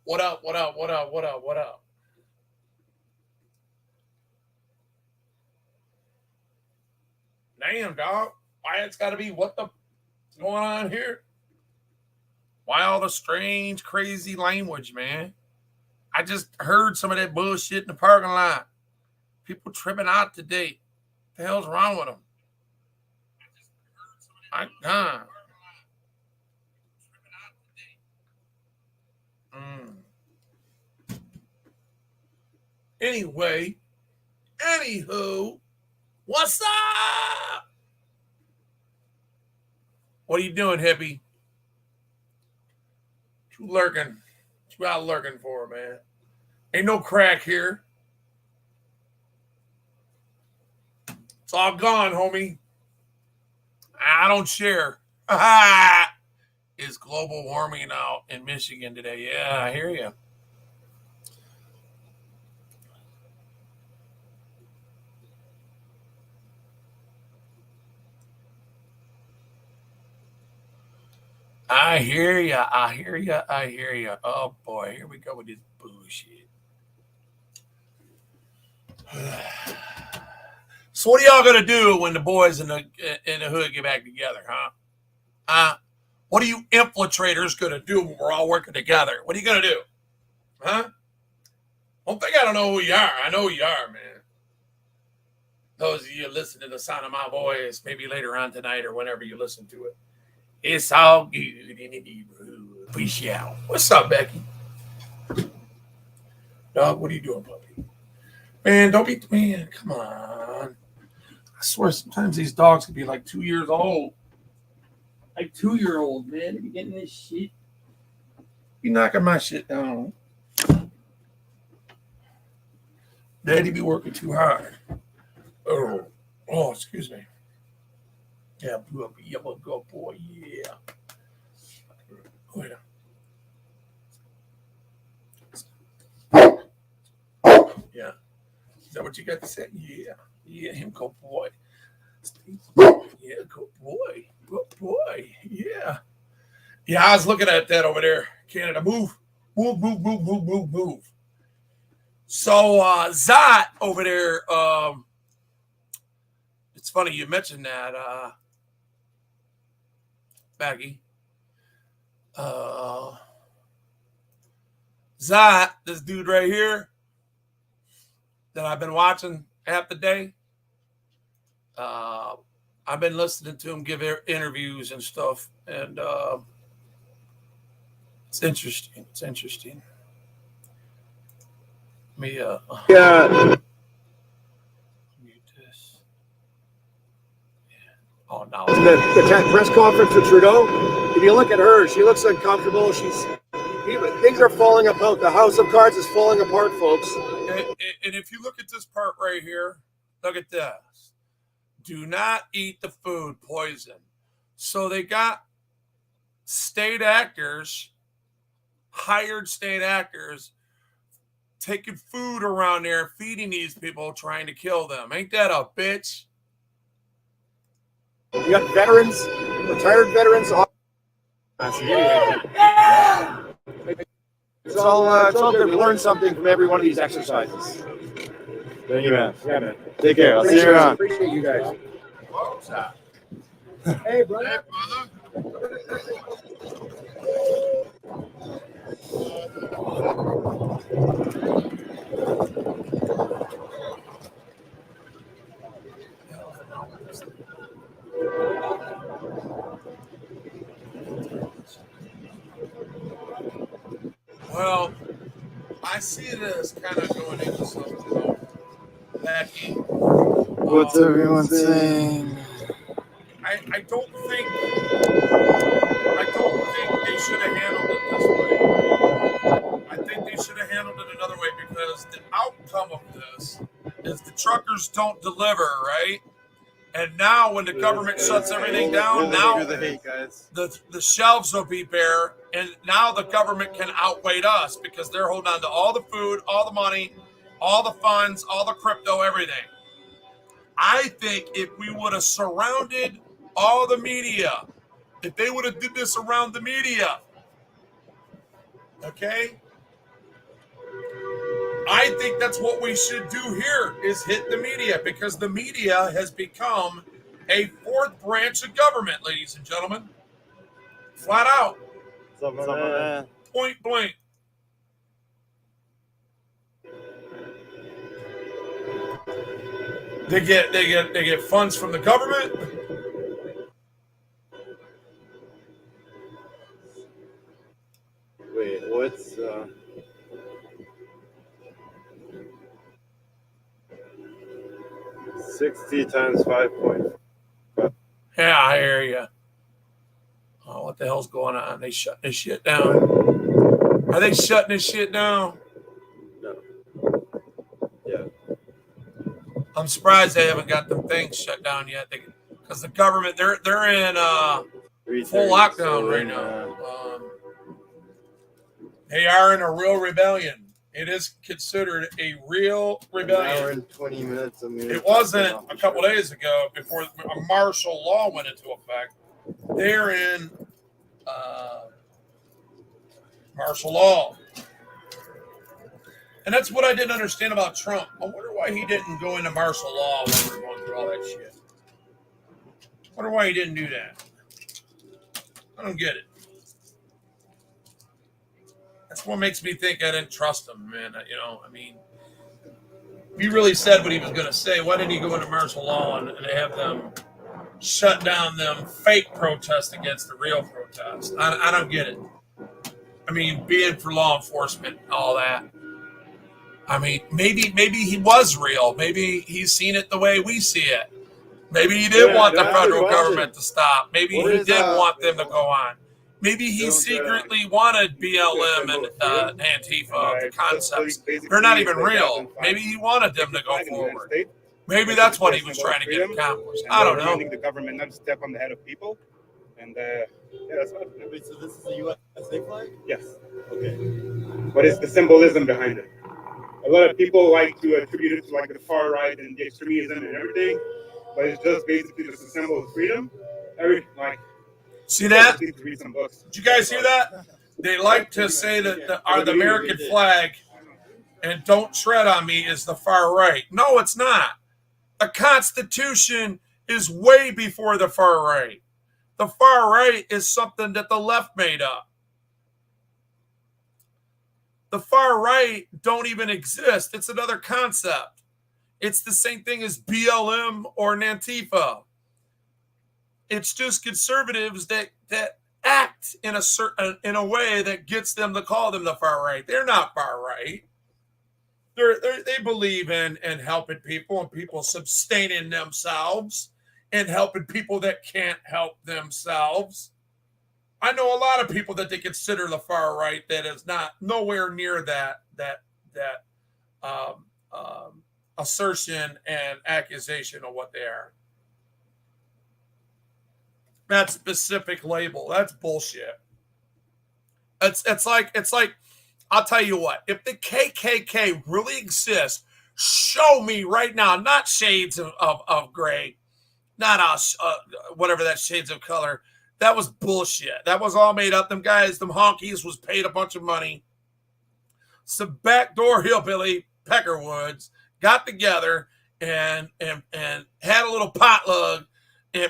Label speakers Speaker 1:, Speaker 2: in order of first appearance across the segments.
Speaker 1: What up? What up? What up? What up? What up? Damn, dog. Why it's got to be what the going on here? Why all the strange, crazy language, man? I just heard some of that bullshit in the parking lot. People tripping out today. What the hell's wrong with them? My God. Mm. Anyway, anywho, what's up? What are you doing, hippie? You lurking? What you out lurking for, man? Ain't no crack here. It's all gone, homie. I don't share. Is global warming out in Michigan today? Yeah, I hear you. I hear you. I hear you. I hear you. Oh boy, here we go with this bullshit. So what are y'all gonna do when the boys in the hood get back together, huh? What are you infiltrators gonna do when we're all working together? What are you gonna do, huh? Don't think I don't know who you are. I know who you are, man. Those of you listening to the sound of my voice, maybe later on tonight or whenever you listen to it, it's all good in the neighborhood. Peace out. What's up, Becky? Dog, what are you doing, puppy? Man, don't be man. Come on. I swear, sometimes these dogs could be like 2 years old. Like 2 year old, man. They be getting this shit. You knocking my shit down. Daddy be working too hard. Oh, excuse me. Yeah, puppy. I'm a good boy. Yeah. Wait a Yeah. Is that what you got to say? Yeah. Yeah, him go boy. Yeah, good boy. Good boy. Yeah. Yeah, I was looking at that over there. Canada, move. Move, move, move, move, move, move. So Zot over there, it's funny you mentioned that, Maggie. Uh Zot, this dude right here that I've been watching half the day. Uh I've been listening to him give interviews and stuff, and it's interesting. It's interesting. Me
Speaker 2: Yeah,
Speaker 1: mute this. Oh, now it's
Speaker 2: the press conference with Trudeau. If you look at her, she looks uncomfortable. Things are falling apart. The House of Cards is falling apart, folks.
Speaker 1: and if you look at this part right here, look at this. Do not eat the food, poison. So they got state actors, hired state actors, taking food around there, feeding these people, trying to kill them. Ain't that a bitch?
Speaker 2: You got veterans, retired veterans. It's all good. We learned something from every one of these exercises.
Speaker 3: Thank you, man.
Speaker 2: Yeah, man.
Speaker 3: Take care. I'll see you around.
Speaker 2: Appreciate you guys. Hey, brother.
Speaker 1: Well, I see it as kind of going into something though. Becky.
Speaker 3: What's everyone saying?
Speaker 1: I don't think they should have handled it this way. I think they should have handled it another way, because the outcome of this is the truckers don't deliver, right? And now when the government shuts everything down, now
Speaker 3: the hate, guys.
Speaker 1: the shelves will be bare, and now the government can outweigh us because they're holding on to all the food, all the money, all the funds, all the crypto, everything. I think if we would have surrounded all the media, if they would have did this around the media, okay, I think that's what we should do here is hit the media because the media has become a fourth branch of government, ladies and gentlemen. Flat out,
Speaker 3: What's up, man?
Speaker 1: point blank. They get funds from the government.
Speaker 3: Wait, what's 60 times 5.5?
Speaker 1: Yeah, I hear you. Oh, what the hell's going on? They shutting this shit down. Are they shutting this shit down?
Speaker 3: No. Yeah.
Speaker 1: I'm surprised they haven't got them things shut down yet. Because the government, they're in full lockdown right now. They are in a real rebellion. It is considered a real rebellion.
Speaker 3: An hour and 20 minutes.
Speaker 1: It wasn't a couple days ago before a martial law went into effect. They're in martial law. And that's what I didn't understand about Trump. I wonder why he didn't go into martial law when we were going through all that shit. I wonder why he didn't do that. I don't get it. That's what makes me think I didn't trust him, man. You know, I mean, he really said what he was going to say. Why didn't he go into martial law and have them shut down them fake protests against the real protests? I don't get it. I mean, being for law enforcement, all that. I mean, maybe he was real. Maybe he's seen it the way we see it. Maybe he did want the federal government to stop. Maybe he did want them to go on. Maybe he secretly wanted BLM and Antifa, the concepts. They're not even real. Maybe he wanted them to go forward. Maybe that's what he was trying to get accomplished. I don't know.
Speaker 4: The government not to step on the head of people. And yeah, that's what.
Speaker 3: Wait, so this is the USA flag?
Speaker 4: Yes.
Speaker 3: Okay.
Speaker 4: What is the symbolism behind it? A lot of people like to attribute it to like the far right and the extremism and everything, but it's just basically just a symbol of freedom.
Speaker 1: See that?
Speaker 4: Need to read some books.
Speaker 1: Did you guys hear that? They like to say that the American flag and "Don't tread on me" is the far right. No, it's not. The Constitution is way before the far right. The far right is something that the left made up. The far right don't even exist. It's another concept. It's the same thing as BLM or Antifa. It's just conservatives that act in a way that gets them to call them the far right. They're not far right. They believe in helping people and people sustaining themselves and helping people that can't help themselves. I know a lot of people that they consider the far right that is not nowhere near that assertion and accusation of what they are. That specific label, that's bullshit. It's like I'll tell you what, if the KKK really exists, show me right now, not shades of gray, not us, whatever that shades of color. That was bullshit. That was all made up. Them guys, them honkies was paid a bunch of money. Some backdoor hillbilly Peckerwoods got together and had a little potluck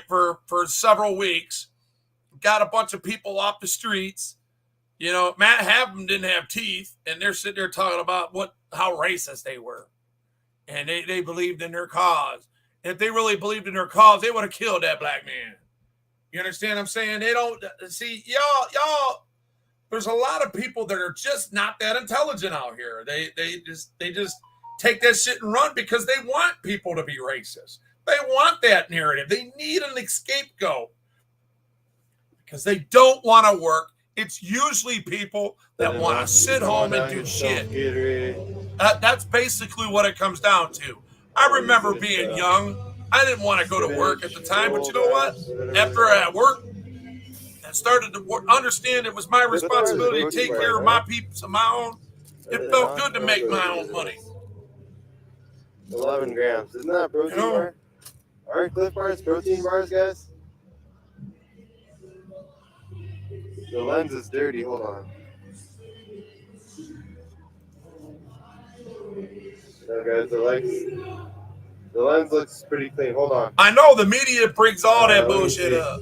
Speaker 1: for several weeks. Got a bunch of people off the streets. You know, Matt Havem didn't have teeth, and they're sitting there talking about how racist they were. And they believed in their cause. If they really believed in their cause, they would have killed that black man. You understand what I'm saying? They don't see y'all. There's a lot of people that are just not that intelligent out here. They just take that shit and run because they want people to be racist. They want that narrative. They need an scapegoat because they don't want to work. It's usually people that want to sit home and do shit. That's basically what it comes down to. I remember being young. I didn't want to go to work at the time, but you know what? After I worked and started to understand it was my responsibility to take care of my people and my own, it felt good to make my own money.
Speaker 3: 11 grams. Isn't that protein bar? All right, Cliff Bars, protein bars, guys. The lens is dirty. Hold on. No, guys, the lens looks pretty clean. Hold on.
Speaker 1: I know the media brings all that bullshit up.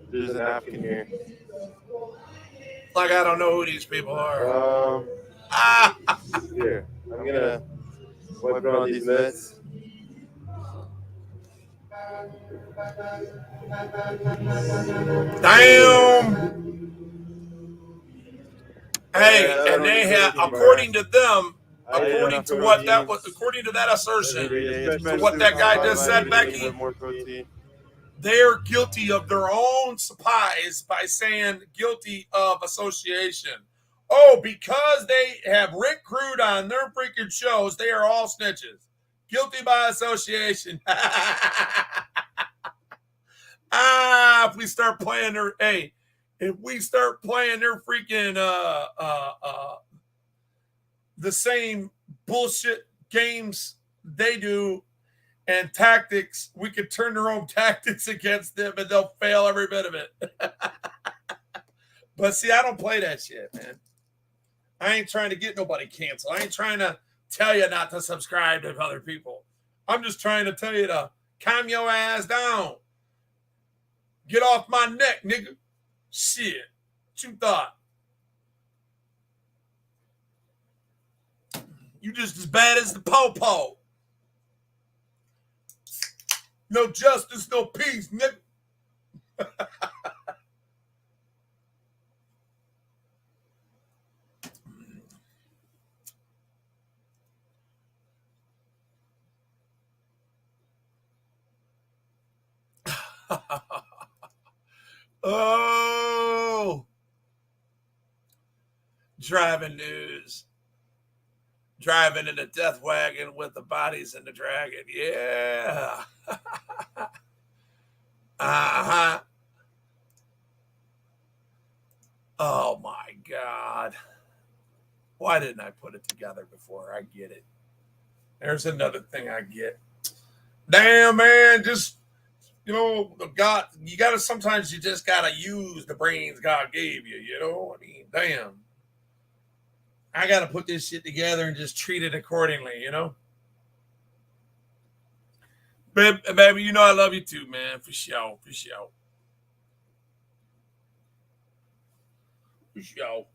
Speaker 3: There's a napkin here.
Speaker 1: Like I don't know who these people are.
Speaker 3: Here, I'm gonna wipe it on these mitts.
Speaker 1: Damn. Hey, and they have, according to them, according to what that was, according to that assertion, to what that guy just said, Becky, they're guilty of their own spies by saying guilty of association. Oh, because they have Rick Crude on their freaking shows, they are all snitches. Guilty by association. If we start playing their, hey, if we start playing their freaking the same bullshit games they do and tactics, we could turn their own tactics against them and they'll fail every bit of it. But see, I don't play that shit, man. I ain't trying to get nobody canceled. I ain't trying to tell you not to subscribe to other people. I'm just trying to tell you to calm your ass down. Get off my neck, nigga. Shit. What you thought? You just as bad as the po-po. No justice, no peace, nigga. Oh, driving news. Driving in a death wagon with the bodies in the dragon. Yeah. Uh-huh. Oh, my God. Why didn't I put it together before? I get it. There's another thing I get. Damn, man. Just, God, you got to, sometimes you just got to use the brains God gave you, I mean, damn. I got to put this shit together and just treat it accordingly, Baby, I love you too, man. For sure. For sure. For sure.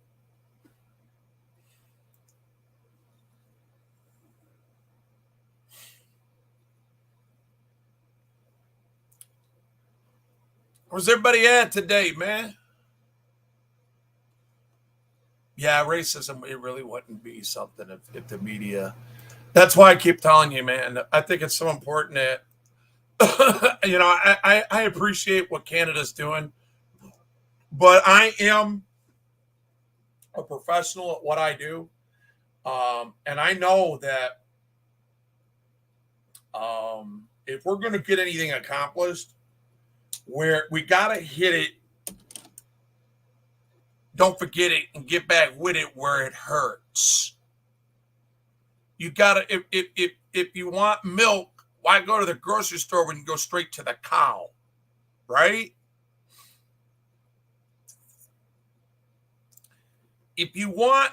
Speaker 1: Where's everybody at today, man? Yeah, racism, it really wouldn't be something if the media. That's why I keep telling you, man. I think it's so important that, I appreciate what Canada's doing, but I am a professional at what I do. And I know that if we're going to get anything accomplished, where we got to hit it, don't forget it and get back with it where it hurts. You got to, if you want milk, why go to the grocery store when you go straight to the cow, right? If you want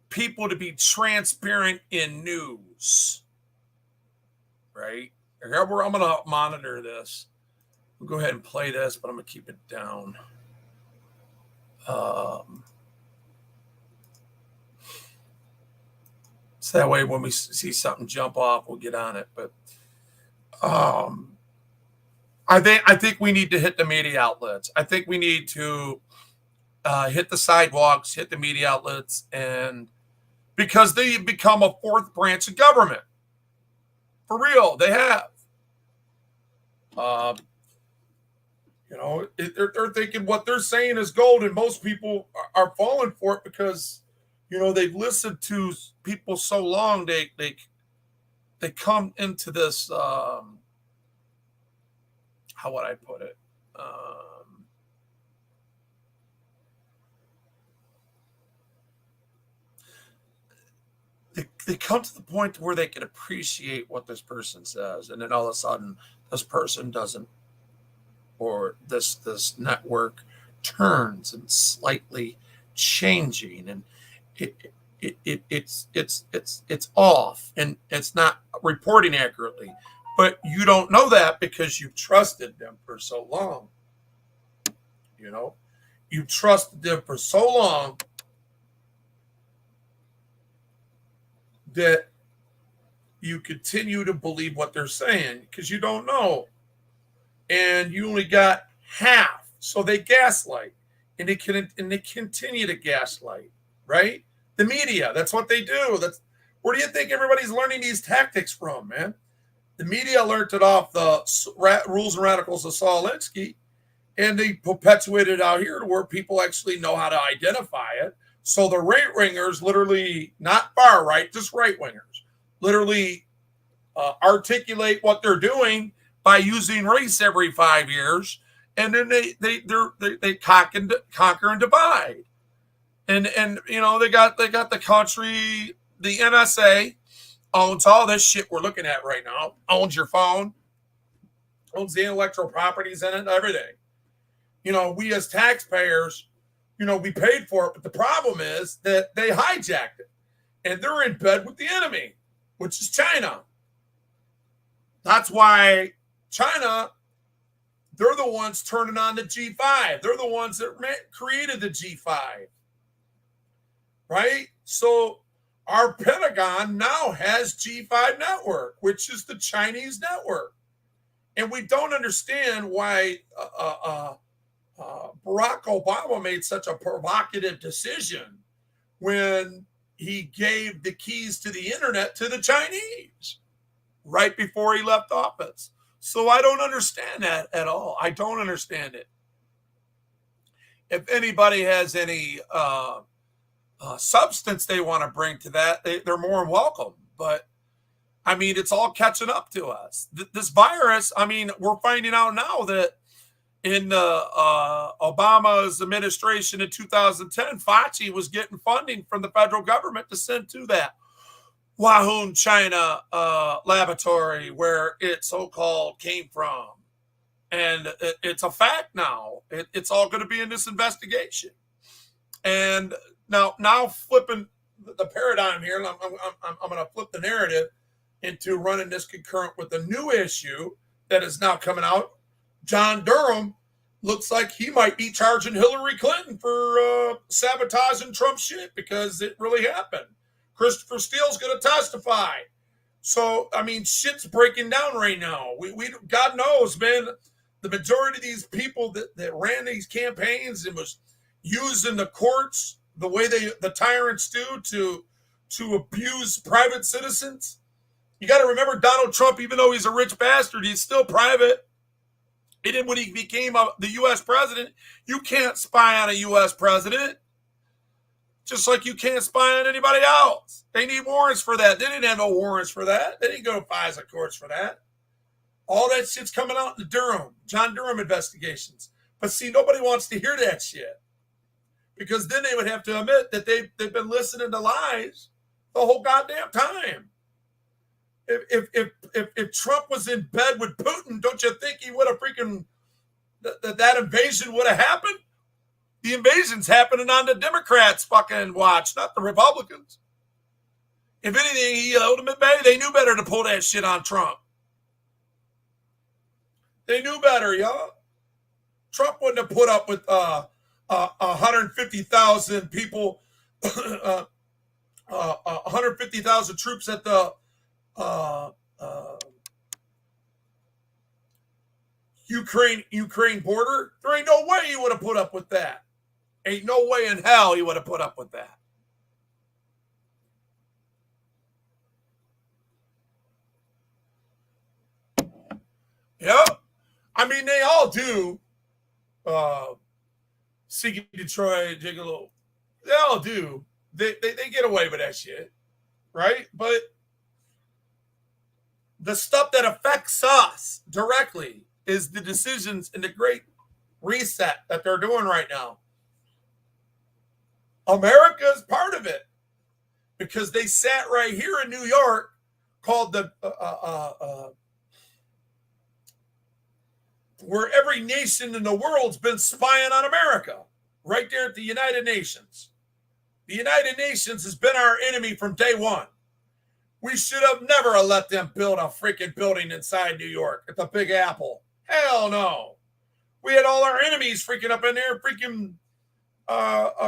Speaker 1: people to be transparent in news, right? I'm going to monitor this. We'll go ahead and play this, but I'm going to keep it down. So that way when we see something jump off, we'll get on it. But I think we need to hit the media outlets. I think we need to hit the sidewalks, hit the media outlets, and because they become a fourth branch of government. For real, they have. They're thinking what they're saying is gold, and most people are falling for it because, they've listened to people so long. They come into this. How would I put it? They come to the point where they can appreciate what this person says, and then all of a sudden, this person doesn't. Or this network turns and slightly changing, and it's off and it's not reporting accurately. But you don't know that because you trusted them for so long. You know, you trusted them for so long that you continue to believe what they're saying because you don't know. And you only got half. So they gaslight and they continue to gaslight, right? The media, that's what they do. That's where do you think everybody's learning these tactics from, man? The media learned it off the Rules and Radicals of Saul Alinsky, and they perpetuated it out here to where people actually know how to identify it. So the right wingers, literally not far right, just right wingers, literally articulate what they're doing by using race every 5 years, and then they conquer and divide. And you know they got the country, the NSA owns all this shit we're looking at right now. Owns your phone, owns the intellectual properties in it, everything. You know, we as taxpayers, you know, we paid for it, but the problem is that they hijacked it, and they're in bed with the enemy, which is China. That's why China, they're the ones turning on the G5. They're the ones that created the G5. Right? So our Pentagon now has G5 network, which is the Chinese network. And we don't understand why Barack Obama made such a provocative decision when he gave the keys to the internet to the Chinese right before he left office. So I don't understand that at all. I don't understand it. If anybody has any substance they want to bring to that, they're more than welcome. But I mean, it's all catching up to us. This virus, I mean, we're finding out now that in Obama's administration in 2010, Fauci was getting funding from the federal government to send to that Wuhan, China laboratory where it so-called came from. And it's a fact now. It's all going to be in this investigation. And now flipping the paradigm here, I'm going to flip the narrative into running this concurrent with the new issue that is now coming out. John Durham looks like he might be charging Hillary Clinton for sabotaging Trump's shit because it really happened. Christopher Steele's going to testify. So, I mean, shit's breaking down right now. We God knows, man, the majority of these people that ran these campaigns and was using the courts the way the tyrants do to abuse private citizens. You got to remember Donald Trump, even though he's a rich bastard, he's still private. And then when he became the U.S. president, you can't spy on a U.S. president. Just like you can't spy on anybody else. They need warrants for that. They didn't have no warrants for that. They didn't go to FISA courts for that. All that shit's coming out in the John Durham investigations. But see, nobody wants to hear that shit. Because then they would have to admit that they've been listening to lies the whole goddamn time. If Trump was in bed with Putin, don't you think he would have that invasion would have happened? The invasion's happening on the Democrats' fucking watch, not the Republicans. If anything, he held them at bay. They knew better to pull that shit on Trump. They knew better, y'all. Trump wouldn't have put up with 150,000 people, 150,000 troops at the Ukraine border. There ain't no way he would have put up with that. Ain't no way in hell he would have put up with that. Yeah. I mean, they all do. Seeking Detroit, Gigolo. They all do. They get away with that shit. Right? But the stuff that affects us directly is the decisions in the Great Reset that they're doing right now. America is part of it because they sat right here in New York called the where every nation in the world's been spying on America, right there at the United Nations. The United Nations has been our enemy from day one. We should have never let them build a freaking building inside New York at the Big Apple. Hell no. We had all our enemies freaking up in there, freaking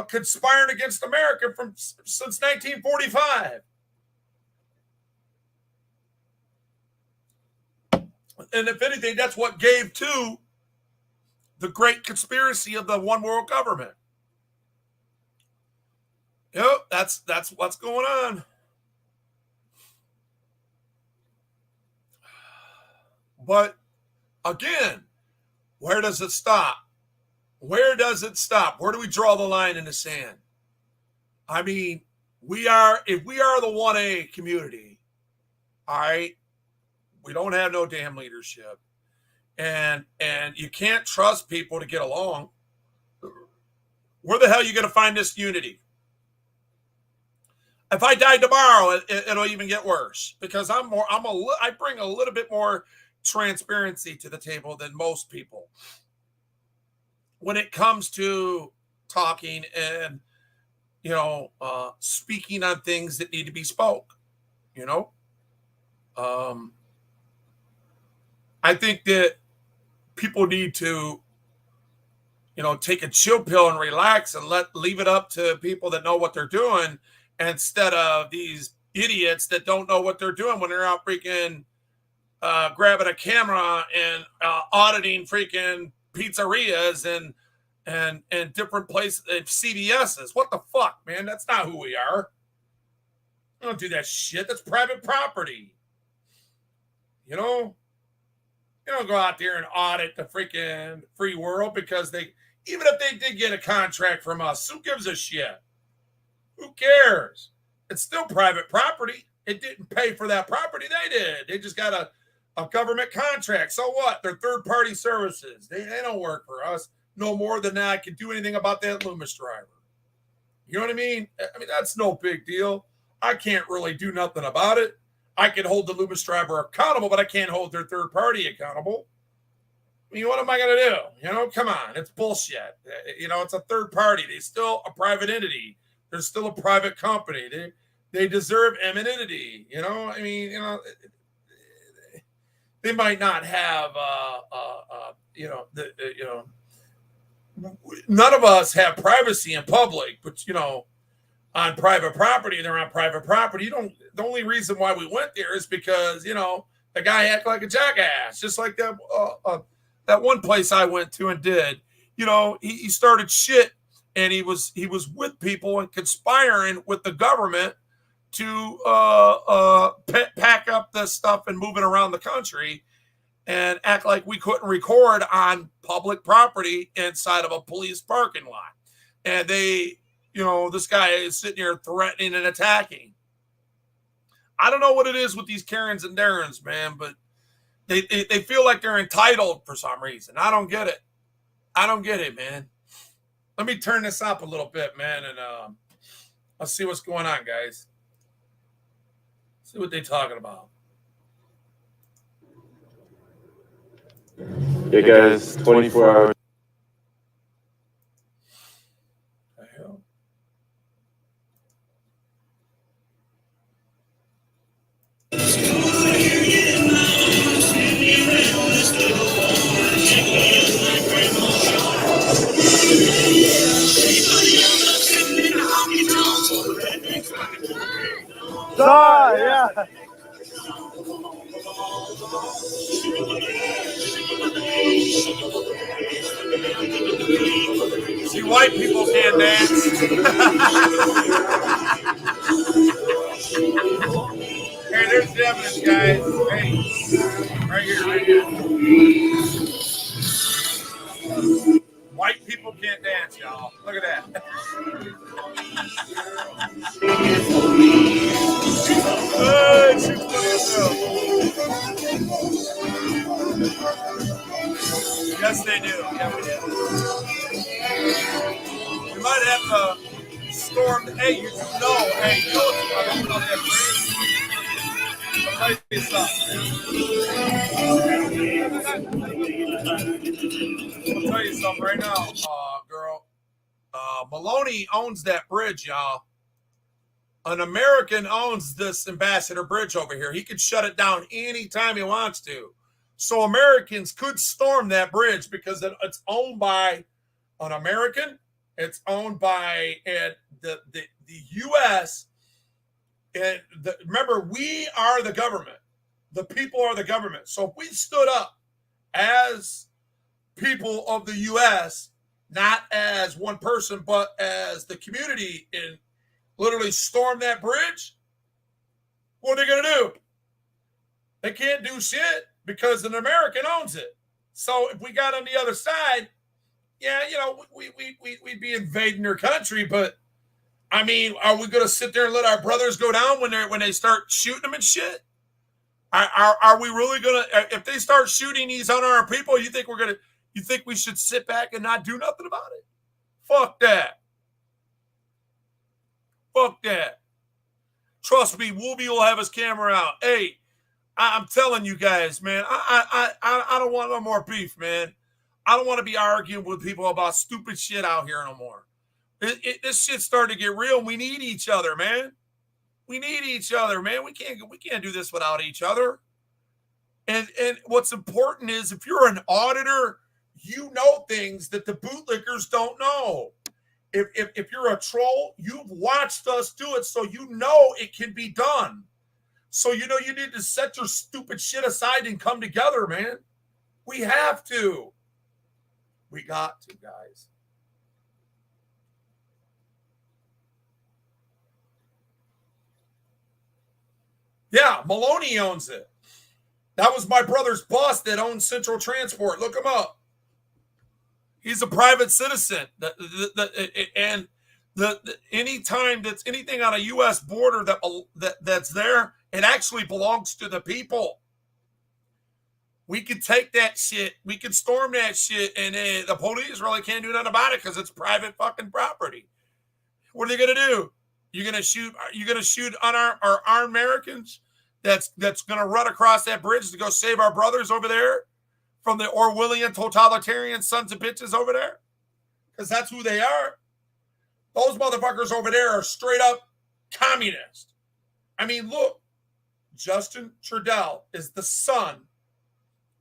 Speaker 1: conspiring against America since 1945. And if anything, that's what gave to the great conspiracy of the one world government. Yep, that's what's going on. But again, where does it stop? Where does it stop? Where do we draw the line in the sand? I mean, if we are the 1A community, all right, we don't have no damn leadership. And you can't trust people to get along. Where the hell are you going to find this unity? If I die tomorrow, it'll even get worse because I bring a little bit more transparency to the table than most people when it comes to talking and speaking on things that need to be spoke. I think that people need to take a chill pill and relax and leave it up to people that know what they're doing instead of these idiots that don't know what they're doing when they're out freaking grabbing a camera and auditing freaking pizzerias and different places, CVS's. What the fuck, man? That's not who we are. We don't do that shit. That's private property. You don't go out there and audit the freaking free world because even if they did get a contract from us, who gives a shit? Who cares? It's still private property. It didn't pay for that property. They did. They just got a government contract. So what? They're third-party services. They don't work for us no more than I can do anything about that Loomis driver. You know what I mean? I mean, that's no big deal. I can't really do nothing about it. I can hold the Loomis driver accountable, but I can't hold their third party accountable. I mean, what am I going to do? Come on. It's bullshit. It's a third party. They're still a private entity. They're still a private company. They deserve eminency. I mean, they might not have, none of us have privacy in public, but, on private property, they're on private property. The only reason why we went there is because, the guy acted like a jackass, just like that one place I went to and did. He started shit and he was with people and conspiring with the government to pack up this stuff and move it around the country and act like we couldn't record on public property inside of a police parking lot. And this guy is sitting here threatening and attacking. I don't know what it is with these Karens and Darrens, man, but they feel like they're entitled for some reason. I don't get it, man. Let me turn this up a little bit, man, and let's see what's going on, guys. See what they're talking about.
Speaker 3: Yeah, guys, 24 hours.
Speaker 1: The hell?
Speaker 2: Yeah.
Speaker 1: See, white people can't dance. Hey, there's the evidence, guys. Hey, right here. White people can't dance, y'all. Look at that. Yes, they do. Yeah, we do. We might have to storm. Hey, you know that bridge. I'll tell you something. I'll tell you something right now, girl. Maloney owns that bridge, y'all. An American owns this Ambassador Bridge over here. He could shut it down anytime he wants to. So Americans could storm that bridge because it's owned by an American. It's owned by the U.S. And remember, we are the government. The people are the government. So if we stood up as people of the U.S., not as one person, but as the community, and literally storm that bridge, what are they going to do? They can't do shit because an American owns it. So if we got on the other side, yeah, we'd be invading their country. But I mean, are we going to sit there and let our brothers go down when they start shooting them and shit? Are we really going to? If they start shooting these unarmed people, you think we should sit back and not do nothing about it? Fuck that. Fuck that. Trust me, Wooby will have his camera out. Hey, I'm telling you guys, man, I don't want no more beef, man. I don't want to be arguing with people about stupid shit out here no more. This shit's starting to get real. We need each other, man. We need each other, man. We can't do this without each other. And what's important is if you're an auditor, you know things that the bootlickers don't know. If you're a troll, you've watched us do it, so you know it can be done. So you need to set your stupid shit aside and come together, man. We have to. We got to, guys. Yeah, Maloney owns it. That was my brother's boss that owns Central Transport. Look him up. He's a private citizen. Anytime that's anything on a U.S. border that's there, it actually belongs to the people. We could take that shit. We could storm that shit, and the police really can't do nothing about it because it's private fucking property. What are they gonna do? You're gonna shoot unarmed or armed Americans? That's gonna run across that bridge to go save our brothers over there from the Orwellian totalitarian sons of bitches over there? Because that's who they are. Those motherfuckers over there are straight up communist. I mean, look, Justin Trudeau is the son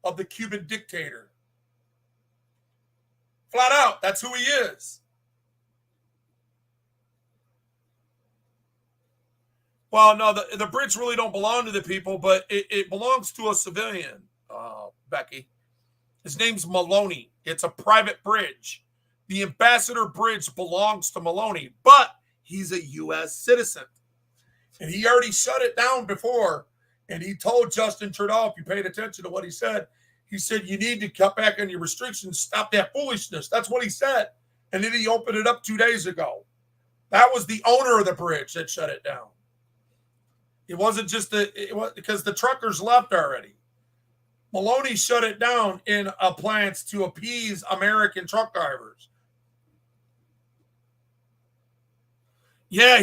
Speaker 1: of the Cuban dictator. Flat out, that's who he is. Well, no, the bridge really don't belong to the people, but it belongs to a civilian, Becky. His name's Maloney. It's a private bridge. The Ambassador Bridge belongs to Maloney, but he's a U.S. citizen. And he already shut it down before. And he told Justin Trudeau, if you paid attention to what he said, you need to cut back on your restrictions, stop that foolishness. That's what he said. And then he opened it up 2 days ago. That was the owner of the bridge that shut it down. It wasn't just because the truckers left already. Maloney shut it down in a plan to appease American truck drivers. Yeah,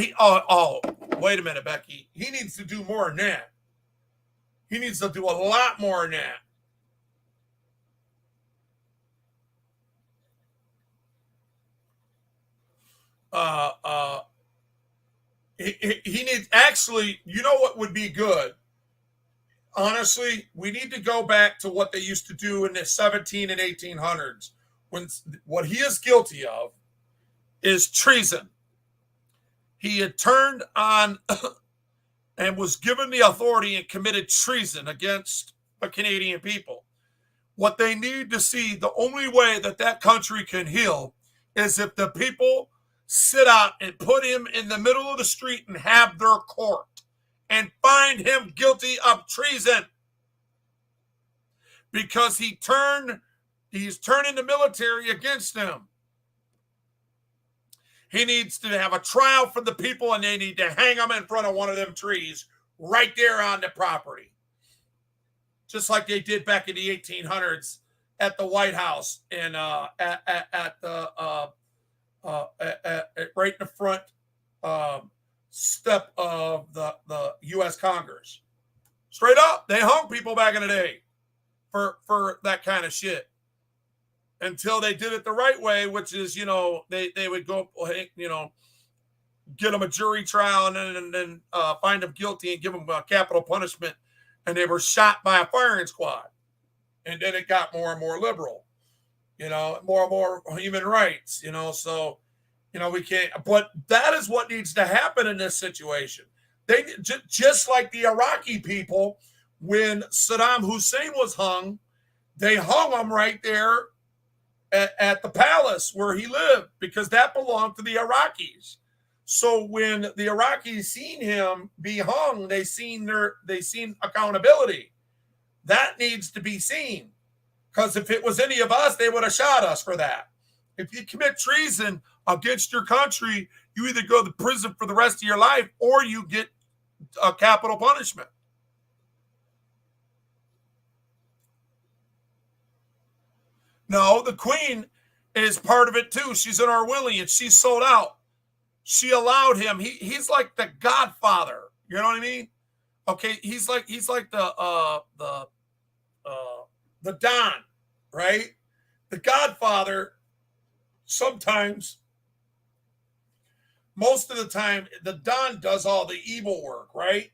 Speaker 1: wait a minute, Becky. He needs to do more than that. He needs to do a lot more than that. He needs, actually, you know what would be good? Honestly, we need to go back to what they used to do in the 17 and 1800s. When what he is guilty of is treason. He had turned on and was given the authority and committed treason against the Canadian people. What they need to see, the only way that country can heal is if the people sit out and put him in the middle of the street and have their court and find him guilty of treason because he's turning the military against them. He needs to have a trial for the people, and they need to hang him in front of one of them trees right there on the property. Just like they did back in the 1800s at the White House and right in the front step of the U.S. Congress. Straight up, they hung people back in the day for that kind of shit. Until they did it the right way, which is, they would go, get them a jury trial and then find them guilty and give them a capital punishment. And they were shot by a firing squad. And then it got more and more liberal, more and more human rights, so, we can't, but that is what needs to happen in this situation. They just like the Iraqi people, when Saddam Hussein was hung, they hung him right there at the palace where he lived, because that belonged to the Iraqis. So when the Iraqis seen him be hung, they seen accountability. That needs to be seen, because if it was any of us, they would have shot us for that. If you commit treason against your country, you either go to prison for the rest of your life or you get a capital punishment. No, the queen is part of it too. She's an Orwellian. She's sold out. She allowed him. He's like the Godfather. You know what I mean? Okay, he's like the Don, right? The Godfather. Sometimes, most of the time, the Don does all the evil work, right?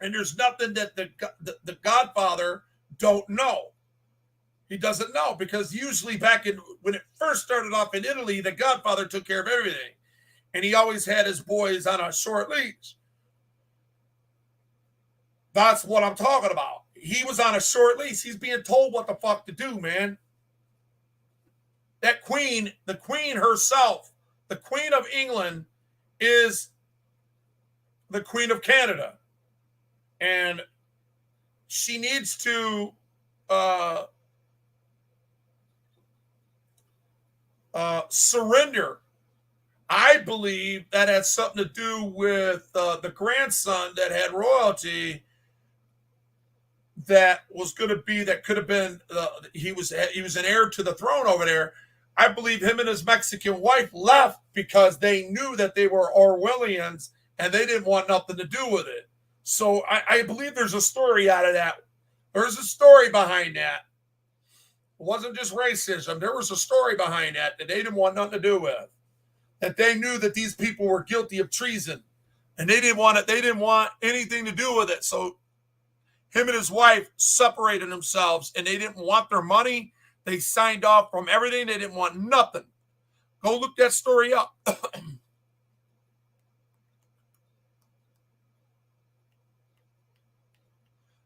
Speaker 1: And there's nothing that the Godfather don't know. He doesn't know, because usually when it first started off in Italy, the Godfather took care of everything. And he always had his boys on a short leash. That's what I'm talking about. He was on a short leash. He's being told what the fuck to do, man. That queen, the queen herself, the Queen of England, is the Queen of Canada. And she needs to surrender. I believe that had something to do with the grandson that had royalty that could have been, he was an heir to the throne over there. I believe him and his Mexican wife left because they knew that they were Orwellians and they didn't want nothing to do with it. So I believe there's a story out of that. There's a story behind that. It wasn't just racism. There was a story behind that they didn't want nothing to do with. That they knew that these people were guilty of treason, and they didn't want anything to do with it. So him and his wife separated themselves, and they didn't want their money. They signed off from everything. They didn't want nothing. Go look that story up.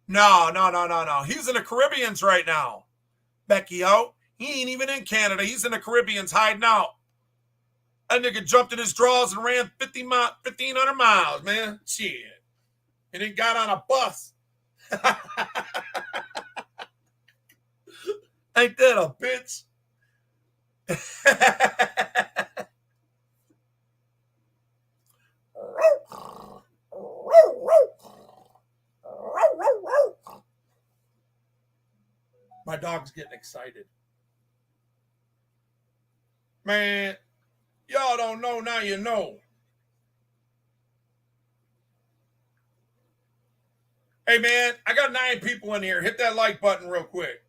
Speaker 1: No. He's in the Caribbeans right now, Becky O. He ain't even in Canada. He's in the Caribbeans hiding out. That nigga jumped in his drawers and ran 1,500 miles, man. Shit. And then got on a bus. Ain't that a bitch? My dog's getting excited. Man, y'all don't know, now you know. Hey, man, I got 9 people in here. Hit that like button real quick.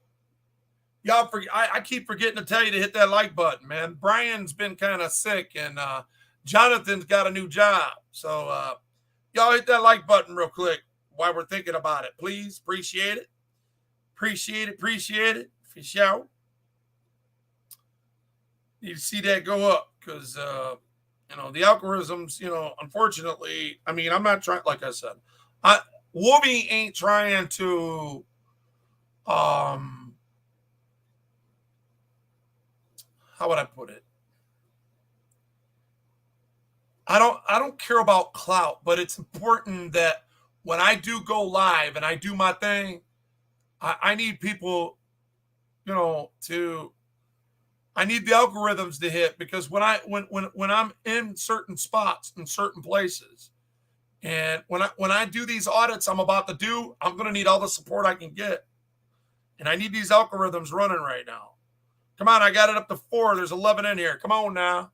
Speaker 1: Y'all, I keep forgetting to tell you to hit that like button, man. Brian's been kind of sick, and Jonathan's got a new job. So, y'all hit that like button real quick while we're thinking about it. Please, appreciate it. Appreciate it. For sure. You see that go up because, the algorithms, unfortunately, I mean, I'm not trying, like I said, Whoopi ain't trying to, how would I put it? I don't care about clout, but it's important that when I do go live and I do my thing, I need people, I need the algorithms to hit, because when I'm in certain spots in certain places, and when I do these audits I'm about to do, I'm going to need all the support I can get, and I need these algorithms running right now. Come on, I got it up to 4. There's 11 in here. Come on now,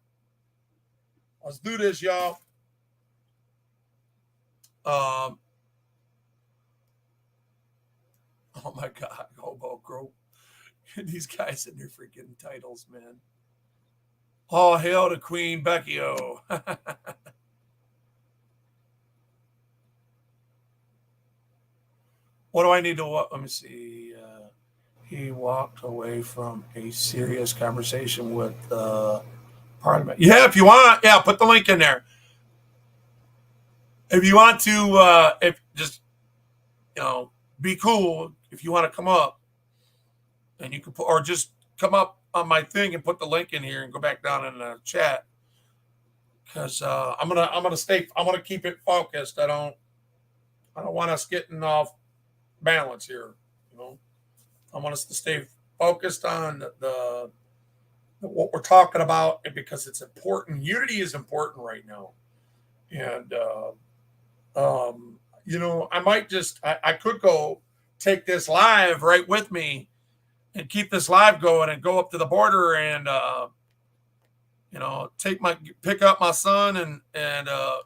Speaker 1: let's do this, y'all. Oh my God, Hobo Crow. These guys and their freaking titles, man. All hail to Queen Becky O. What do I need to what? Let me see. He walked away from a serious conversation with Parliament. Yeah, if you want, yeah, put the link in there. If you want to, if just be cool. If you want to come up, and you can put, or just come up on my thing and put the link in here and go back down in the chat. Because I'm gonna keep it focused. I don't want us getting off balance here. I want us to stay focused on the what we're talking about, because it's important. Unity is important right now, and I might I could go take this live right with me and keep this live going and go up to the border and pick up my son and a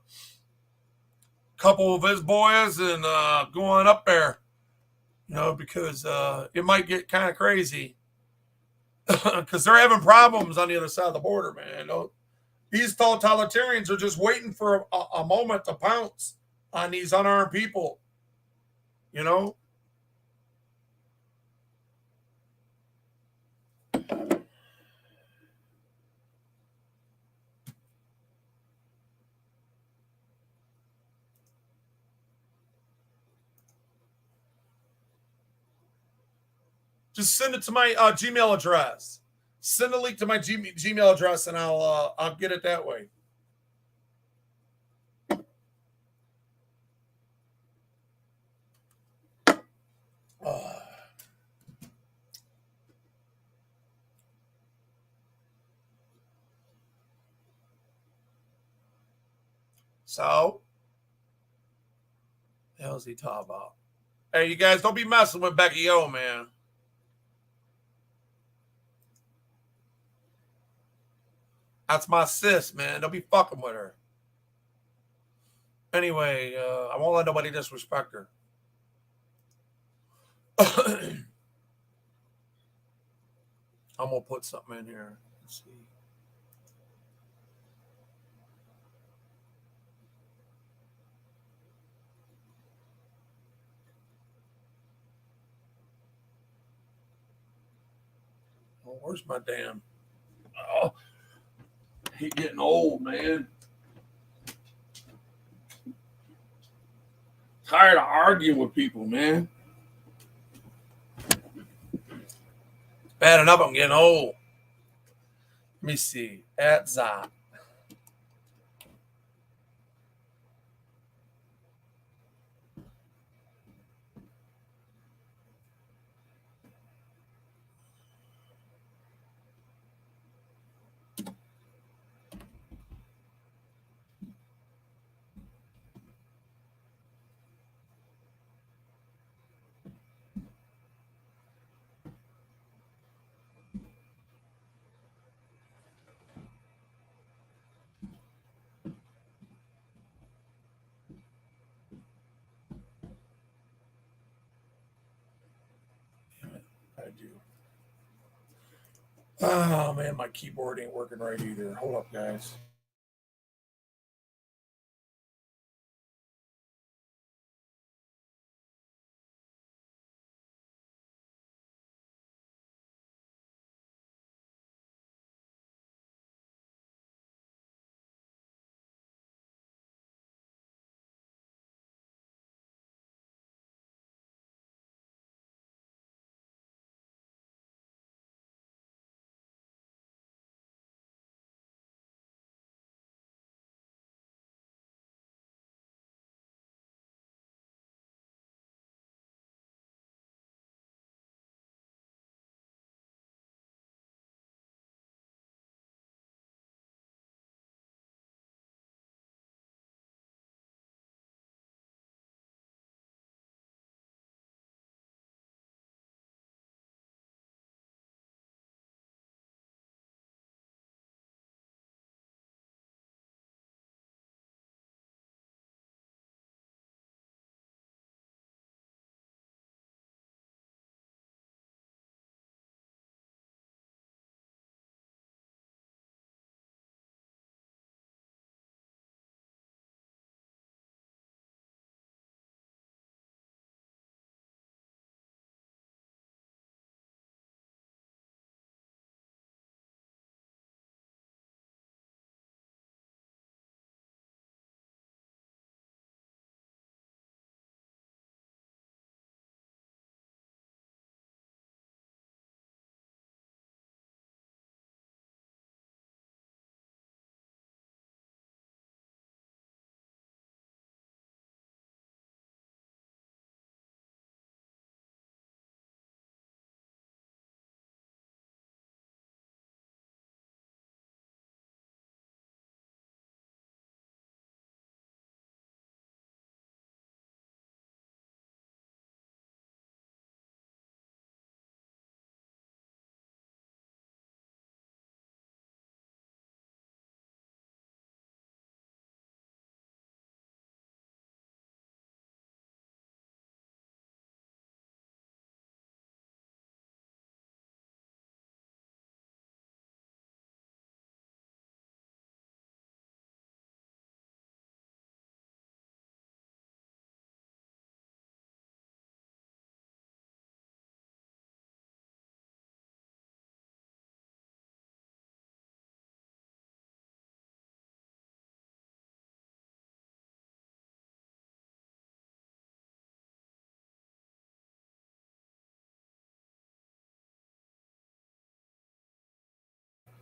Speaker 1: couple of his boys and going up there, because it might get kind of crazy because they're having problems on the other side of the border, man. These totalitarians are just waiting for a moment to pounce on these unarmed people, Just send it to my Gmail address. Send a link to my Gmail address, and I'll get it that way. So, the hell's he talking about? Hey, you guys, don't be messing with Becky O, man. That's my sis, man. Don't be fucking with her. Anyway, I won't let nobody disrespect her. I'm gonna put something in here. Let's see. Oh, where's my damn? Oh, he's getting old, man. Tired of arguing with people, man. Bad enough I'm getting old. Let me see. At Zop. I do. Oh, man, my keyboard ain't working right either. Hold up, guys.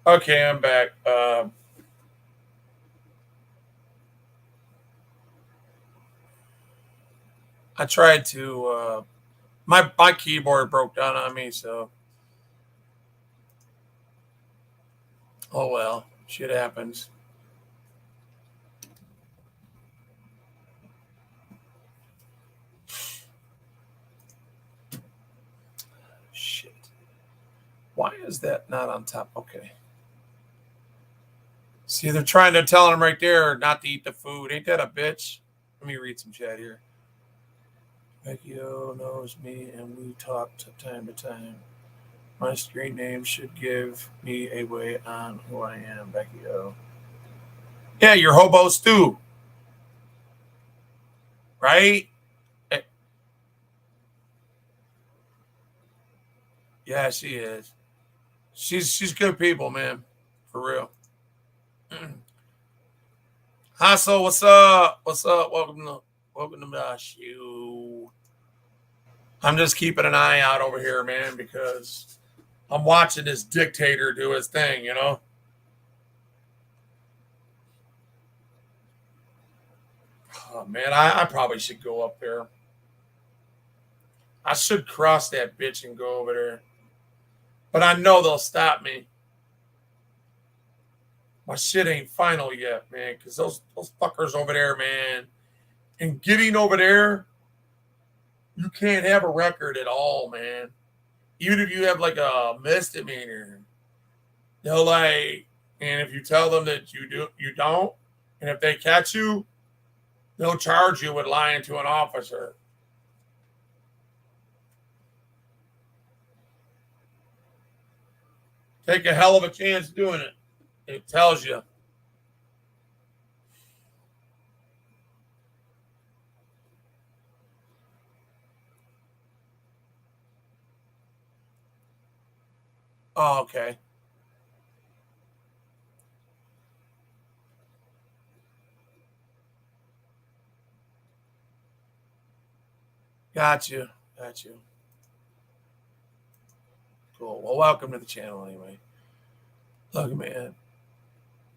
Speaker 1: Okay, I'm back. I tried to. My keyboard broke down on me, so oh well, shit happens. Shit. Why is that not on top? Okay. See, they're trying to tell him right there not to eat the food. Ain't that a bitch? Let me read some chat here. Becky O knows me, and we talk time to time. My screen name should give me a way on who I am, Becky O. Yeah, you're Hobo Stew, right? Eh, yeah, she is. She's good people, man, for real. Hassel, what's up? What's up? Welcome to my show. I'm just keeping an eye out over here, man, because I'm watching this dictator do his thing, you know? Oh, man, I probably should go up there. I should cross that bitch and go over there. But I know they'll stop me. My shit ain't final yet, man, because those fuckers over there, man. And getting over there, you can't have a record at all, man. Even if you have like a misdemeanor, they'll like, and if you tell them that you don't, and if they catch you, they'll charge you with lying to an officer. Take a hell of a chance doing it. It tells you. Oh, okay. Got you. Got you. Cool. Well, welcome to the channel anyway. Look, man,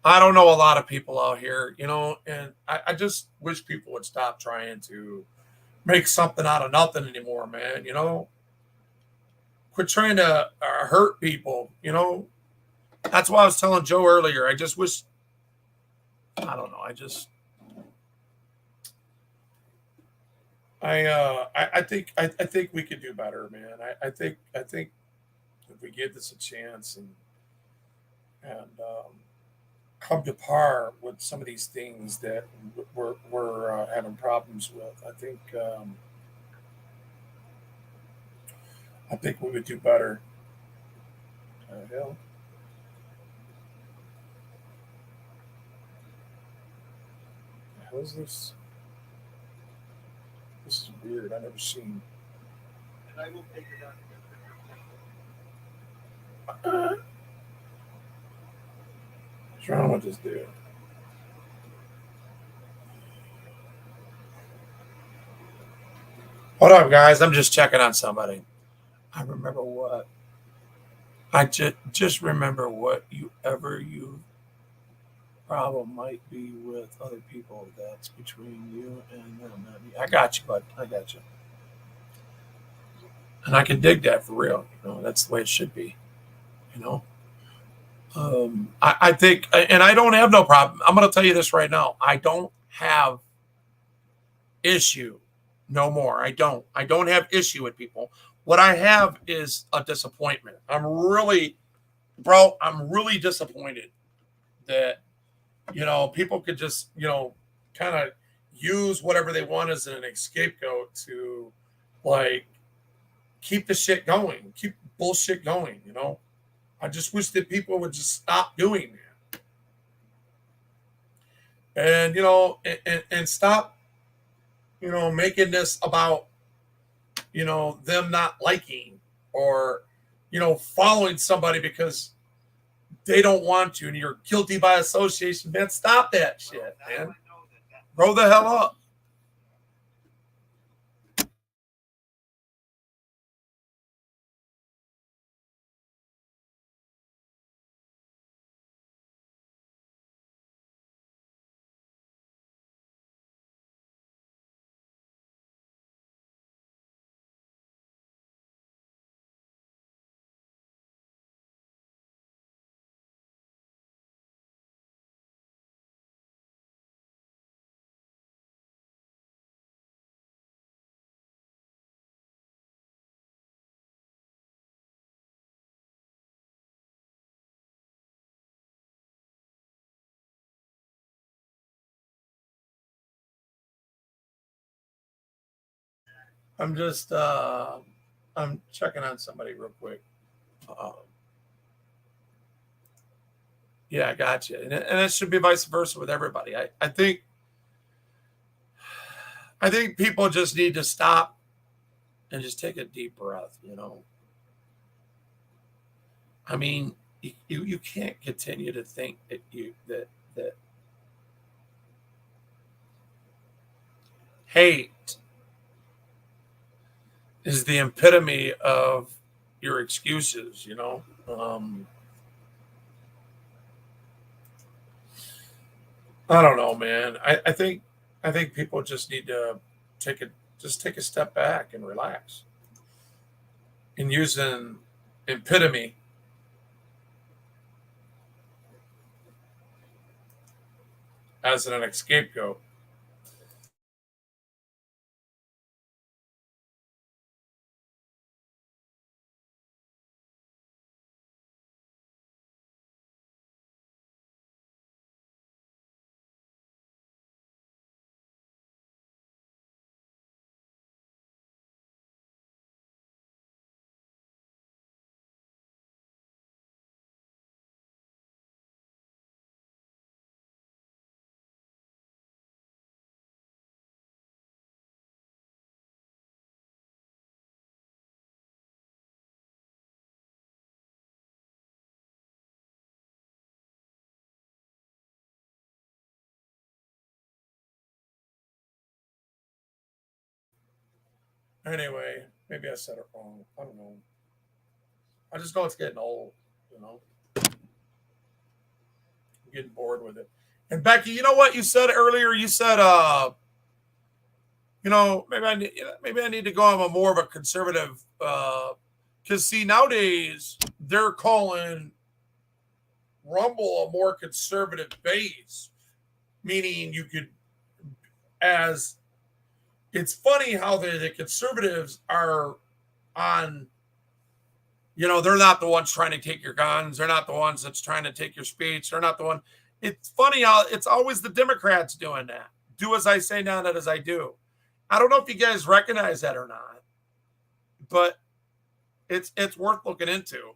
Speaker 1: I don't know a lot of people out here, you know, and I just wish people would stop trying to make something out of nothing anymore, man. You know, quit trying to hurt people, you know. That's why I was telling Joe earlier. I just wish, I don't know, I think we could do better, man. I think if we give this a chance and come to par with some of these things that we're having problems with, I think we would do better. Hell, the hell is this? This is weird. I never seen. What's wrong with this dude? What up, guys? I'm just checking on somebody. I remember what. I just remember what you problem might be with other people. That's between you and them, not me. I got you, bud. I got you. And I can dig that for real. You know, that's the way it should be. You know, I think, and I don't have no problem. I'm going to tell you this right now. I don't have issue no more. I don't have issue with people. What I have is a disappointment. I'm really disappointed that, you know, people could just, you know, kind of use whatever they want as an scapegoat to like keep the shit going, keep bullshit going, you know. I just wish that people would just stop doing that. And, you know, and stop, you know, making this about, you know, them not liking or, you know, following somebody because they don't want to and you're guilty by association. Man, stop that shit, man. Grow the hell up. I'm just I'm checking on somebody real quick. Yeah, I got you. And it should be vice versa with everybody. I think people just need to stop and just take a deep breath, you know. I mean, you can't continue to think that hate is the epitome of your excuses, you know. I don't know, man. I think people just need to take a step back and relax. And using epitome as an scapegoat. Anyway, maybe I said it wrong. I don't know. I just know it's getting old, you know. I'm getting bored with it. And Becky, you know what you said earlier? You said you know, maybe I need to go on a more of a conservative because see nowadays they're calling Rumble a more conservative base, meaning you could as it's funny how the conservatives are on, you know, they're not the ones trying to take your guns. They're not the ones that's trying to take your speech. They're not the one. It's funny how it's always the Democrats doing that. Do as I say, not as I do. I don't know if you guys recognize that or not, but it's worth looking into.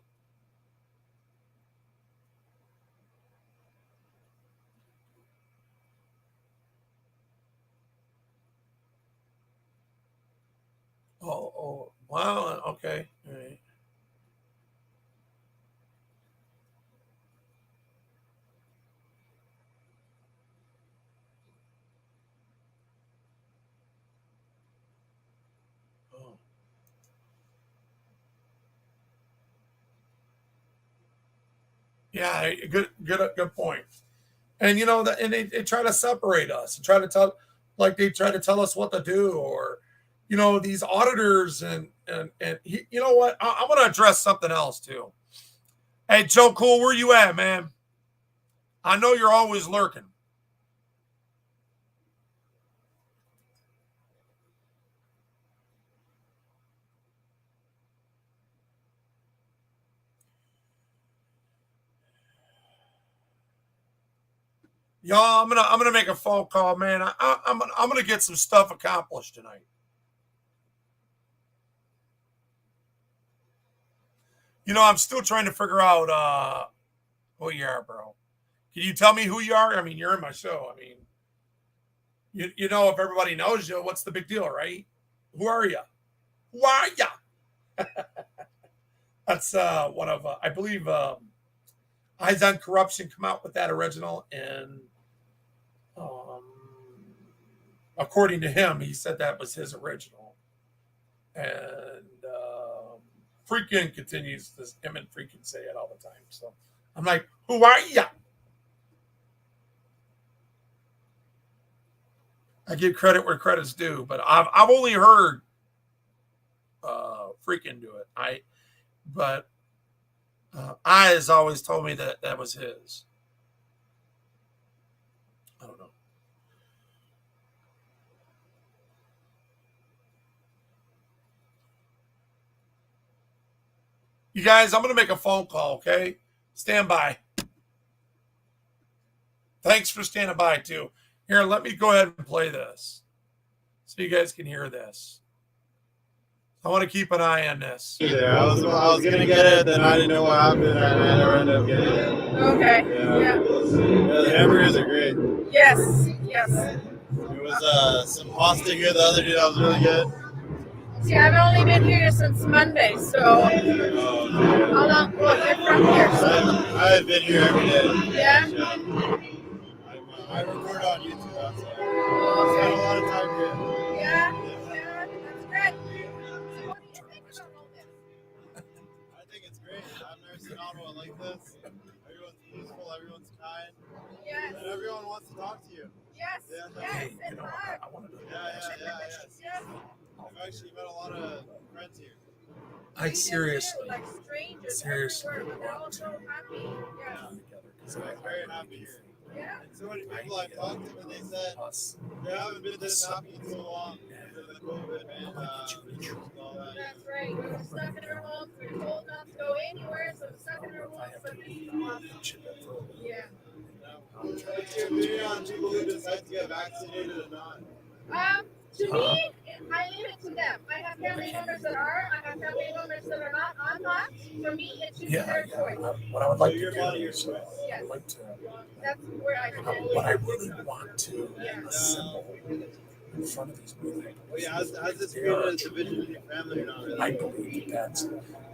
Speaker 1: Oh, wow. Okay. All right. Oh. Yeah, good point. And you know that, and they try to separate us and try to tell, like they try to tell us what to do, or you know these auditors you know what? I'm going to address something else too. Hey, Joe Cool, where you at, man? I know you're always lurking. Y'all, I'm gonna make a phone call, man. I'm gonna get some stuff accomplished tonight. You know, I'm still trying to figure out who you are, bro. Can you tell me who you are? I mean, you're in my show. I mean, you know, if everybody knows you, what's the big deal, right? Who are you? Who are you? That's one of I believe Eyes on Corruption come out with that original, and um, according to him, he said that was his original. And Freakin continues this. Him and Freakin say it all the time. So I'm like, who are you? I give credit where credit's due, but I've only heard Freakin do it. But Eyes always told me that that was his. I don't know. You guys, I'm going to make a phone call, okay? Stand by. Thanks for standing by, too. Here, let me go ahead and play this so you guys can hear this. I want to keep an eye on this.
Speaker 3: There. I was gonna get it, then I didn't know what happened, and I never ended up getting it.
Speaker 5: Okay.
Speaker 3: Yeah, the hamburgers are great.
Speaker 5: Yes. Yes.
Speaker 3: There was some pasta here the other day that was really good.
Speaker 5: See, I've only been here since Monday, so
Speaker 3: Oh,
Speaker 5: how long? Well, you're from here, so
Speaker 3: I've been here every day.
Speaker 5: yeah.
Speaker 3: I record on YouTube. That's why. I
Speaker 5: Okay.
Speaker 3: spend a lot of time here.
Speaker 5: Yeah. That's good. So what do you think about all this?
Speaker 3: I think it's great. I've never seen Ottawa like this. Everyone's peaceful, everyone's kind,
Speaker 5: Yes.
Speaker 3: and everyone wants to talk to you.
Speaker 5: Yes.
Speaker 3: Yeah.
Speaker 5: Yes.
Speaker 1: Hey,
Speaker 5: And
Speaker 1: I wanted to.
Speaker 3: Yes.
Speaker 5: yes.
Speaker 3: I've actually met a lot of friends here.
Speaker 1: I
Speaker 5: We do too,
Speaker 1: seriously.
Speaker 5: like strangers
Speaker 1: seriously
Speaker 5: everywhere, but they're all
Speaker 1: want
Speaker 5: so happy. Yes.
Speaker 3: I'm very happy here.
Speaker 5: Yeah.
Speaker 3: And so many people I've talked to, and they said
Speaker 1: Us.
Speaker 3: they haven't been this happy in so long because of the COVID and all that.
Speaker 5: That's right. We were stuck in our homes. We were told not to go anywhere, so we're stuck in our homes. So this is awesome. Yeah.
Speaker 3: What's your opinion on people who decide to get vaccinated or not?
Speaker 5: To me, I leave it to them. I have family members that are. I have family members that are not. I'm not. For me, it should be their choice.
Speaker 1: What I would like
Speaker 3: So
Speaker 1: to
Speaker 3: your
Speaker 1: do
Speaker 3: body, your
Speaker 1: is,
Speaker 3: choice.
Speaker 5: Yes.
Speaker 1: I'd like to.
Speaker 5: That's where I stand.
Speaker 1: What I really want to
Speaker 5: Yeah.
Speaker 1: assemble in front of these people.
Speaker 3: Well, yeah, has this created a division in your family or not really?
Speaker 1: I believe that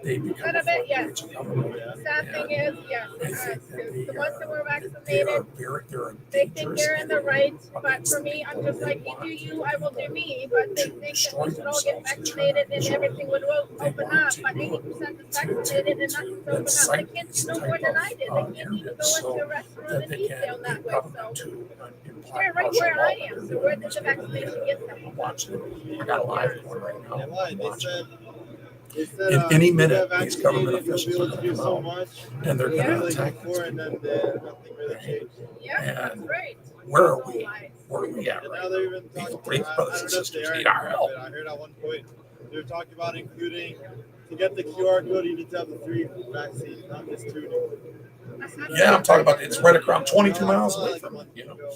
Speaker 1: they become
Speaker 5: But a bit, yes.
Speaker 1: government.
Speaker 5: Sad thing is, yes,
Speaker 1: I think that
Speaker 5: the ones that were
Speaker 1: they are
Speaker 5: vaccinated,
Speaker 1: they're a
Speaker 5: they think
Speaker 1: dangerous
Speaker 5: they're in the right. But
Speaker 1: against
Speaker 5: for
Speaker 1: the
Speaker 5: me, I'm
Speaker 1: people
Speaker 5: just
Speaker 1: who
Speaker 5: like, you
Speaker 1: want
Speaker 5: do you, I will do me. But they think that
Speaker 1: destroy
Speaker 5: we should all get
Speaker 1: themselves and turn
Speaker 5: vaccinated and
Speaker 1: on
Speaker 5: everything would
Speaker 1: They
Speaker 5: open
Speaker 1: want
Speaker 5: up.
Speaker 1: to-
Speaker 5: But 80% is vaccinated and nothing's open up. The
Speaker 1: incite
Speaker 5: kids
Speaker 1: this
Speaker 5: no
Speaker 1: type
Speaker 5: more than
Speaker 1: of,
Speaker 5: I did. They can't even
Speaker 1: narrative
Speaker 5: go
Speaker 1: so
Speaker 5: into a restaurant
Speaker 1: that
Speaker 5: and
Speaker 1: they
Speaker 5: eat
Speaker 1: can
Speaker 5: down that
Speaker 1: get
Speaker 5: way.
Speaker 1: government
Speaker 5: So
Speaker 1: to imply
Speaker 5: they're right
Speaker 1: martial
Speaker 5: where
Speaker 1: law.
Speaker 5: I am. So where did the vaccination get them?
Speaker 1: I'm watching it. I got a live one right now.
Speaker 3: Yeah, why?
Speaker 1: I'm
Speaker 3: They
Speaker 1: watching
Speaker 3: said,
Speaker 1: it.
Speaker 3: in
Speaker 1: In any minute, these
Speaker 3: vaccinated,
Speaker 1: government
Speaker 3: you'll
Speaker 1: officials
Speaker 3: be able
Speaker 1: are
Speaker 3: to
Speaker 1: gonna
Speaker 3: do
Speaker 1: come
Speaker 3: so
Speaker 1: out
Speaker 3: much.
Speaker 1: and they're
Speaker 5: Yeah.
Speaker 1: going to
Speaker 3: Like
Speaker 1: attack
Speaker 3: before,
Speaker 1: these
Speaker 3: and then
Speaker 1: people.
Speaker 3: nothing really changed.
Speaker 5: Yeah, that's
Speaker 1: And
Speaker 5: right.
Speaker 1: where are we? Where are we at
Speaker 3: And
Speaker 1: right
Speaker 3: now
Speaker 1: now?
Speaker 3: they're even
Speaker 1: These
Speaker 3: talking.
Speaker 1: brave
Speaker 3: I
Speaker 1: brothers
Speaker 3: don't
Speaker 1: and
Speaker 3: know if they
Speaker 1: sisters
Speaker 3: are
Speaker 1: need our
Speaker 3: anymore,
Speaker 1: help.
Speaker 3: but I heard at one point they were talking about including to get the QR code, you need to have the 3 vaccines, not just 2 anymore.
Speaker 1: Yeah, I'm talking about it's right around 22
Speaker 3: No, I
Speaker 1: miles
Speaker 3: saw
Speaker 1: away
Speaker 3: like a
Speaker 1: from it.
Speaker 3: month
Speaker 1: You know,
Speaker 3: ago.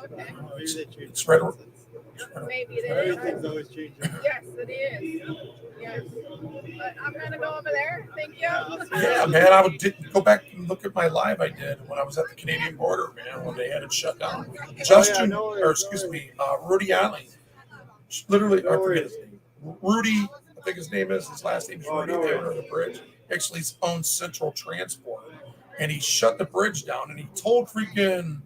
Speaker 5: Okay.
Speaker 3: Maybe they changed
Speaker 1: It's
Speaker 3: it
Speaker 1: right-
Speaker 3: since.
Speaker 5: Maybe it is.
Speaker 3: Everything's always changing.
Speaker 5: Yes, it is. Yes. But I'm gonna go over there. Thank you.
Speaker 1: yeah, man. I would go back and look at my live I did when I was at the Canadian border, man, when they had it shut down. Justin,
Speaker 3: no worries,
Speaker 1: or excuse me, Rudy Allen. Literally, I forget his name. Rudy, I think his name is. His last name is
Speaker 3: Oh,
Speaker 1: Rudy.
Speaker 3: no
Speaker 1: They
Speaker 3: worries.
Speaker 1: were on the bridge. Actually, he owns Central Transport, and he shut the bridge down. And he told freaking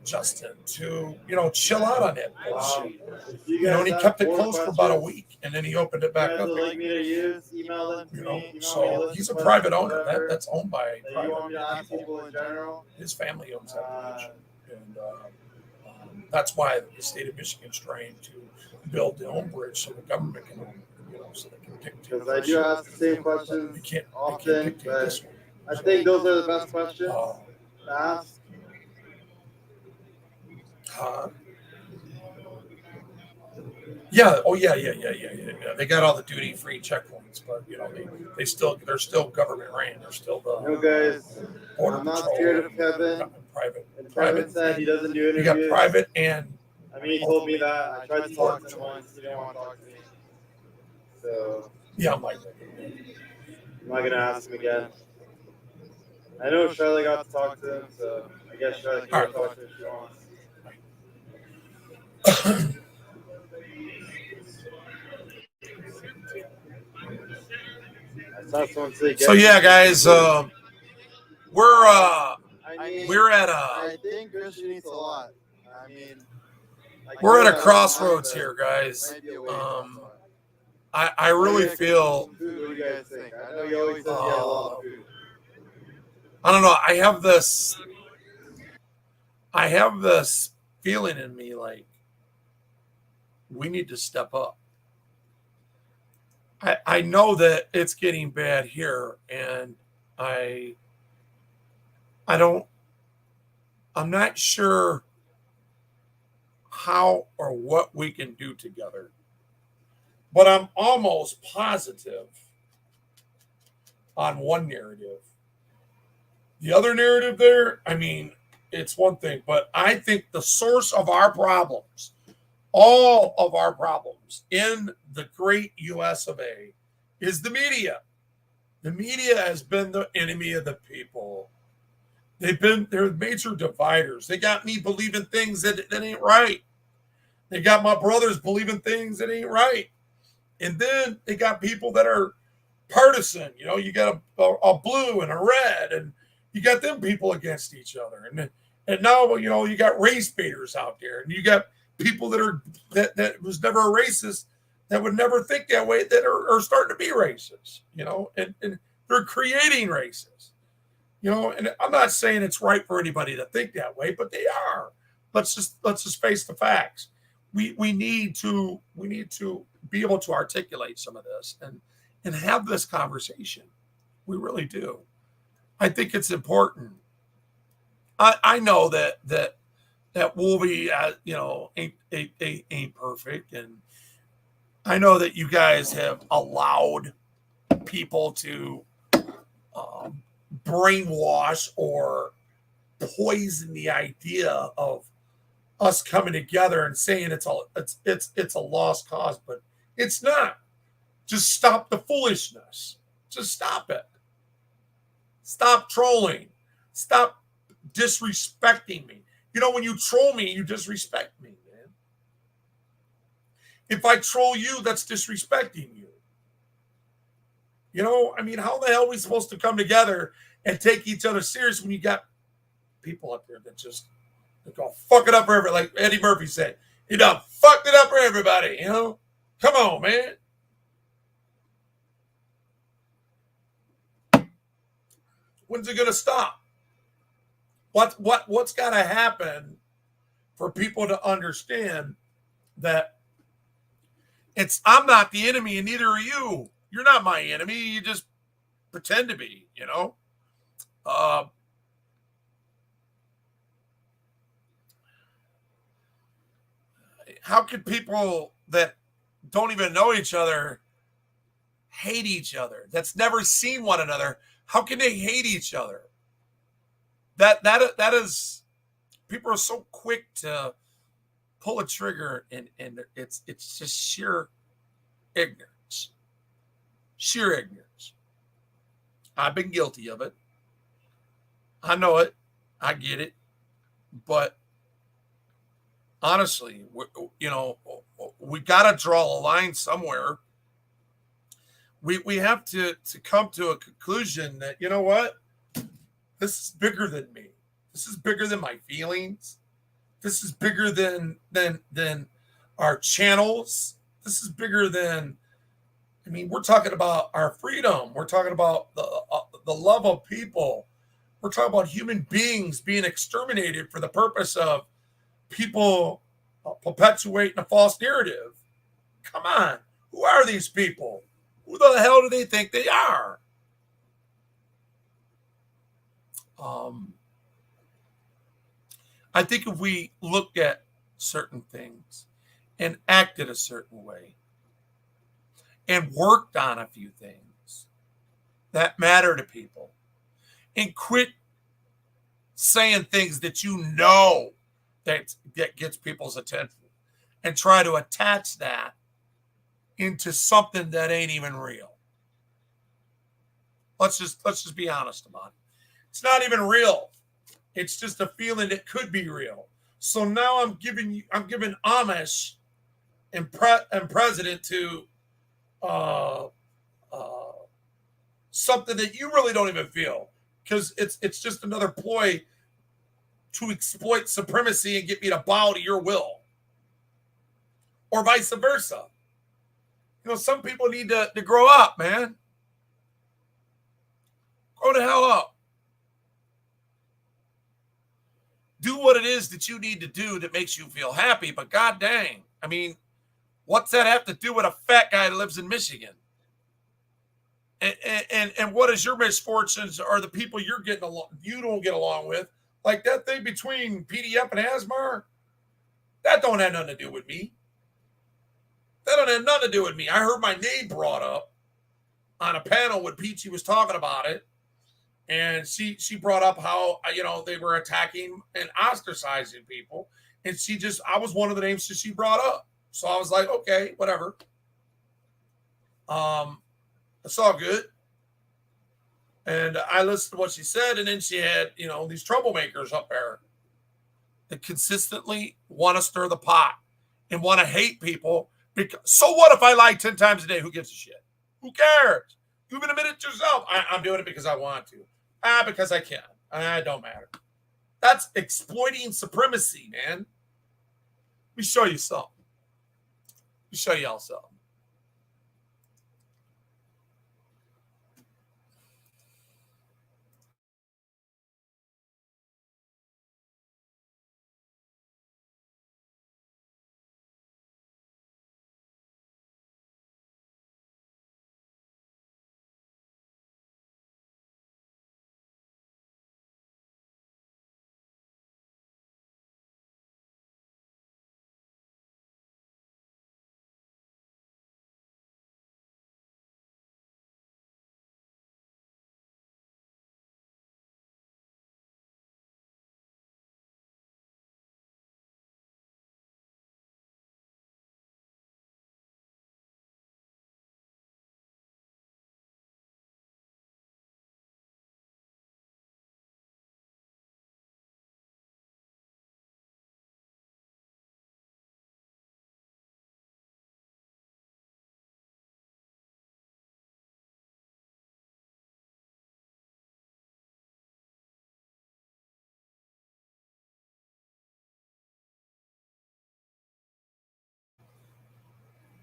Speaker 1: Justin to chill out on that bullshit. And he kept it closed for about a week, and then he opened it back up.
Speaker 3: Like me to use, email them to
Speaker 1: You know,
Speaker 3: me. Email
Speaker 1: so
Speaker 3: me
Speaker 1: he's a
Speaker 3: questions,
Speaker 1: private owner.
Speaker 3: whatever
Speaker 1: That's owned by
Speaker 3: that you
Speaker 1: private
Speaker 3: want me to ask
Speaker 1: people.
Speaker 3: people in general.
Speaker 1: His family owns that
Speaker 3: Uh,
Speaker 1: bridge, and that's why the state of Michigan's trying to build their own bridge so the government can own it, so they can dictate.
Speaker 3: Because I do ask the same
Speaker 1: They
Speaker 3: questions.
Speaker 1: can't
Speaker 3: often,
Speaker 1: dictate
Speaker 3: but
Speaker 1: this one.
Speaker 3: I think those are the best questions
Speaker 1: Uh,
Speaker 3: to ask.
Speaker 1: Yeah. Oh, yeah. They got all the duty-free checkpoints, but they're still government ran. They're still the
Speaker 3: You know, guys,
Speaker 1: border
Speaker 3: I'm not
Speaker 1: patrol.
Speaker 3: scared of Kevin.
Speaker 1: Private.
Speaker 3: And Kevin
Speaker 1: Private.
Speaker 3: said he doesn't do
Speaker 1: You
Speaker 3: interviews.
Speaker 1: got private and
Speaker 3: I mean, he told me that. I tried to talk to him once. He didn't want to talk to me. So
Speaker 1: yeah. I'm like,
Speaker 3: I'm not gonna ask him again. I know Charlotte got to talk to him, so I guess Charlotte can talk to him if she wants. I saw someone say.
Speaker 1: so yeah, guys, we're
Speaker 3: I mean,
Speaker 1: we're at
Speaker 3: I think Christian eats a lot. I mean, like,
Speaker 1: we're at a
Speaker 3: yeah,
Speaker 1: crossroads
Speaker 3: but
Speaker 1: here, guys.
Speaker 3: might be a way
Speaker 1: I really feel.
Speaker 3: Food, what do you guys think? I know you always said you had a lot of food.
Speaker 1: I don't know. I have this feeling in me like we need to step up. I know that it's getting bad here, and I'm not sure how or what we can do together, but I'm almost positive on one narrative. The other narrative there, I mean, it's one thing, but I think the source of our problems, all of our problems, problems in the great US of A is the media. The media has been the enemy of the people. They're major dividers. They got me believing things that ain't right. They got my brothers believing things that ain't right. And then they got people that are partisan. You know, you got a blue and a red, and you got them people against each other. And now, you know, you got race baiters out there, and you got people that was never a racist, that would never think that way, that are starting to be racist, you know, and they're creating racists, you know. And I'm not saying it's right for anybody to think that way, but they are. Let's just face the facts. We need to be able to articulate some of this and have this conversation. We really do. I think it's important. I know that Wolvie, you know, ain't perfect, and I know that you guys have allowed people to brainwash or poison the idea of us coming together and saying it's a lost cause, but it's not. Just stop the foolishness. Just stop it. Stop trolling. Stop disrespecting me. You know, when you troll me, you disrespect me, man. If I troll you, that's disrespecting you. You know, I mean, how the hell are we supposed to come together and take each other serious when you got people up there that just go fuck it up for everybody, like Eddie Murphy said. You done fucked it up for everybody, you know? Come on, man. When's it gonna stop? What's gotta happen for people to understand that I'm not the enemy and neither are you. You're not my enemy. You just pretend to be, you know? How could people that don't even know each other hate each other? That's never seen one another. How can they hate each other? That is, people are so quick to pull a trigger, and it's just sheer ignorance. Sheer ignorance. I've been guilty of it. I know it. I get it. But honestly, you know, we got to draw a line somewhere. We have to come to a conclusion that, you know what? This is bigger than me. This is bigger than my feelings. This is bigger than our channels. This is bigger than, I mean, we're talking about our freedom. We're talking about the love of people. We're talking about human beings being exterminated for the purpose of people perpetuating a false narrative. Come on. Who are these people? Who the hell do they think they are? I think if we looked at certain things and acted a certain way and worked on a few things that matter to people and quit saying things that you know that gets people's attention and try to attach that into something that ain't even real. Let's just be honest about it. It's not even real. It's just a feeling that could be real. So now I'm giving homage and president to something that you really don't even feel, because it's just another ploy to exploit supremacy and get me to bow to your will, or vice versa. You know, some people need to grow up, man. Grow the hell up. Do what it is that you need to do that makes you feel happy. But god dang, I mean, what's that have to do with a fat guy that lives in Michigan? And what is your misfortunes or the people you don't get along with? Like that thing between PDF and Asmar, that don't have nothing to do with me. That don't have nothing to do with me. I heard my name brought up on a panel when Peachy was talking about it. And she brought up how, you know, they were attacking and ostracizing people. And I was one of the names that she brought up. So I was like, okay, whatever. It's all good. And I listened to what she said, and then she had, these troublemakers up there that consistently want to stir the pot and want to hate people. So what if I lie 10 times a day? Who gives a shit? Who cares? You even admit it yourself. I'm doing it because I want to. Because I can. It don't matter. That's exploiting supremacy, man. Let me show you something. Let me show y'all something.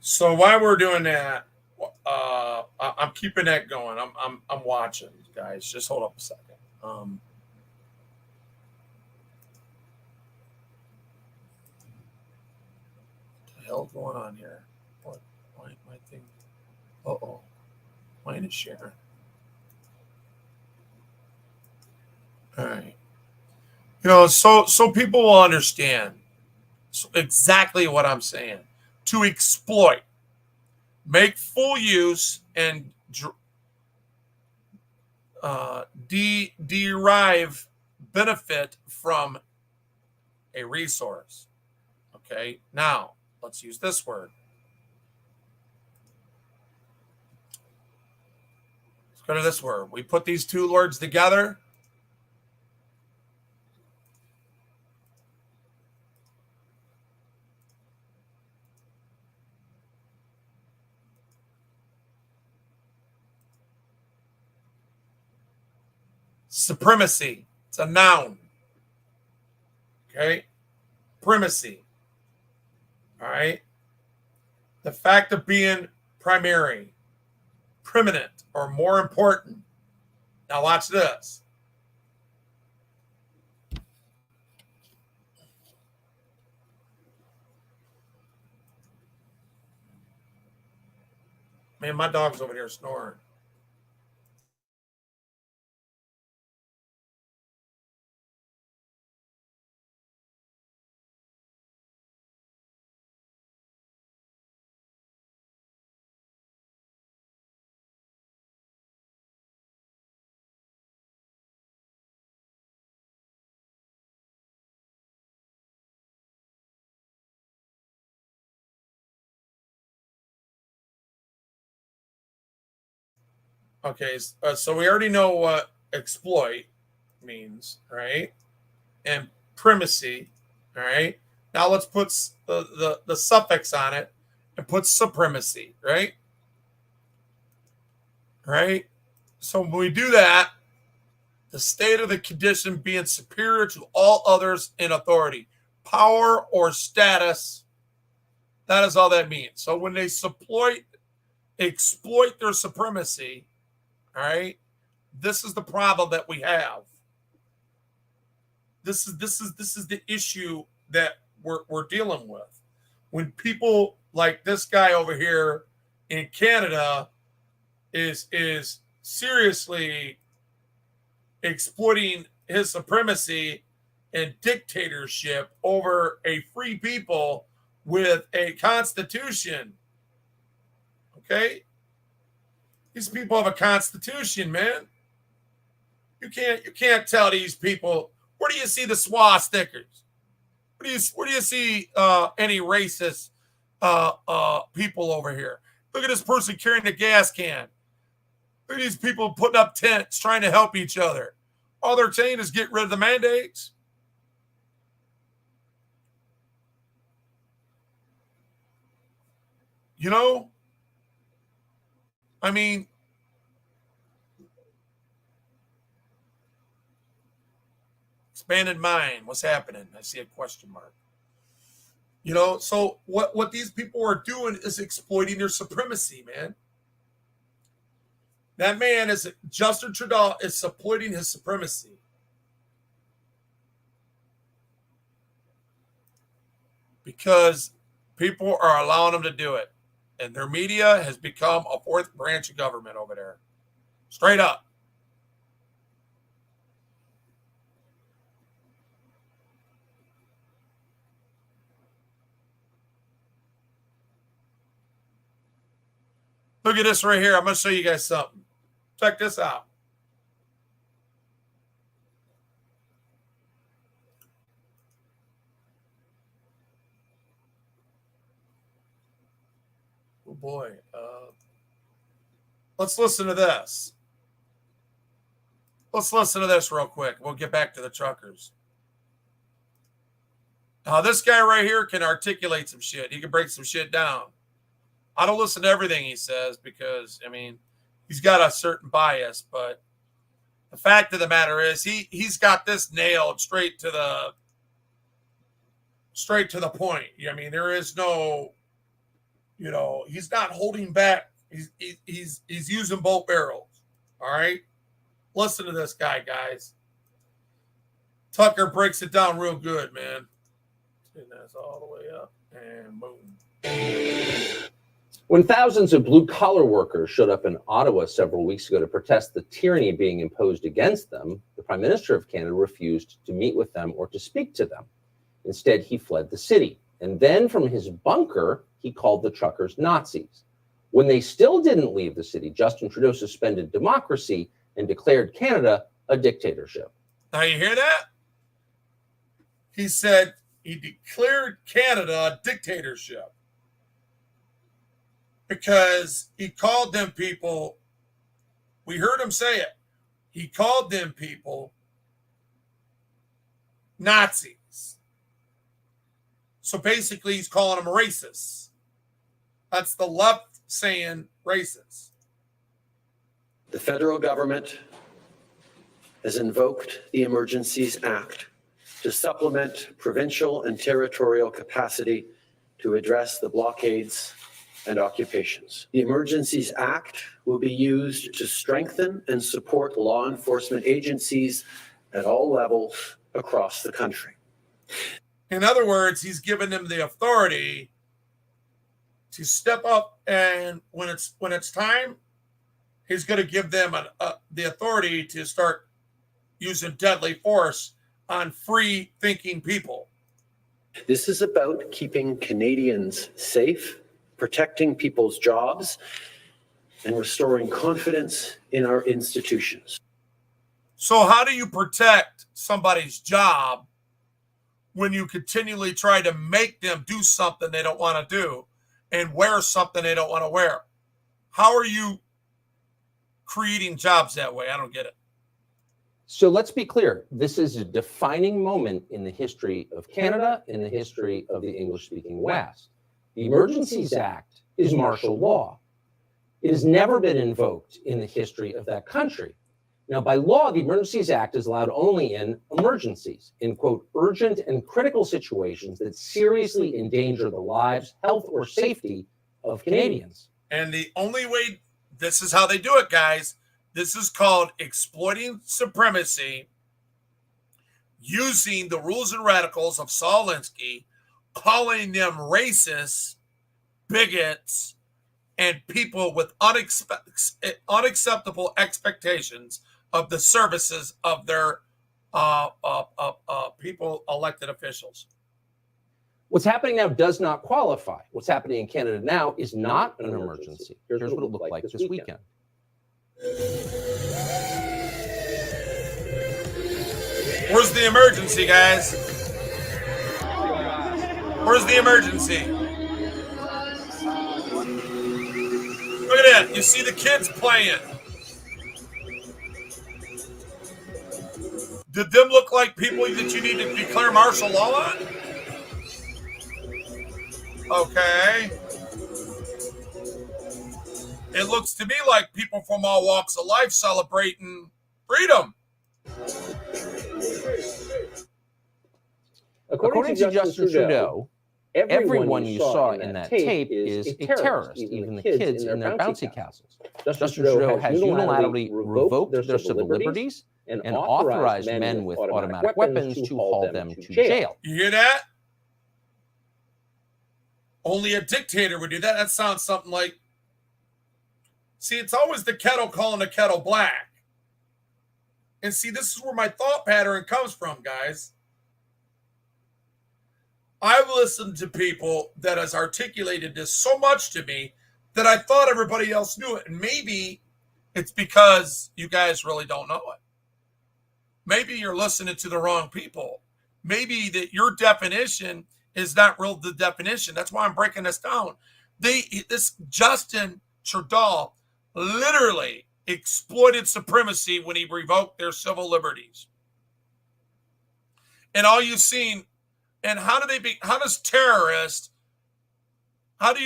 Speaker 1: So while we're doing that, I'm keeping that going. I'm watching, guys. Just hold up a second. What the hell going on here? What? Why my thing? Uh-oh. Mine is sharing. All right. So people will understand exactly what I'm saying. To exploit, make full use, and derive benefit from a resource. Okay, now let's use this word. Let's go to this word. We put these two words together. Supremacy. It's a noun. Okay. Primacy. All right. The fact of being primary, preeminent, or more important. Now watch this. Man, my dog's over here snoring. Okay, so we already know what exploit means, right? And primacy, all right? Now let's put the suffix on it and put supremacy, right? Right? So when we do that, the state of the condition being superior to all others in authority, power or status, that is all that means. So when they exploit their supremacy, all right, this is the problem that we have. This is the issue that we're dealing with. When people like this guy over here in Canada is seriously exploiting his supremacy and dictatorship over a free people with a constitution. Okay? These people have a constitution, man. You can't tell these people. Where do you see the SWA stickers? Where do you see any racist people over here. Look at this person carrying a gas can. Look at these people putting up tents, trying to help each other. All they're saying is get rid of the mandates. You know, I mean, expanded mind. What's happening? I see a question mark. You know, so what these people are doing is exploiting their supremacy, man. That man is Justin Trudeau is exploiting his supremacy. Because people are allowing him to do it. And their media has become a fourth branch of government over there. Straight up. Look at this right here. I'm going to show you guys something. Check this out. Oh boy. Let's listen to this. Let's listen to this real quick. We'll get back to the truckers. This guy right here can articulate some shit. He can break some shit down. I don't listen to everything he says because, I mean, he's got a certain bias, but the fact of the matter is he's got this nailed straight to the point. I mean, there is no, you know, he's not holding back. He's using both barrels. All right. Listen to this guy, guys. Tucker breaks it down real good, man. And that's all the way up and boom.
Speaker 6: When thousands of blue-collar workers showed up in Ottawa several weeks ago to protest the tyranny being imposed against them, the Prime Minister of Canada refused to meet with them or to speak to them. Instead, he fled the city. And then from his bunker, he called the truckers Nazis. When they still didn't leave the city, Justin Trudeau suspended democracy and declared Canada a dictatorship.
Speaker 1: Now you hear that? He said he declared Canada a dictatorship. Because he called them people, we heard him say it, he called them people Nazis. So basically he's calling them racists. That's the left saying racist.
Speaker 7: The federal government has invoked the Emergencies Act to supplement provincial and territorial capacity to address the blockades and occupations. The Emergencies Act will be used to strengthen and support law enforcement agencies at all levels across the country.
Speaker 1: In other words, he's given them the authority to step up, and when it's time, he's going to give them the authority to start using deadly force on free-thinking people.
Speaker 7: This is about keeping Canadians safe, protecting people's jobs, and restoring confidence in our institutions.
Speaker 1: So how do you protect somebody's job when you continually try to make them do something they don't want to do and wear something they don't want to wear? How are you creating jobs that way? I don't get it.
Speaker 6: So let's be clear. This is a defining moment in the history of Canada, in the history of the English-speaking West. The Emergencies Act is martial law. It has never been invoked in the history of that country. Now, by law, the Emergencies Act is allowed only in emergencies, in, quote, urgent and critical situations that seriously endanger the lives, health, or safety of Canadians.
Speaker 1: And the only way, this is how they do it, guys. This is called exploiting supremacy, using the rules and radicals of Saul Alinsky, calling them racists, bigots, and people with unacceptable expectations of the services of their people, elected officials.
Speaker 6: What's happening now does not qualify. What's happening in Canada now is not an emergency. Here's what it looked like this weekend.
Speaker 1: Where's the emergency, guys? Where's the emergency? Look at that. You see the kids playing. Did them look like people that you need to declare martial law on? Okay. It looks to me like people from all walks of life celebrating freedom.
Speaker 6: According to Justin Trudeau, everyone you saw in that tape is a terrorist, even the kids in their bouncy castles. Justin Trudeau has unilaterally revoked their civil liberties and authorized men with automatic weapons to haul them to jail.
Speaker 1: You hear that? Only a dictator would do that. That sounds something like, see, it's always the kettle calling the kettle black. And see, this is where my thought pattern comes from, guys. I've listened to people that has articulated this so much to me that I thought everybody else knew it. And maybe it's because you guys really don't know it. Maybe you're listening to the wrong people. Maybe that your definition is not real the definition. That's why I'm breaking this down. This Justin Trudeau literally exploited supremacy when he revoked their civil liberties. And all you've seen, and how do you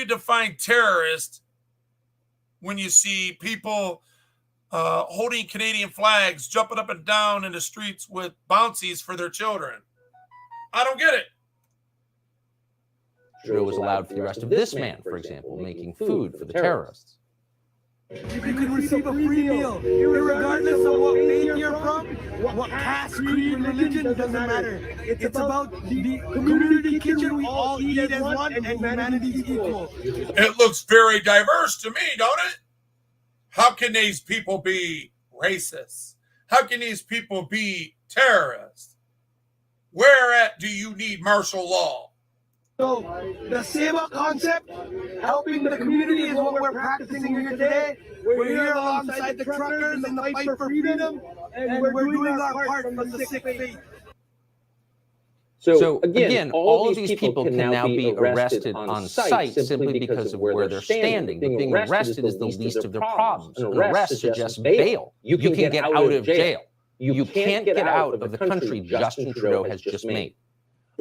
Speaker 1: define terrorist when you see people holding Canadian flags, jumping up and down in the streets with bouncies for their children? I don't get it.
Speaker 6: Trudeau was allowed for the arrest of this man, for example, making food for the terrorists.
Speaker 8: You can receive a free meal, regardless of what faith you're from, what caste, creed, and religion, doesn't matter. It's about the community kitchen. We all eat as one, and humanity's equal.
Speaker 1: It looks very diverse to me, don't it? How can these people be racist? How can these people be terrorists? Where at do you need martial law?
Speaker 8: So the Seva concept, helping the community, is what we're practicing here today. We're here alongside the truckers in the fight for freedom, and we're doing our part from the sick faith.
Speaker 6: So again, all of these people can now be arrested on site simply because of where they're standing. But being arrested is the least of their problems. An arrest suggests bail. You can get out of jail. You can't get out of the country Justin Trudeau has just made.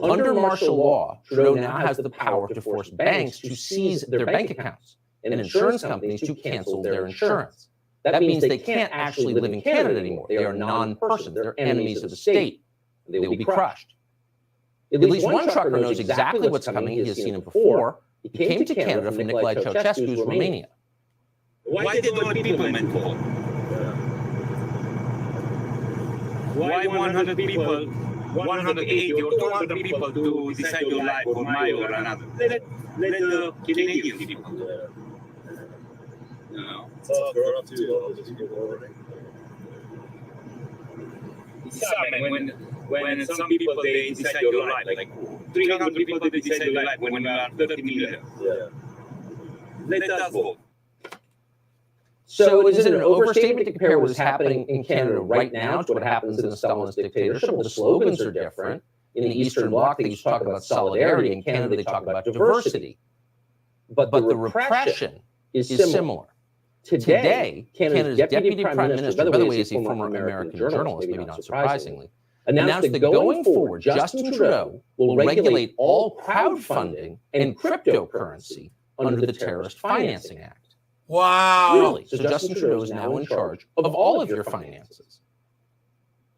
Speaker 6: Under martial law, Trudeau now has the power to force banks to seize their bank accounts and insurance companies to cancel their insurance. That means they can't actually live in Canada anymore. They are non-persons. They're enemies of the state. They will be crushed. At least one trucker knows exactly what's coming. He has seen it before. He came to Canada from Nicolae Ceausescu's Romania.
Speaker 9: Why did all people men call? Why 100 people, 180 or 200 people to decide your life for my or another? Let the Canadian people. No.
Speaker 3: It's all grown up too.
Speaker 9: It's sad, when some people they decide your life, like 300 people they decide your life when you are 30 million.
Speaker 3: Yeah.
Speaker 9: Let us vote.
Speaker 6: So is it an overstatement to compare what is happening in Canada right now to what happens in the Stalinist dictatorship? Well, the slogans are different. In the Eastern Bloc, they used to talk about solidarity. In Canada, they talk about diversity. But the repression is similar. Today, Canada's Deputy Prime Minister, by the way, is a former American journalist, maybe not surprisingly, announced that going forward, Justin Trudeau will regulate all crowdfunding and cryptocurrency under the Terrorist Financing Act.
Speaker 1: Wow.
Speaker 6: Really? So Justin Trudeau is now in charge of all of your finances.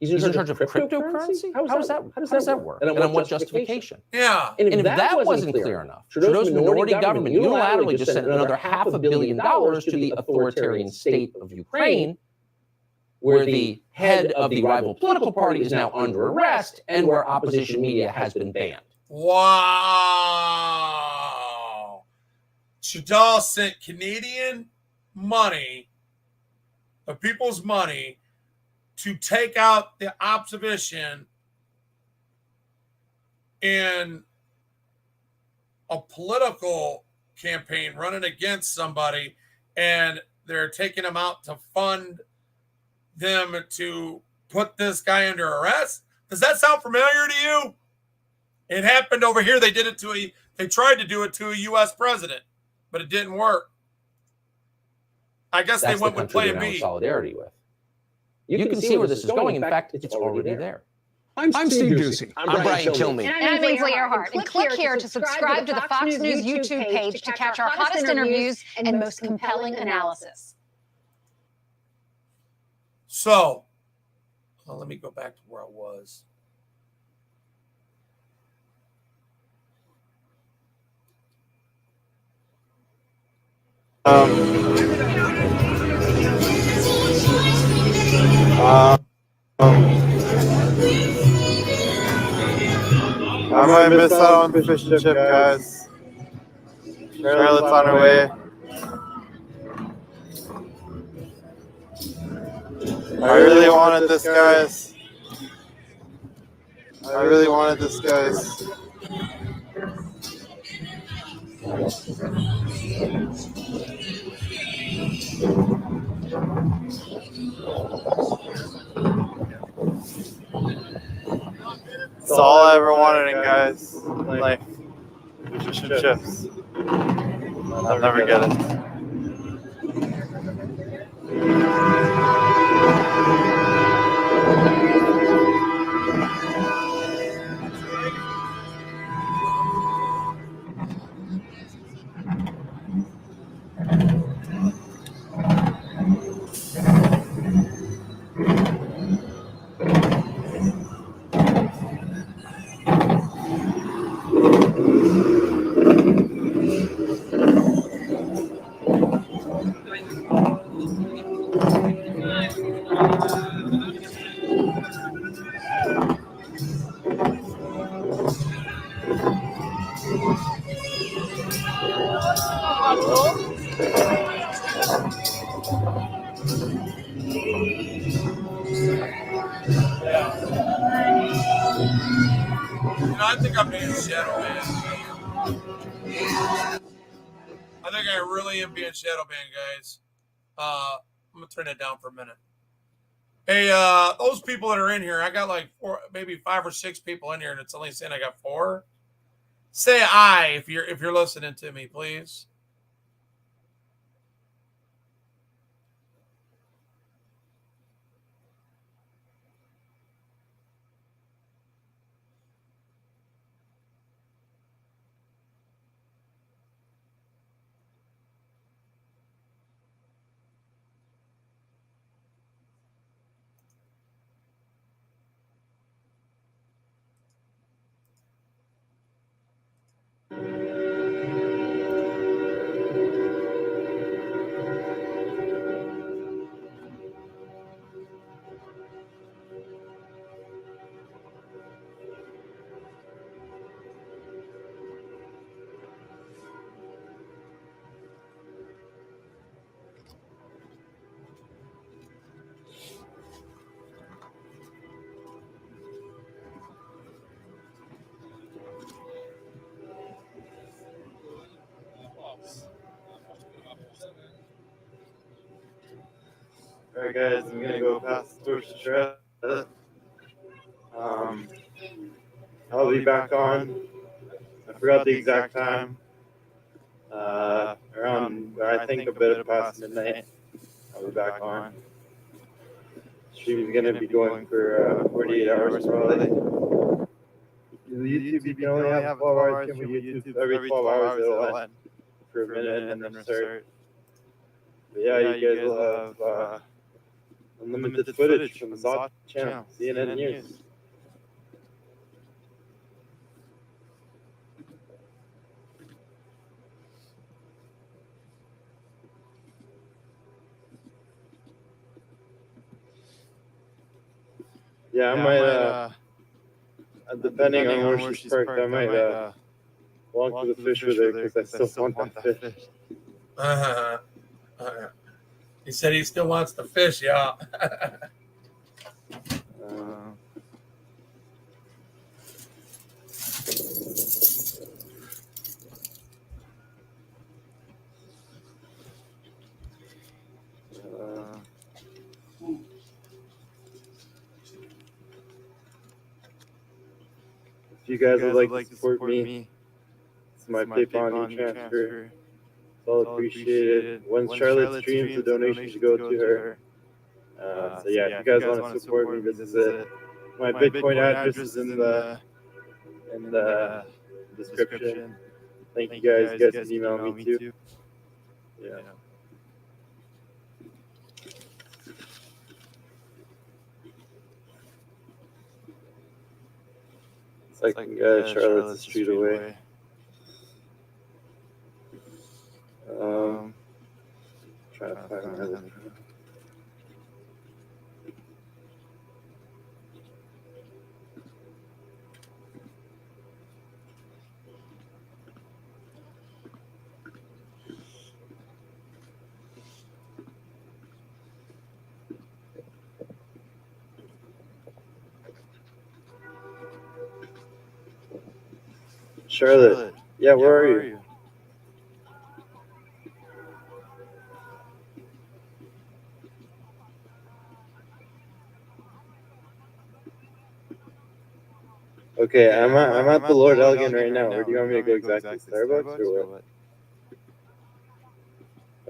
Speaker 6: He's in charge of cryptocurrency? How does that work? And on what justification?
Speaker 1: Yeah.
Speaker 6: And if that wasn't clear enough, Trudeau's minority government unilaterally just sent another $500 million to the authoritarian state of Ukraine, where the head of the rival political party is now under arrest and where opposition media has been banned.
Speaker 1: Wow. Trudeau sent Canadian money, the people's money, to take out the opposition in a political campaign running against somebody, and they're taking them out to fund them to put this guy under arrest. Does that sound familiar to you? It happened over here. They tried to do it to a U.S. president, but it didn't work. I guess
Speaker 6: That's
Speaker 1: they went
Speaker 6: the
Speaker 1: with
Speaker 6: country
Speaker 1: plan
Speaker 6: they're now in
Speaker 1: B.
Speaker 6: solidarity with. You can see where this is going. In fact, it's already there.
Speaker 8: I'm Steve Doocy.
Speaker 10: I'm Brian Kilmeade.
Speaker 11: And I'm Ainsley Earhart. And click here to subscribe to the Fox News YouTube page to catch our hottest interviews and most compelling analysis.
Speaker 1: So, let me go back to where I was.
Speaker 3: I might miss out on the fish and chip, guys. Charlotte's on her way. I really wanted this, guys. I really wanted this, guys. It's all I ever wanted in guys in life. Fish and chips. I'll never get it.
Speaker 1: I think I'm being shadow banned. I think I really am being shadow banned, guys. I'm gonna turn that down for a minute. Hey, those people that are in here, I got like four, maybe 5 or 6 people in here, and it's only saying I got 4. Say aye if you're listening to me, please.
Speaker 3: Alright guys, I'm gonna go past the torch to Shred. I'll be back on. I forgot the exact time. Around, I think a bit past midnight. I'll be back on. Stream's gonna be going for 48 hours probably. YouTube, you can only have 12 hours. YouTube, every 12 hours it'll end for a minute and then restart. But yeah, you guys will have unlimited footage from the Zot channel, CNN News. Yeah, I might, depending on where she's parked, I might walk to the fish with her because I still want that fish.
Speaker 1: He said he still wants the fish, y'all.
Speaker 3: If you guys would like to support me, it's my PayPal transfer. all appreciated. When Charlotte streams, the donations go to her. So yeah, if you guys want to support me, this is it. My Bitcoin address is in the description. Thank you guys. You guys can email me too. Yeah. It's like Charlotte's a street away. Trying to find another. Charlotte. Yeah, where are you? Okay, I'm at the Lord Elgin right now. Where do you want me to go exactly? Starbucks or what?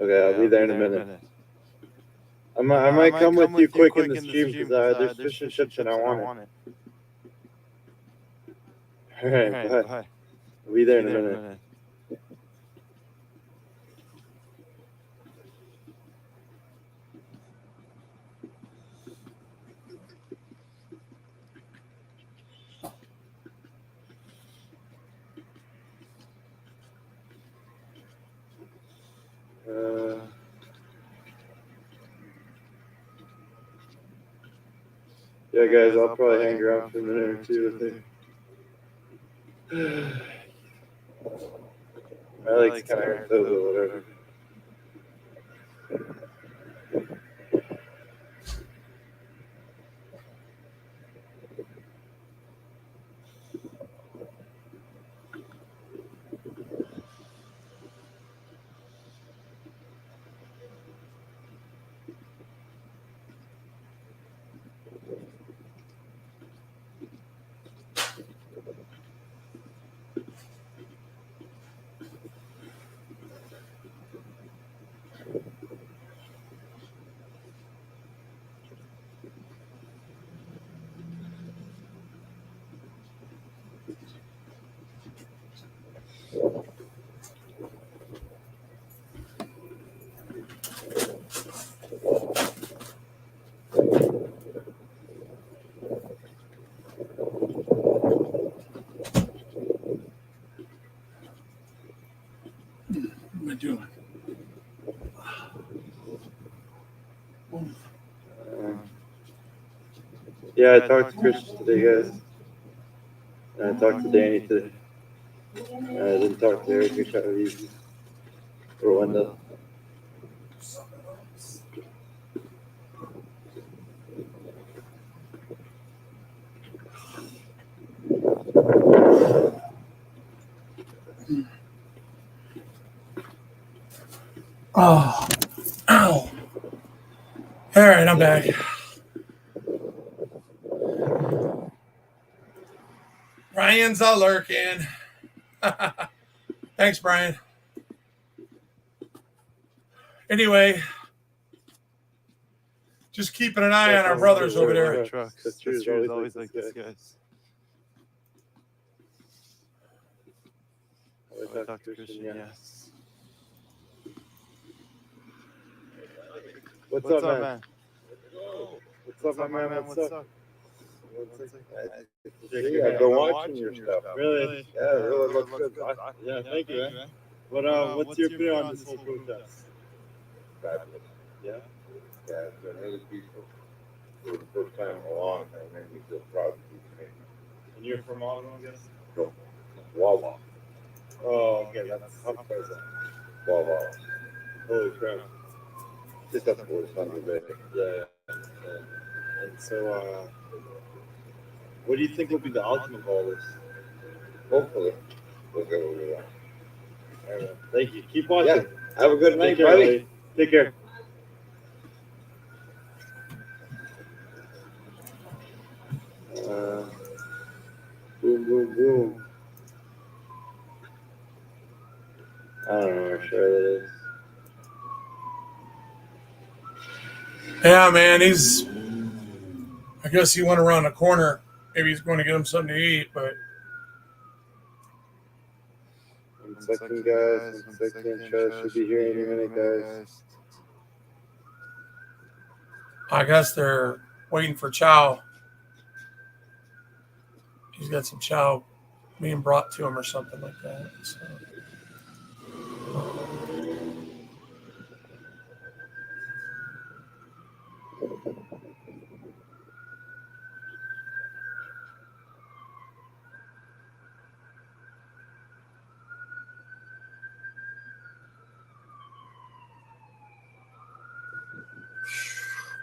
Speaker 3: Okay, I'll be there in a minute. I might come with you quick in the stream because there's fish and chips and I want it. Alright, bye. I'll be there in a minute. Yeah, guys, I'll probably hang around for a minute or two. My legs kind of hurt or whatever.
Speaker 1: What am I doing?
Speaker 3: Yeah, I talked to Christian today, guys. And I talked to Danny today. I didn't talk to Eric or Wendell.
Speaker 1: Oh, ow. All right, I'm back. Brian's a lurking. Thanks, Brian. Anyway, just keeping an eye on our brothers over there.
Speaker 3: Sisters always like this, guys. I talked to Christian, yes. What's up, man? What's up, my man? What's up? I've been watching your stuff. Really? Yeah, it really looks good. Yeah, thank you, man. But what's your opinion on this whole protest?
Speaker 10: Fabulous.
Speaker 3: Yeah?
Speaker 10: Yeah, it's been really peaceful for the first time in a long time. Made me feel proud to be Canadian.
Speaker 3: And you're from Ottawa, I guess?
Speaker 10: No, Wawa.
Speaker 3: Oh, okay, that's how far is that?
Speaker 10: Wawa.
Speaker 3: Holy crap.
Speaker 10: Just up towards Thunder Bay.
Speaker 3: Yeah. And so, what do you think will be the outcome of all this?
Speaker 10: Hopefully, we'll get over that.
Speaker 3: All right, thank you. Keep watching.
Speaker 10: Yeah. Have a good night,
Speaker 3: Take care,
Speaker 10: buddy.
Speaker 3: Take care. Boom, boom, boom. I don't know where Charlotte is.
Speaker 1: Yeah, man, I guess he went around the corner. Maybe he's going to get him something to eat, but.
Speaker 3: 1 second, guys. 1 second. Charlotte should be here any minute, guys.
Speaker 1: I guess they're waiting for chow. He's got some chow being brought to him or something like that. So.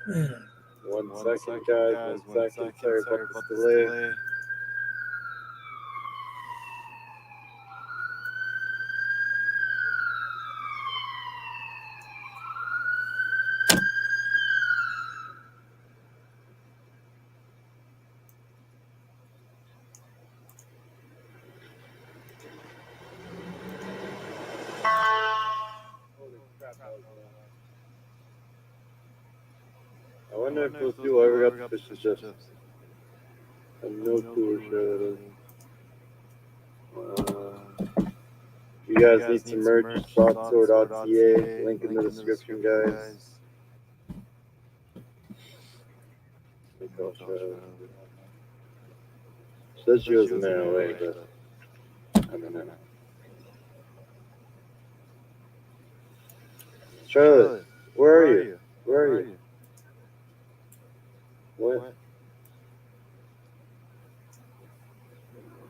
Speaker 1: Man.
Speaker 3: 1 second, guys. 1 second. Sorry about the delay. I wonder if those people ever got the fish and chips. I have no clue where Charlotte is. You guys need some merch, broadsword.ca, link in the description, guys. Says she was in there away, but I don't know. Charlotte, where are you? Where are you? What?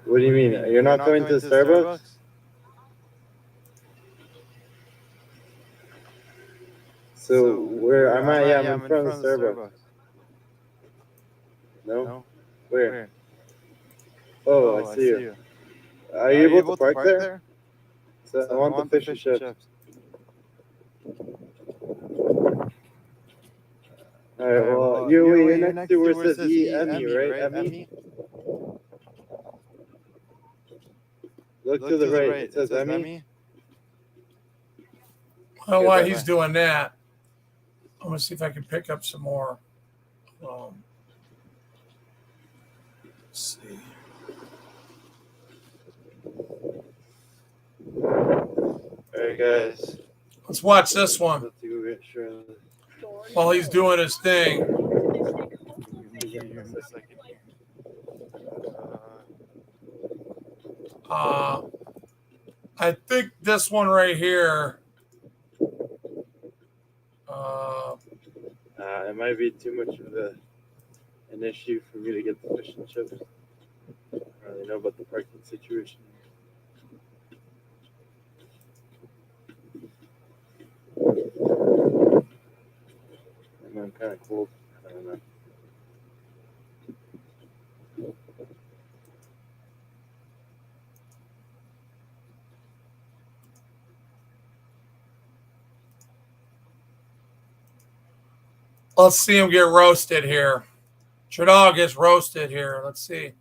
Speaker 3: What do you mean? You're not going to Starbucks? So where I'm at? Yeah, I'm in front of Starbucks. No? Where? Oh, I see you. Are you able to park there? So I want the fish and chips. Alright, well, you're next to where it says E-M-E, right? M-E? Look to the right, it says M-E.
Speaker 1: Well, while he's doing that, I'm going to see if I can pick up some more. Let's see.
Speaker 3: Alright, guys.
Speaker 1: Let's watch this one.
Speaker 3: Let's go get Charlotte.
Speaker 1: While he's doing his thing. I think this one right here.
Speaker 3: It might be too much of an issue for me to get the fish and chips. I don't really know about the parking situation. I'm kind of cold. I don't know.
Speaker 1: Let's see him get roasted here. Trudeau gets roasted here. Let's see.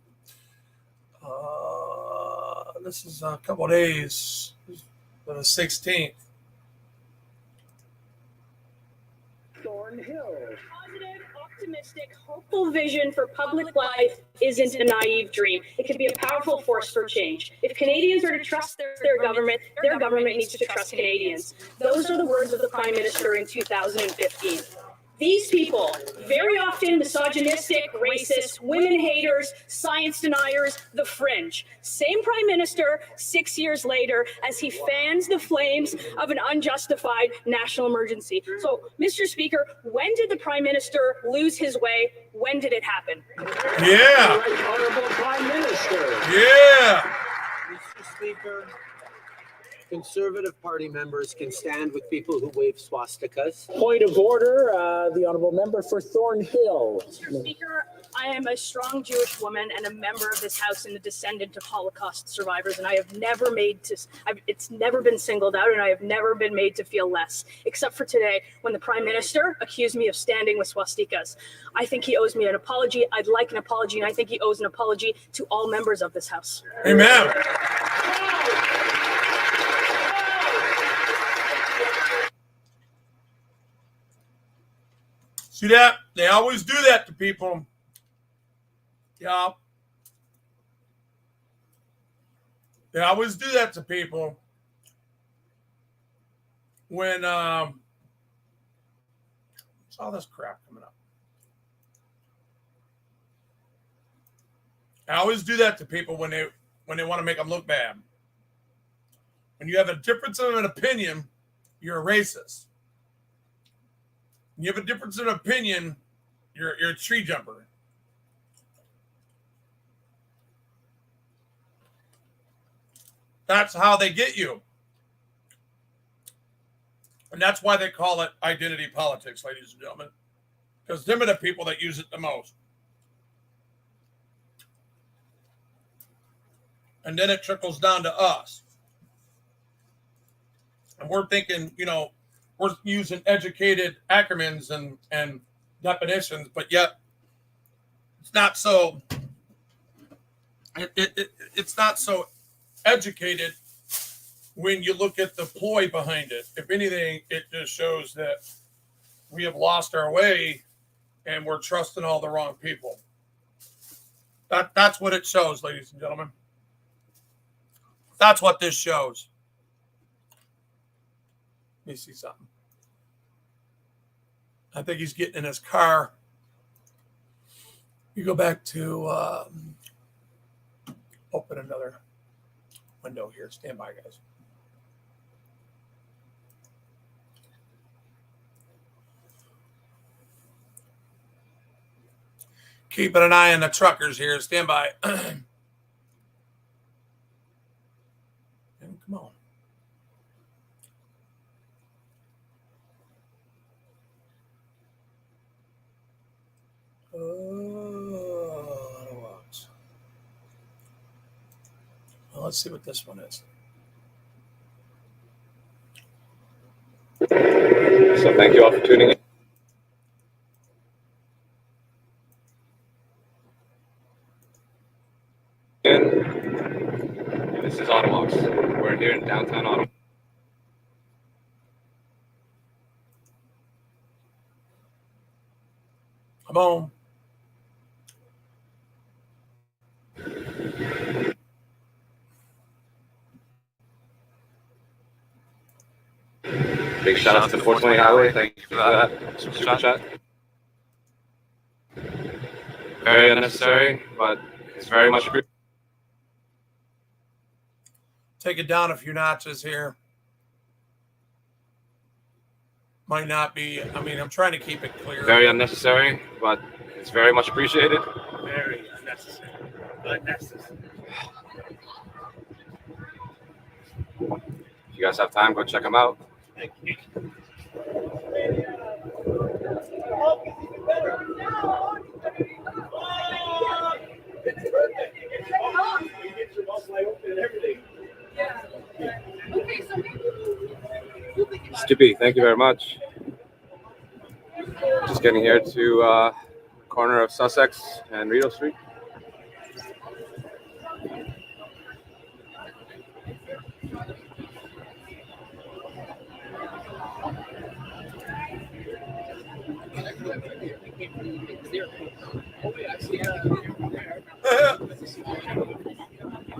Speaker 1: This is a couple days. The 16th.
Speaker 12: Thornhill. Positive, optimistic, hopeful vision for public life isn't a naive dream. It can be a powerful force for change. If Canadians are to trust their government needs to trust Canadians. Those are the words of the Prime Minister in 2015. These people, very often misogynistic, racist, women haters, science deniers, the fringe. Same Prime Minister 6 years later as he fans the flames of an unjustified national emergency. So, Mr. Speaker, when did the Prime Minister lose his way? When did it happen?
Speaker 1: Yeah.
Speaker 13: Honorable Prime Minister.
Speaker 1: Yeah.
Speaker 14: Mr. Speaker, Conservative Party members can stand with people who wave swastikas.
Speaker 13: Point of order, the honourable member for Thornhill.
Speaker 12: Mr. Speaker, I am a strong Jewish woman and a member of this House and a descendant of Holocaust survivors, and I have never it's never been singled out, and I have never been made to feel less, except for today when the Prime Minister accused me of standing with swastikas. I think he owes me an apology. I'd like an apology, and I think he owes an apology to all members of this House.
Speaker 1: Amen. See that? They always do that to people. Yeah. They always do that to people when what's all this crap coming up? I always do that to people when they want to make them look bad. When you have a difference of an opinion, you're a racist. When you have a difference of opinion, you're a tree jumper. That's how they get you. And that's why they call it identity politics, ladies and gentlemen. Because them are the people that use it the most. And then it trickles down to us. And we're thinking, we're using educated acronyms and definitions, but yet it's not so. It's not so educated when you look at the ploy behind it. If anything, it just shows that we have lost our way and we're trusting all the wrong people. That's what it shows, ladies and gentlemen. That's what this shows. Let me see something. I think he's getting in his car. You go back to open another window here. Stand by, guys. Keeping an eye on the truckers here. Stand by. Come on. Well, let's see what this one is.
Speaker 15: So thank you all for tuning in. This is Autobox. We're here in downtown Ottawa.
Speaker 1: Come on.
Speaker 15: Big shout out to the 420 Highway. Thank you for that super chat. Very unnecessary, but it's very much appreciated.
Speaker 1: Take it down a few notches here. Might not be, I'm trying to keep it clear.
Speaker 15: Very unnecessary, but it's very much appreciated.
Speaker 9: Very unnecessary. Unnecessary.
Speaker 15: If you guys have time, go check them out.
Speaker 9: Thank you.
Speaker 15: Stippy, thank you very much. Just getting here to corner of Sussex and Rideau Street.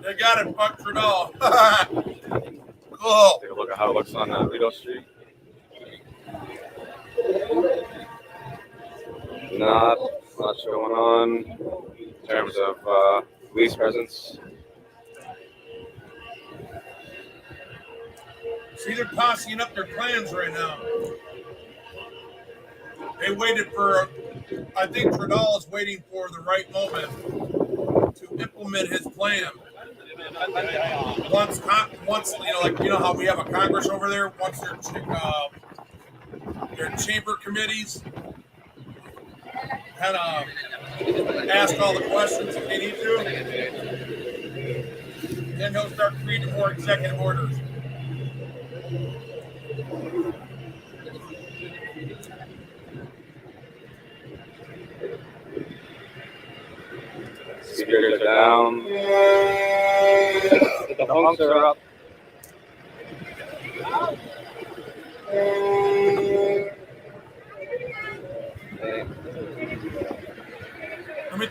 Speaker 1: They got it, fuck Trudeau. Cool.
Speaker 15: Take a look at how it looks on Rideau Street. Not much going on in terms of police presence.
Speaker 1: See, they're posseing up their plans right now. They waited for, I think Trudeau is waiting for the right moment to implement his plan. Once how we have a Congress over there, once their chamber committees kind of ask all the questions if they need to, then he'll start reading more executive orders.
Speaker 15: Speakers are down. The honks are up.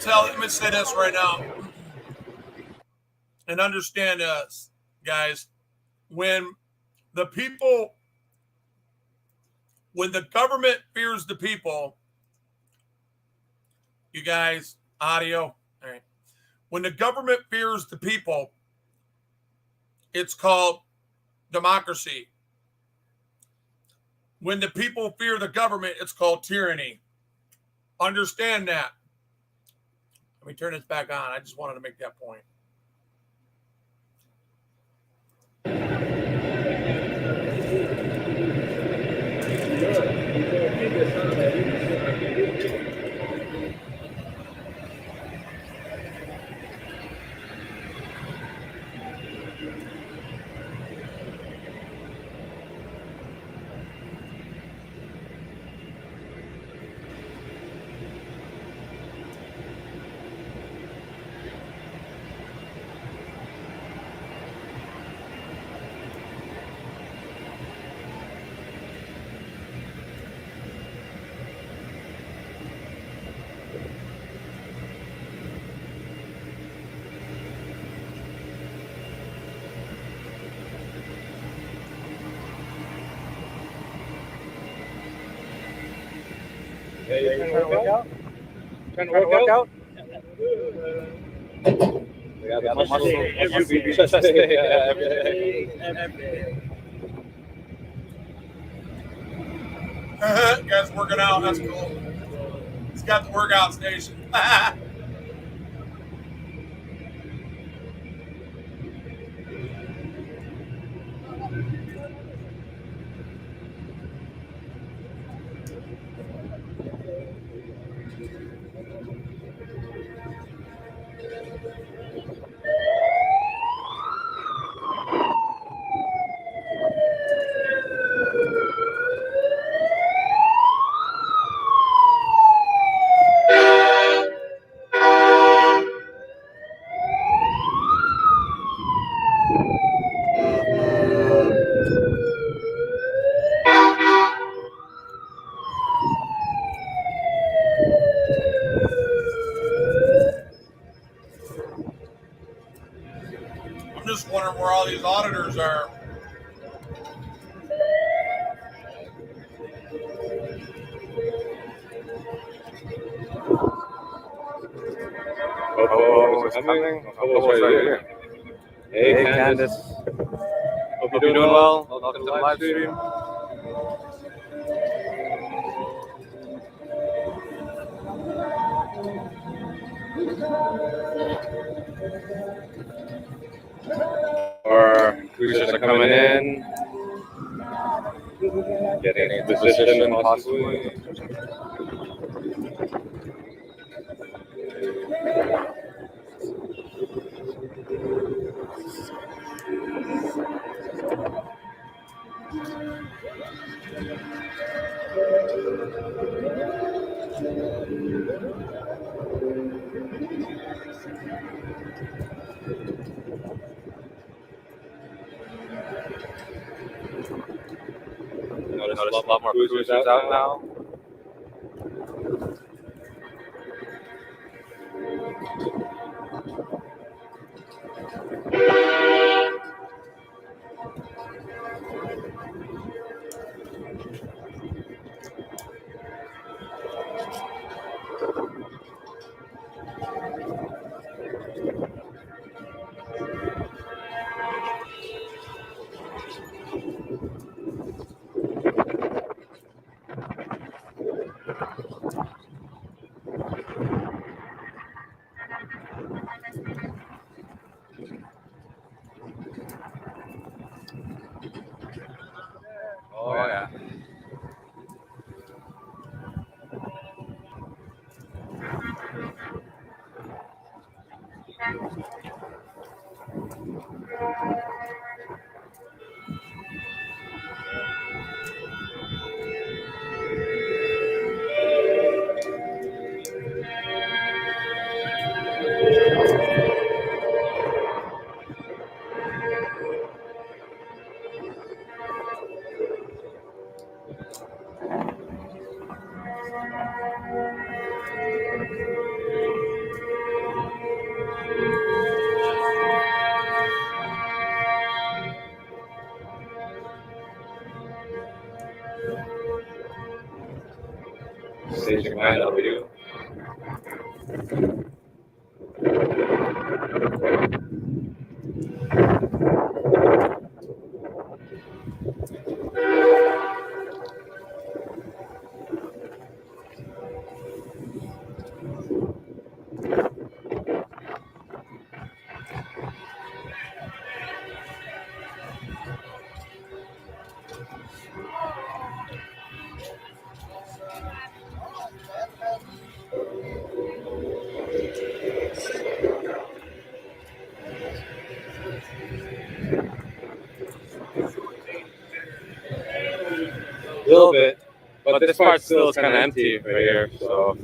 Speaker 1: let me say this right now. And understand us, guys, when the government fears the people, you guys, audio, all right. When the government fears the people, it's called democracy. When the people fear the government, it's called tyranny. Understand that. Let me turn this back on. I just wanted to make that point.
Speaker 3: Hey, you trying to work out? Trying to work out? We got the muscle chest day every day.
Speaker 1: Guys working out. That's cool. He's got the workout station. I'm just wondering where all these auditors are.
Speaker 15: What's coming? Almost right here. Hey, Candace. Hope you're doing well. Welcome to the live stream. Our cruisers are coming in. Getting a position, possibly. Notice a lot more cruisers out now. Oh, yeah. this part still is kind of empty right here, so.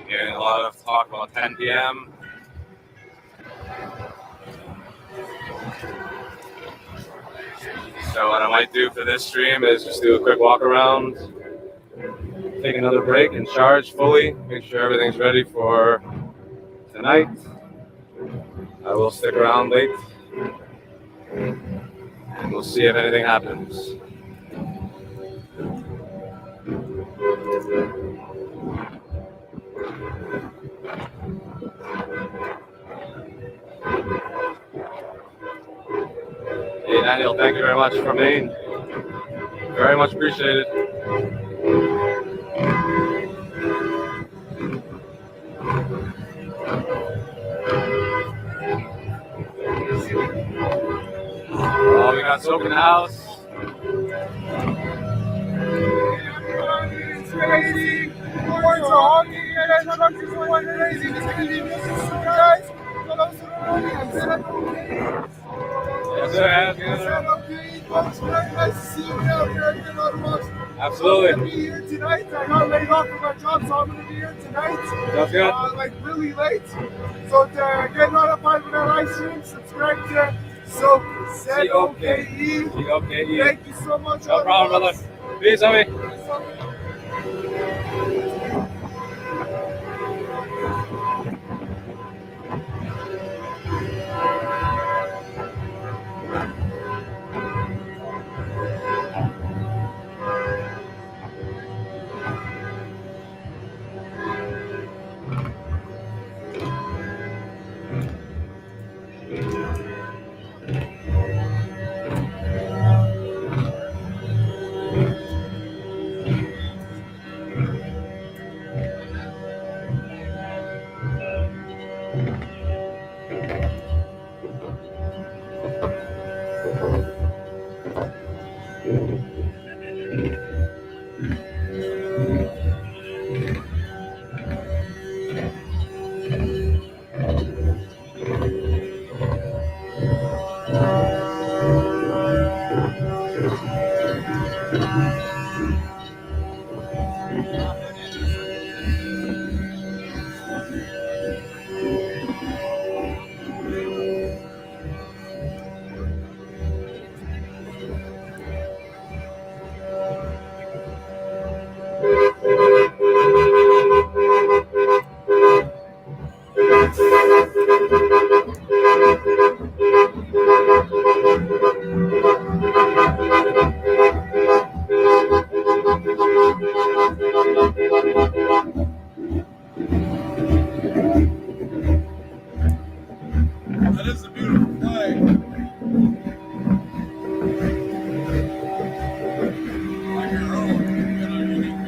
Speaker 15: Getting a lot of talk about 10 p.m. So what I might do for this stream is just do a quick walk around, take another break and charge fully, make sure everything's ready for tonight. I will stick around late and we'll see if anything happens. Hey Daniel, thank you very much for Maine. Very much appreciated. Oh, we got soap in the house.
Speaker 8: It's crazy. Boys are hockey. You guys are not just one crazy. This is crazy. This is guys.
Speaker 15: Yes, sir.
Speaker 8: It's very nice to see you out here again on Rocks.
Speaker 15: Absolutely.
Speaker 8: I'm going to be here tonight. I got laid off from my job, so I'm going to be here tonight.
Speaker 15: That's good.
Speaker 8: Like really late. So get notified when I live stream. Subscribe to Soke. Z-O-K-E.
Speaker 15: Z-O-K-E.
Speaker 8: Thank you so much.
Speaker 15: No problem, brother. Peace, homie.
Speaker 1: That is a beautiful flag. Like your own, you know, unique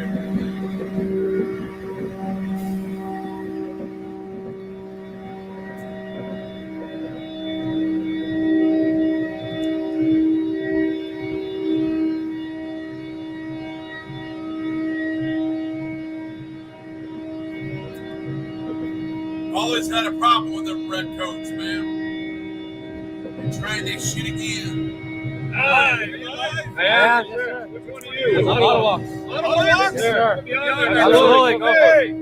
Speaker 1: Always had a problem with them red coats, man. They're trying that shit again.
Speaker 15: Hi,
Speaker 1: yeah.
Speaker 15: Which one are you? Ottawa.
Speaker 1: Ottawa?
Speaker 15: Yes, sir.
Speaker 1: Absolutely.
Speaker 15: Go for it.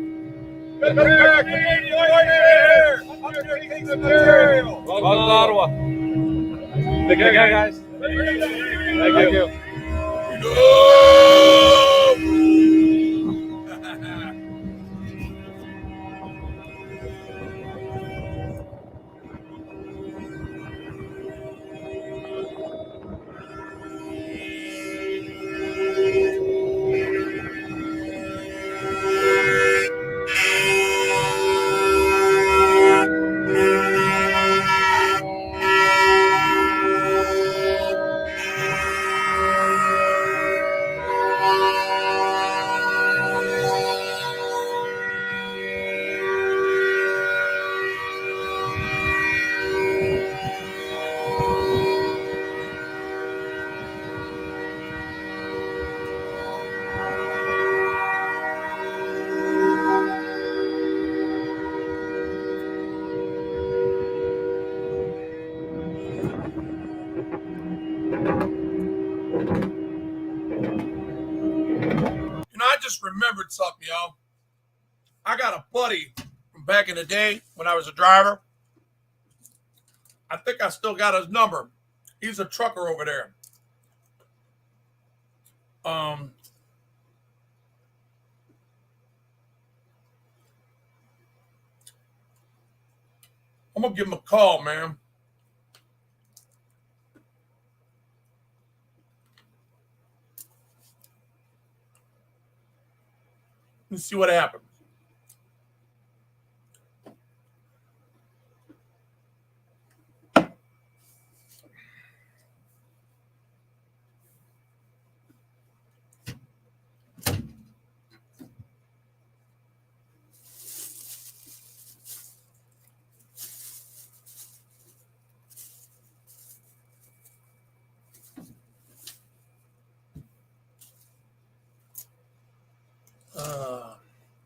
Speaker 15: Welcome to Ottawa. Take care, guys. Thank you.
Speaker 1: You know, I just remembered something, y'all. I got a buddy from back in the day when I was a driver. I think I still got his number. He's a trucker over there. I'm gonna give him a call, man. Let's see what happens.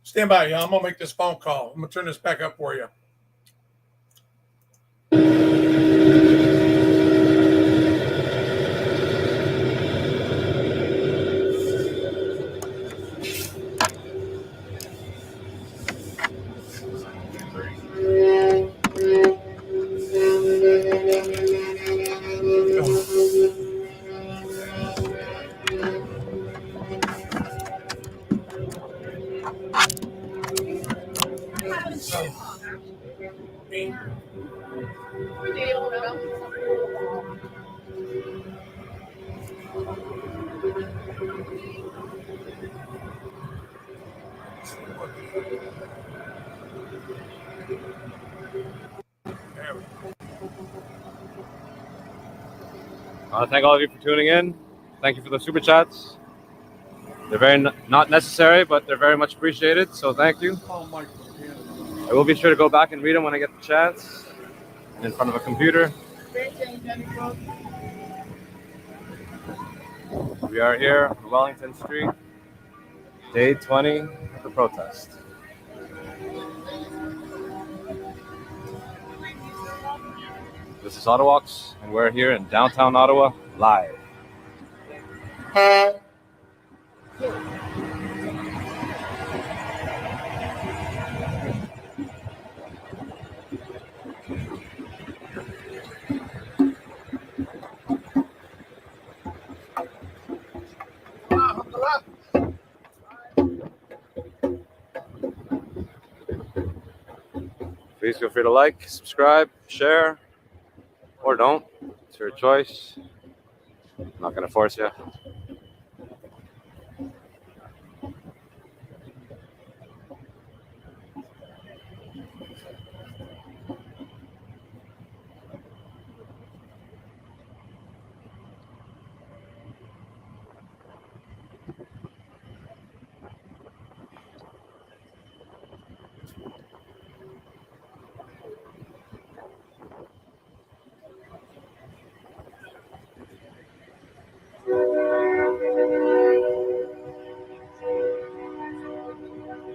Speaker 1: Stand by, y'all. I'm gonna make this phone call. I'm gonna turn this back up for you.
Speaker 15: I want to thank all of you for tuning in. Thank you for the super chats. They're very not necessary, but they're very much appreciated. So thank you. I will be sure to go back and read them when I get the chance in front of a computer. We are here on Wellington Street, day 20 of the protest. This is Ottawalks, and we're here in downtown Ottawa, live. Please feel free to like, subscribe, share, or don't. It's your choice. I'm not going to force you.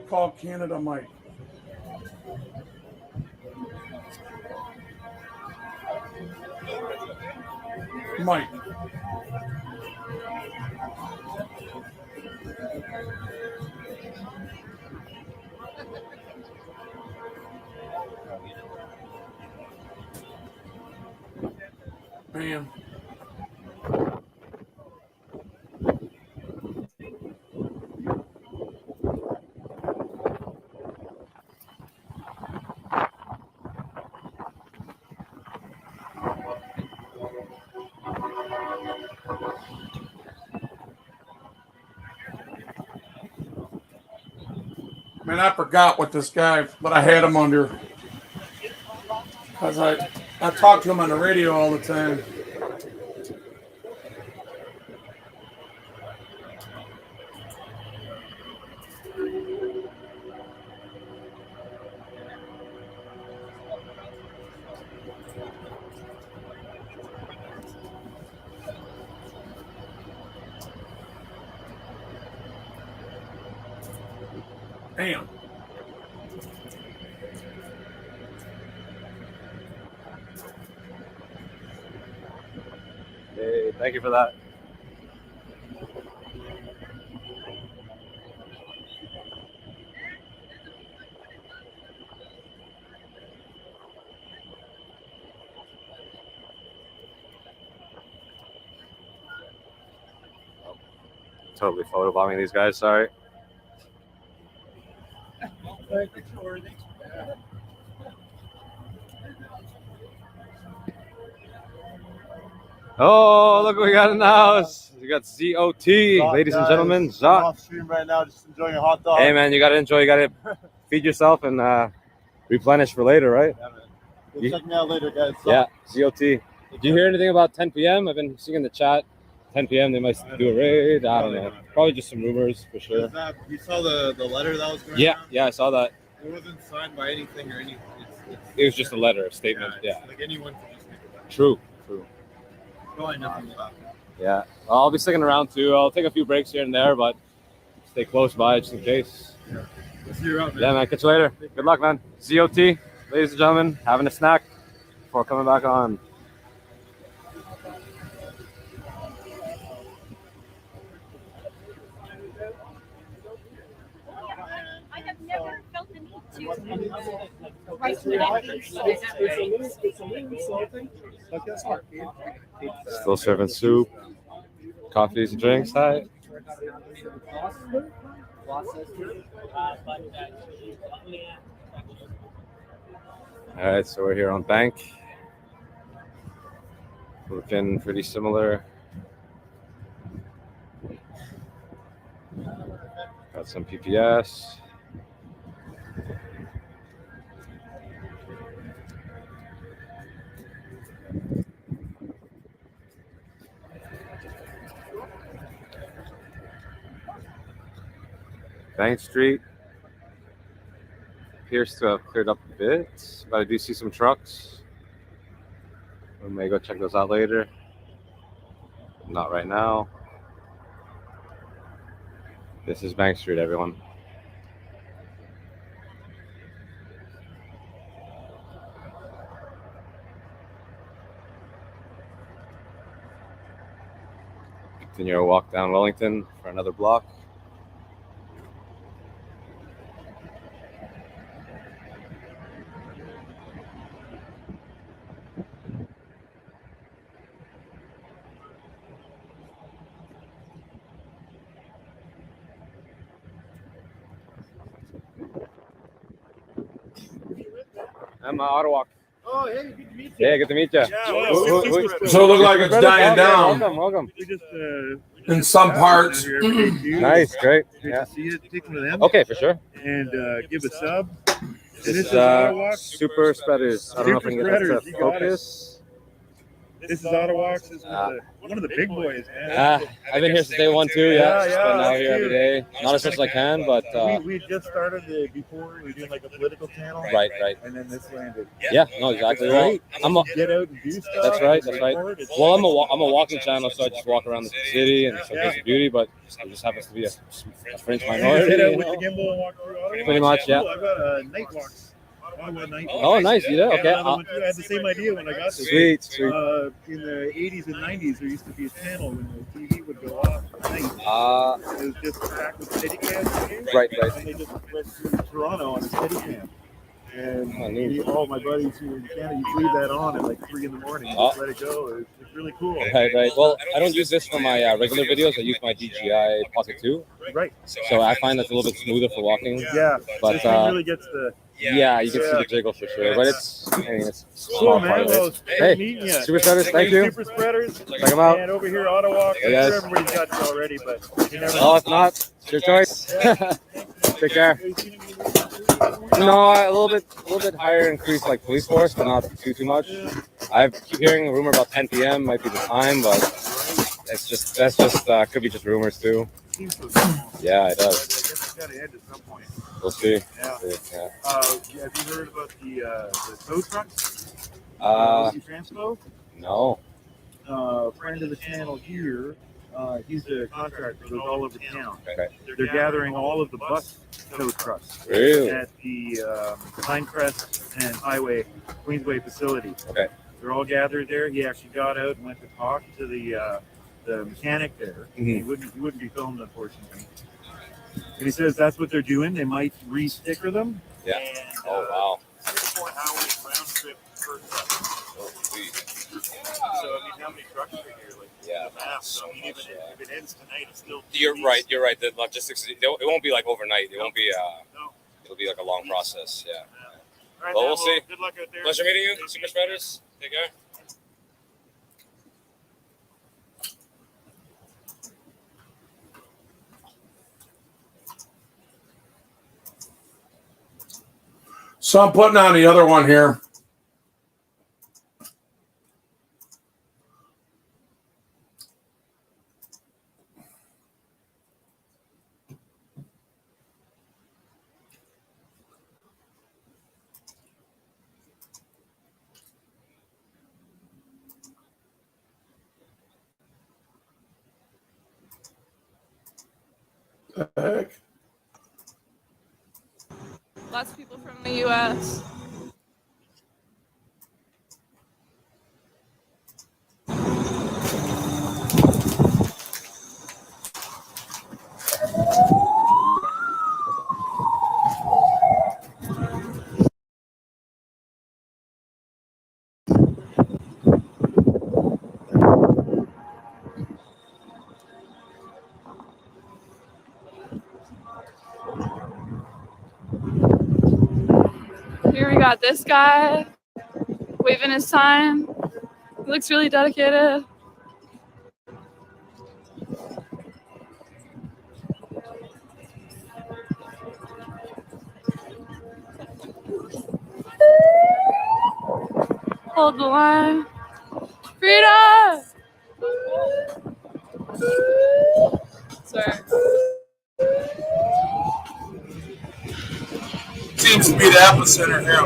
Speaker 1: Call Canada Mike. Mike. Man. Man, I forgot what I had him under. Because I talk to him on the radio all the time. Damn.
Speaker 15: Hey, thank you for that. totally photobombing these guys. Sorry. Oh, look what we got in the house. We got ZOT, ladies and gentlemen.
Speaker 3: I'm
Speaker 15: Zot.
Speaker 3: off stream right now, just enjoying a hot dog.
Speaker 15: Hey, man, you got to enjoy. You got to feed yourself and replenish for later, right?
Speaker 3: Yeah, man. Check me out later, guys.
Speaker 15: Yeah, ZOT. Did you hear anything about 10 p.m.? I've been seeing in the chat. 10 p.m. they might do a raid. I don't know. Probably just some rumors for sure.
Speaker 3: You saw the letter that was going
Speaker 15: Yeah,
Speaker 3: around?
Speaker 15: yeah, I saw that.
Speaker 3: It wasn't signed by anything or anything.
Speaker 15: It was just a letter, a statement. Yeah.
Speaker 3: Like anyone can just make it back.
Speaker 15: True.
Speaker 3: Probably nothing about it.
Speaker 15: Yeah. I'll be sticking around too. I'll take a few breaks here and there, but stay close by just in case.
Speaker 3: Yeah. See you around, man.
Speaker 15: Yeah, man. Catch you later. Good luck, man. ZOT, ladies and gentlemen, having a snack before coming back on.
Speaker 5: I have never felt the need
Speaker 15: Still serving soup, coffees and drinks. Hi. All right, so we're here on Bank. Looking pretty similar. Got some PPS. Bank Street appears to have cleared up a bit, but I do see some trucks. We may go check those out later. Not right now. This is Bank Street, everyone. Continue our walk down Wellington for another block. I'm Ottawa.
Speaker 3: Oh, hey, good to meet you.
Speaker 15: Yeah, good to meet you.
Speaker 1: So it looked like it's dying down.
Speaker 15: Welcome.
Speaker 3: We just,
Speaker 1: In some parts.
Speaker 15: Nice, great. Yeah.
Speaker 3: See you, take one of them.
Speaker 15: Okay, for sure.
Speaker 3: And give a sub.
Speaker 15: This is
Speaker 3: Ottawa.
Speaker 15: Super Spreaders. I don't know if I can get that
Speaker 3: Spreaders,
Speaker 15: to
Speaker 3: you got it.
Speaker 15: focus.
Speaker 3: This is Ottawa. This is one of the big boys, man.
Speaker 15: I've been here since day one too. Yeah,
Speaker 3: Yeah,
Speaker 15: been out
Speaker 3: that's
Speaker 15: here every
Speaker 3: cute.
Speaker 15: day. Not as much as I can, but
Speaker 3: we just started before we were doing like a political channel.
Speaker 15: Right.
Speaker 3: And then this landed.
Speaker 15: Yeah, no, exactly. Well, I'm a,
Speaker 3: Get out and do stuff.
Speaker 15: that's right. That's right.
Speaker 3: record. It's-
Speaker 15: Well, I'm a walking channel, so I just walk around the city and showcase the beauty. But it just happens to be a French
Speaker 3: You just
Speaker 15: minority.
Speaker 3: get out
Speaker 15: you
Speaker 3: with
Speaker 15: know?
Speaker 3: the gimbal and walk through Ottawa.
Speaker 15: Pretty much, yeah.
Speaker 3: Cool. I've got a night walks. Ottawa night walks.
Speaker 15: Oh, nice. You did?
Speaker 3: Yeah,
Speaker 15: Okay.
Speaker 3: another one too. I had the same idea when I got this.
Speaker 15: Sweet.
Speaker 3: In the 80s and 90s, there used to be a channel when the TV would go off at night. It was just back with Steadicam.
Speaker 15: Right.
Speaker 3: And they just went through Toronto on a Steadicam. And all my buddies who are in Canada, you leave that on at like 3 in the morning. Just let it go. It's really cool.
Speaker 15: Right. Well, I don't use this for my regular videos. I use my DJI Pocket 2.
Speaker 3: Right.
Speaker 15: So I find that's a little bit smoother for walking.
Speaker 3: Yeah.
Speaker 15: But
Speaker 3: this thing really gets the.
Speaker 15: yeah, you can see the jiggle for sure. But it's a
Speaker 3: Cool,
Speaker 15: small part
Speaker 3: man.
Speaker 15: of
Speaker 3: Well,
Speaker 15: it.
Speaker 3: it's great
Speaker 15: Hey,
Speaker 3: meeting you.
Speaker 15: Super Spreaders, thank you.
Speaker 3: Super Spreaders.
Speaker 15: Check them out.
Speaker 3: And over here, Ottawa. I'm
Speaker 15: Yes.
Speaker 3: sure everybody's got you already, but you never
Speaker 15: Oh, if not, it's your choice. Take care. No, a little bit higher increase like police force, but not too much. I keep hearing a rumor about 10 p.m. might be the time, but that's just could be just rumors too. Yeah, it does.
Speaker 3: It's got to end at some point.
Speaker 15: We'll see.
Speaker 3: Yeah.
Speaker 15: Yeah.
Speaker 3: Have you heard about the tow trucks? Transpo?
Speaker 15: No.
Speaker 3: Friend of the channel here. He's a contractor, goes all over town.
Speaker 15: Okay.
Speaker 3: They're gathering all of the bus tow trucks
Speaker 15: Really?
Speaker 3: at the Pinecrest and Highway Queensway facility.
Speaker 15: Okay.
Speaker 3: They're all gathered there. He actually got out and went to talk to the mechanic there. He wouldn't be filmed, unfortunately. And he says that's what they're doing. They might re-sticker them.
Speaker 15: Yeah.
Speaker 3: And,
Speaker 15: Oh wow.
Speaker 3: 4 hours round trip per truck.
Speaker 15: Oh, sweet.
Speaker 16: So I mean, how many trucks are here? Like,
Speaker 17: Yeah.
Speaker 16: the math. So I mean, even if it ends tonight, it's still.
Speaker 17: You're right. The logistics. It won't be like overnight. It won't be. It'll be like a long process. Yeah.
Speaker 16: All right,
Speaker 17: Well,
Speaker 16: man,
Speaker 17: we'll see.
Speaker 16: Good luck out there.
Speaker 17: Pleasure meeting you, Super Spreaders. Take care.
Speaker 1: So I'm putting on the other one here. The heck?
Speaker 18: Lots of people from the U.S. Here we got this guy waving his sign. He looks really dedicated. Hold the line. Frida! Sorry.
Speaker 1: Seems to be the epicenter here.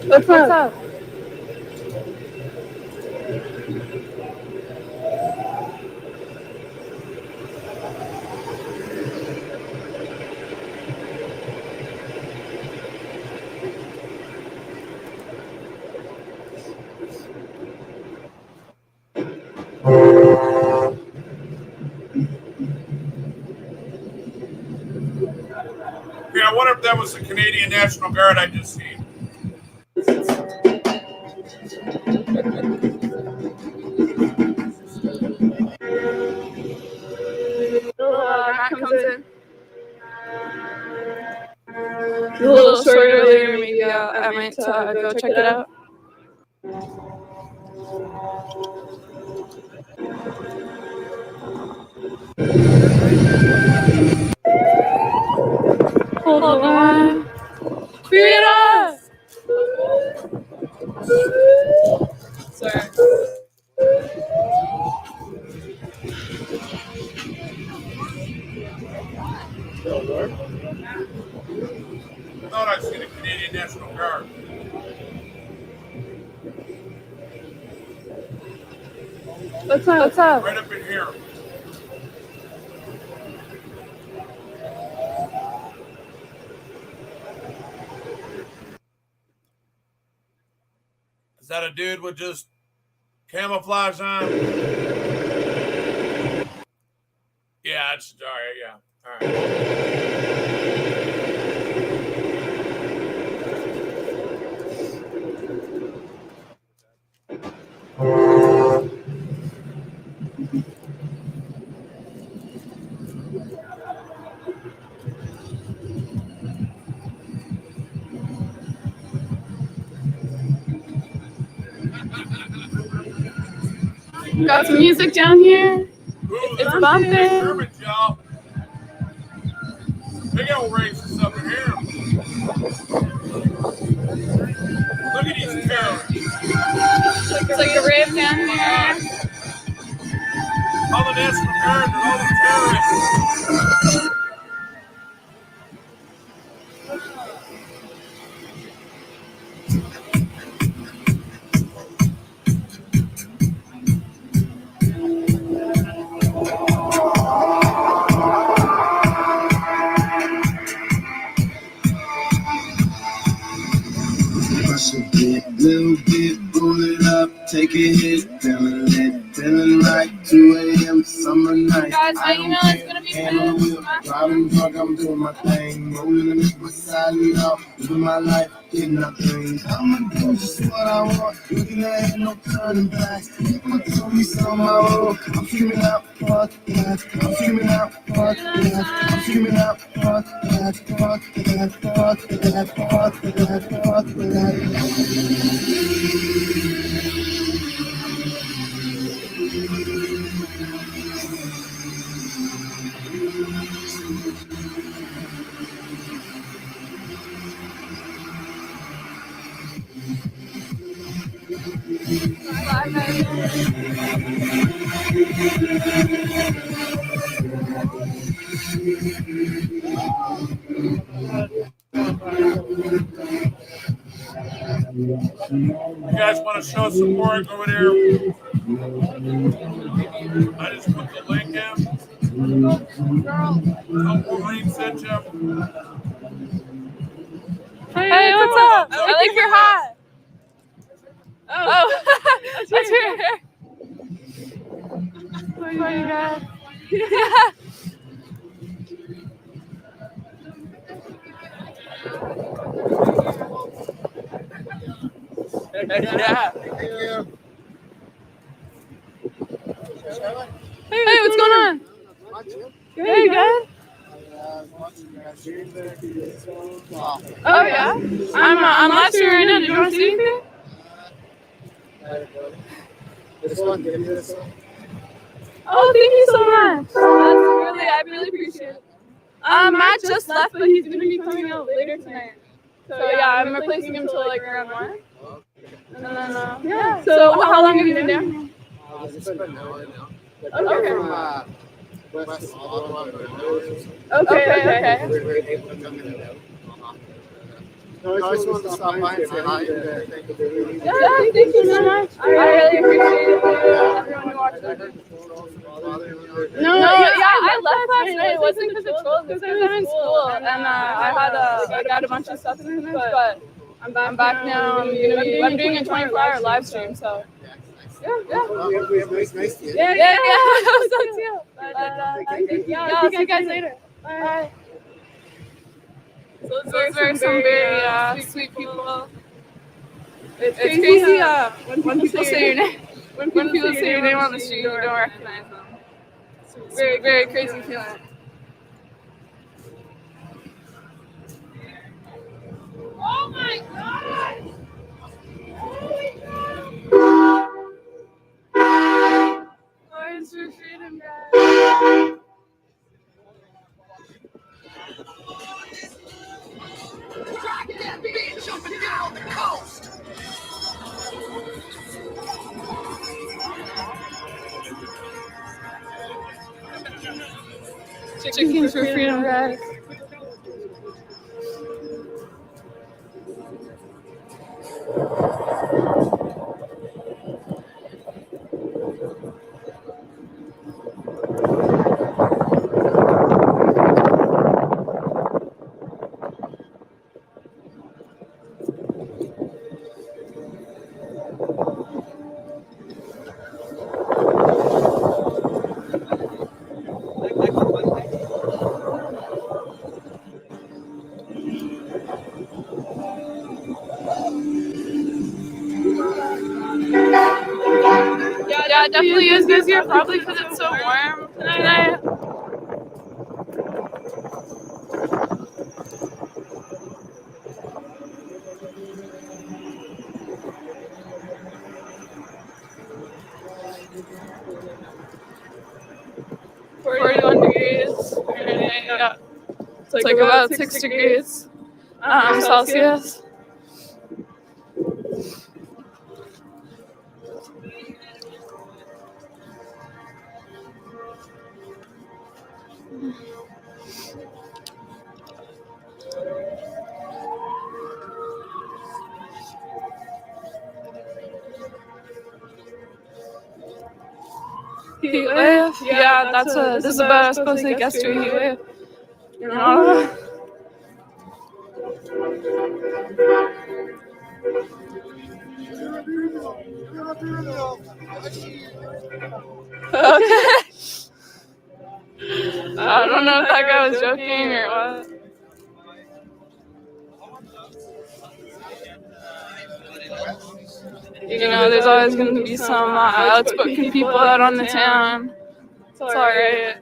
Speaker 18: What's up?
Speaker 1: Yeah, I wonder if that was the Canadian National Guard I just seen.
Speaker 18: Matt comes in. A little short earlier, maybe I might go check it out. Hold the line. Frida! Sorry.
Speaker 1: I thought I'd seen a Canadian National Guard.
Speaker 18: What's up? What's up?
Speaker 1: Right up in here. Is that a dude with just camouflage on? Yeah, it's all right. Yeah, all right.
Speaker 18: Got some music down here. It's bumping.
Speaker 1: Germans, y'all. Big old racists up in here. Look at these terrorists.
Speaker 18: It's like a rave down here.
Speaker 1: All the National Guard and all the terrorists.
Speaker 19: Little bit, bullet up, take a hit, feeling it. Feeling like 2 a.m. summer night.
Speaker 18: Guys, my
Speaker 19: I don't
Speaker 18: email is
Speaker 19: care.
Speaker 18: gonna be
Speaker 19: Hand on the wheel, driving drunk, I'm doing my thing. Rolling to make my side lead out. Living my life, getting my dreams. I'ma do just what I want. Looking ahead, no turning back. People told me so on my road. I'm screaming out, fuck that. I'm screaming out, fuck that. I'm screaming out, fuck that. Fuck that, fuck that, fuck that, fuck that.
Speaker 1: You guys want to show support over there? I just put the link in. Tell Maureen sent you.
Speaker 18: Hey, what's up? I like your hat. Oh, that's your hair. Oh my god. Yeah. Hey, what's going on? Hey, good? Oh yeah? I'm live streaming right now. Did you want to see anything? Oh, thank you so much. I really appreciate it. Matt just left, but he's gonna be coming out later tonight. So yeah, I'm replacing him till like around 1. And then yeah. So how long have you been there? Okay.
Speaker 19: No, I just wanted to stop by and say hi.
Speaker 18: Yeah, thank you so much. I really appreciate it. Everyone who watched it. No, I left last night. It wasn't because of trolls. Because I'm in school and I had a bunch of stuff in the but I'm back now. I'm doing a 24-hour live stream, so. Yeah.
Speaker 19: Nice to you.
Speaker 18: Yeah. That was so too. But I'll see you guys later. Bye. So those are some very sweet people. It's crazy when people say your name. When people say your name on the street, you don't recognize them. It's very, very crazy feeling. Oh my god! Boys for freedom, guys.
Speaker 19: Jumping down the coast.
Speaker 18: Chickens for freedom, guys. Yeah, it definitely is busier, probably because it's so warm tonight. Degrees. Yeah. It's like about 6 degrees Celsius. Heat wave? Yeah, this is about as close as it gets to a heat wave. You know? Okay. I don't know if that guy was joking or what. You know, there's always going to be some outspoken people out on the town. It's alright.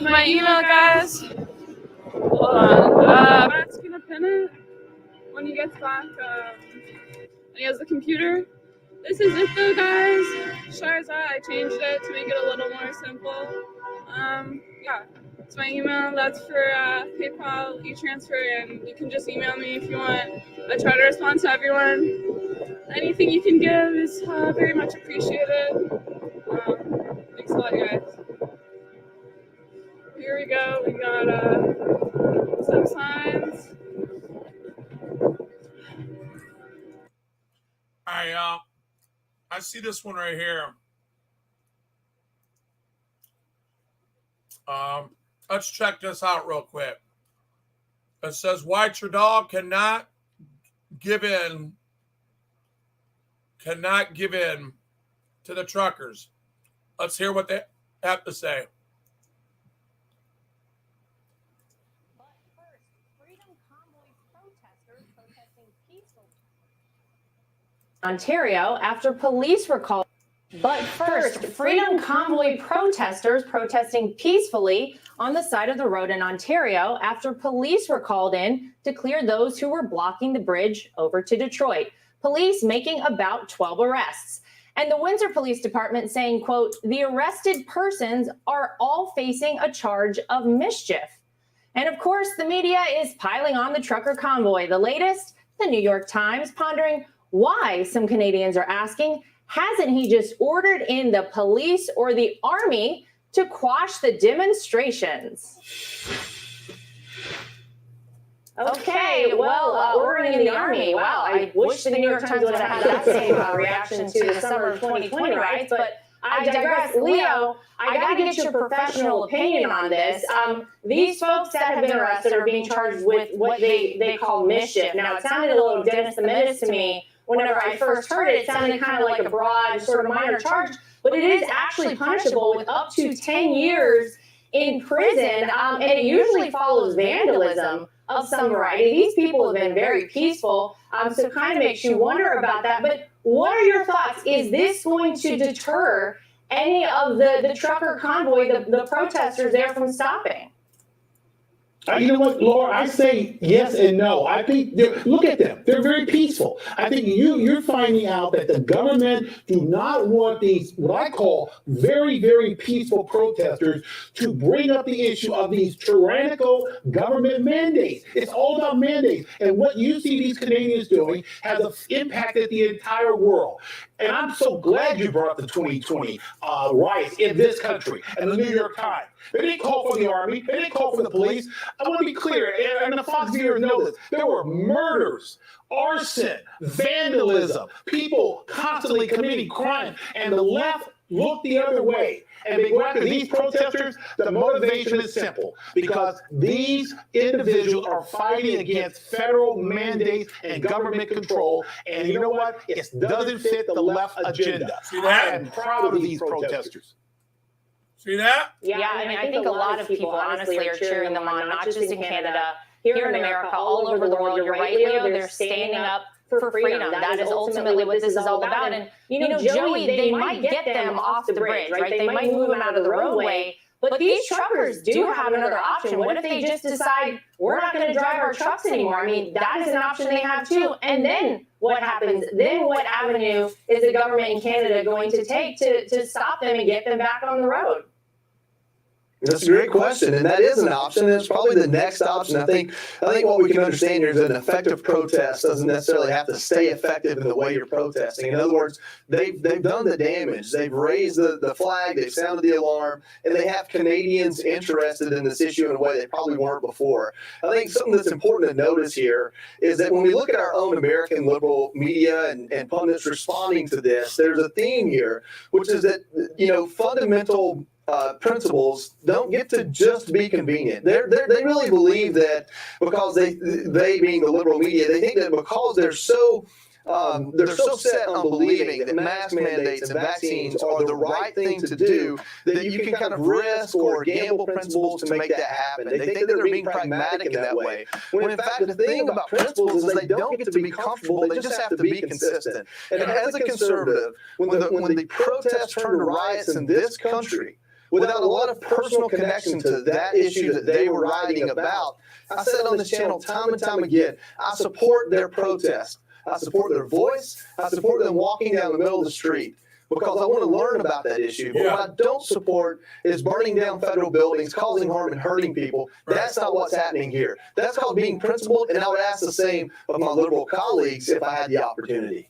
Speaker 18: My email, guys. Hold on. Matt's gonna pin it when he gets back. And he has the computer. This is it, though, guys. Sharza, I changed it to make it a little more simple. Yeah, it's my email. That's for PayPal, e-transfer, and you can just email me if you want. I try to respond to everyone. Anything you can give is very much appreciated. Thanks a lot, guys. Here we go. We got some signs.
Speaker 1: All right, I see this one right here. Let's check this out real quick. It says why Trudeau cannot give in to the truckers. Let's hear what they have to say.
Speaker 20: Ontario after police were called. But first, Freedom Convoy protesters protesting peacefully on the side of the road in Ontario after police were called in to clear those who were blocking the bridge over to Detroit. Police making about 12 arrests. And the Windsor Police Department saying, quote, the arrested persons are all facing a charge of mischief. And of course, the media is piling on the trucker convoy. The latest, the New York Times pondering why some Canadians are asking, hasn't he just ordered in the police or the army to quash the demonstrations? Okay, well, ordering in the army. Wow, I wish the New York Times would have had that same reaction to the summer of 2020 riots, but I digress. Leo, I got to get your professional opinion on this. These folks that have been arrested are being charged with what they call mischief. Now, it sounded a little Dennis the Menace to me. Whenever I first heard it, it sounded kind of like a broad, sort of minor charge, but it is actually punishable with up to 10 years in prison, and it usually follows vandalism of some variety. These people have been very peaceful, so it kind of makes you wonder about that. But what are your thoughts? Is this going to deter any of the trucker convoy, the protesters there from stopping?
Speaker 21: You know what, Laura? I say yes and no. I think look at them; they're very peaceful. I think you're finding out that the government do not want these what I call very, very peaceful protesters to bring up the issue of these tyrannical government mandates. It's all about mandates, and what you see these Canadians doing has impacted the entire world. And I'm so glad you brought up the 2020 riots in this country and the New York Times. They didn't call for the army. They didn't call for the police. I want to be clear, and the Fox viewers know this. There were murders, arson, vandalism, people constantly committing crime, and the left look the other way and they go after these protesters, the motivation is simple because these individuals are fighting against federal mandates and government control. And you know what? It doesn't fit the left agenda.
Speaker 1: See that?
Speaker 21: I am proud of these protesters.
Speaker 1: See that?
Speaker 20: Yeah, I mean, I think a lot of people honestly are cheering them on, not just in Canada, here in America, all over the world. You're right, Leo, they're standing up for freedom. That is ultimately what this is all about. And, you know, Joey, they might get them off the bridge, right? They might move them out of the roadway. But these truckers do have another option. What if they just decide, we're not going to drive our trucks anymore? I mean, that is an option they have too. And then what happens? Then what avenue is the government in Canada going to take to stop them and get them back on the road?
Speaker 4: That's a great question, and that is an option. And it's probably the next option. I think what we can understand here is that an effective protest doesn't necessarily have to stay effective in the way you're protesting. In other words, they've done the damage. They've raised the flag, they've sounded the alarm, and they have Canadians interested in this issue in a way they probably weren't before. I think something that's important to notice here is that when we look at our own American liberal media and pundits responding to this, there's a theme here, which is that, you know, fundamental principles don't get to just be convenient. They really believe that because they being the liberal media, they think that because they're so set on believing that mask mandates and vaccines are the right thing to do, that you can kind of risk or gamble principles to make that happen. They think that they're being pragmatic in that way. When in fact, the thing about principles is they don't get to be comfortable, they just have to be consistent. And as a conservative, when the protests turned to riots in this country, without a lot of personal connection to that issue that they were writing about, I said on this channel time and time again, I support their protest. I support their voice. I support them walking down the middle of the street because I want to learn about that issue. But what I don't support is burning down federal buildings, causing harm and hurting people. That's not what's happening here. That's called being principled, and I would ask the same of my liberal colleagues if I had the opportunity.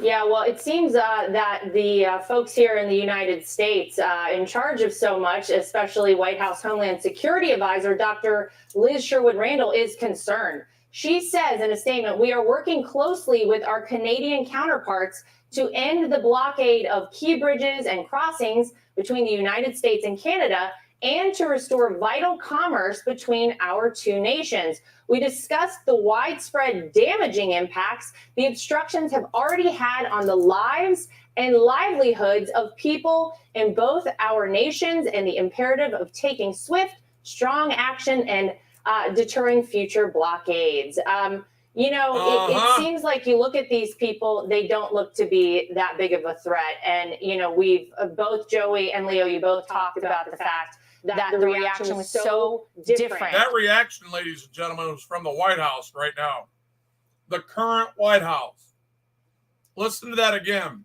Speaker 20: Yeah, well, it seems that the folks here in the United States in charge of so much, especially White House Homeland Security Advisor Dr. Liz Sherwood Randall, is concerned. She says in a statement, we are working closely with our Canadian counterparts to end the blockade of key bridges and crossings between the United States and Canada and to restore vital commerce between our two nations. We discussed the widespread damaging impacts the obstructions have already had on the lives and livelihoods of people in both our nations and the imperative of taking swift, strong action and deterring future blockades. You know, it seems like you look at these people, they don't look to be that big of a threat. And, you know, we've both Joey and Leo, you both talked about the fact that the reaction was so different.
Speaker 1: That reaction, ladies and gentlemen, was from the White House right now. The current White House. Listen to that again.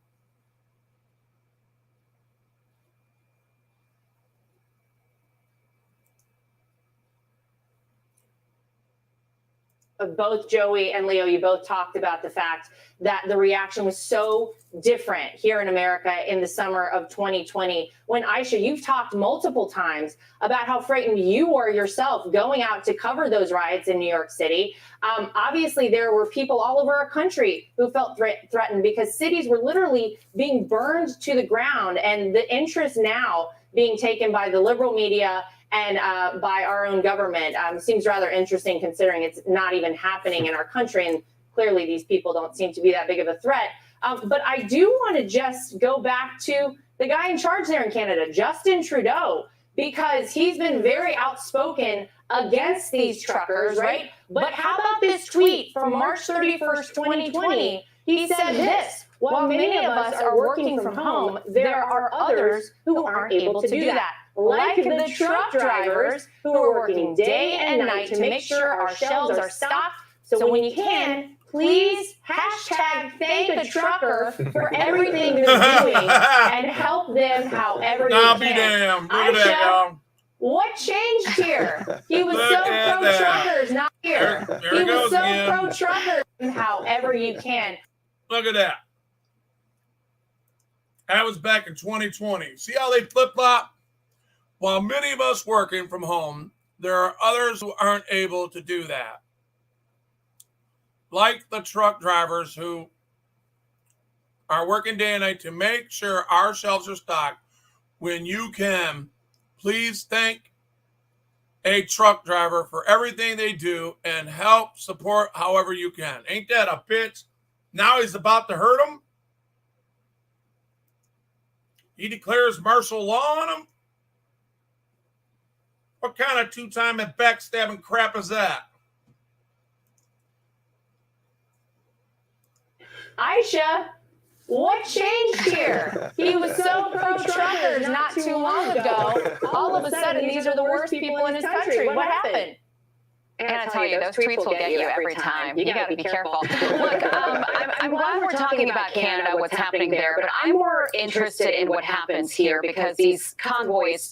Speaker 20: Both Joey and Leo, you both talked about the fact that the reaction was so different here in America in the summer of 2020. When Aisha, you've talked multiple times about how frightened you were yourself going out to cover those riots in New York City. Obviously, there were people all over our country who felt threatened because cities were literally being burned to the ground. And the interest now being taken by the liberal media and by our own government seems rather interesting considering it's not even happening in our country. And clearly these people don't seem to be that big of a threat. But I do want to just go back to the guy in charge there in Canada, Justin Trudeau, because he's been very outspoken against these truckers, right? But how about this tweet from March 31st, 2020? He said this: while many of us are working from home, there are others who aren't able to do that. Like the truck drivers who are working day and night to make sure our shelves are stocked. So when you can, please hashtag thank a trucker for everything they're doing and help them however you can.
Speaker 1: Be damned. Look at that, y'all.
Speaker 20: What changed here? He was so pro-truckers, not here. He was so pro-truckers, however you can.
Speaker 1: Look at that. That was back in 2020. See how they flip-flop? While many of us working from home, there are others who aren't able to do that. Like the truck drivers who are working day and night to make sure our shelves are stocked. When you can, please thank a truck driver for everything they do and help support however you can. Ain't that a bitch? Now he's about to hurt him. He declares martial law on him. What kind of two-time and backstabbing crap is that?
Speaker 20: Aisha, what changed here? He was so pro-truckers not too long ago. All of a sudden, these are the worst people in his country. What happened?
Speaker 11: And I tell you, those tweets will get you every time. You got to be careful. Look, I'm glad we're talking about Canada, what's happening there, but I'm more interested in what happens here because these convoys,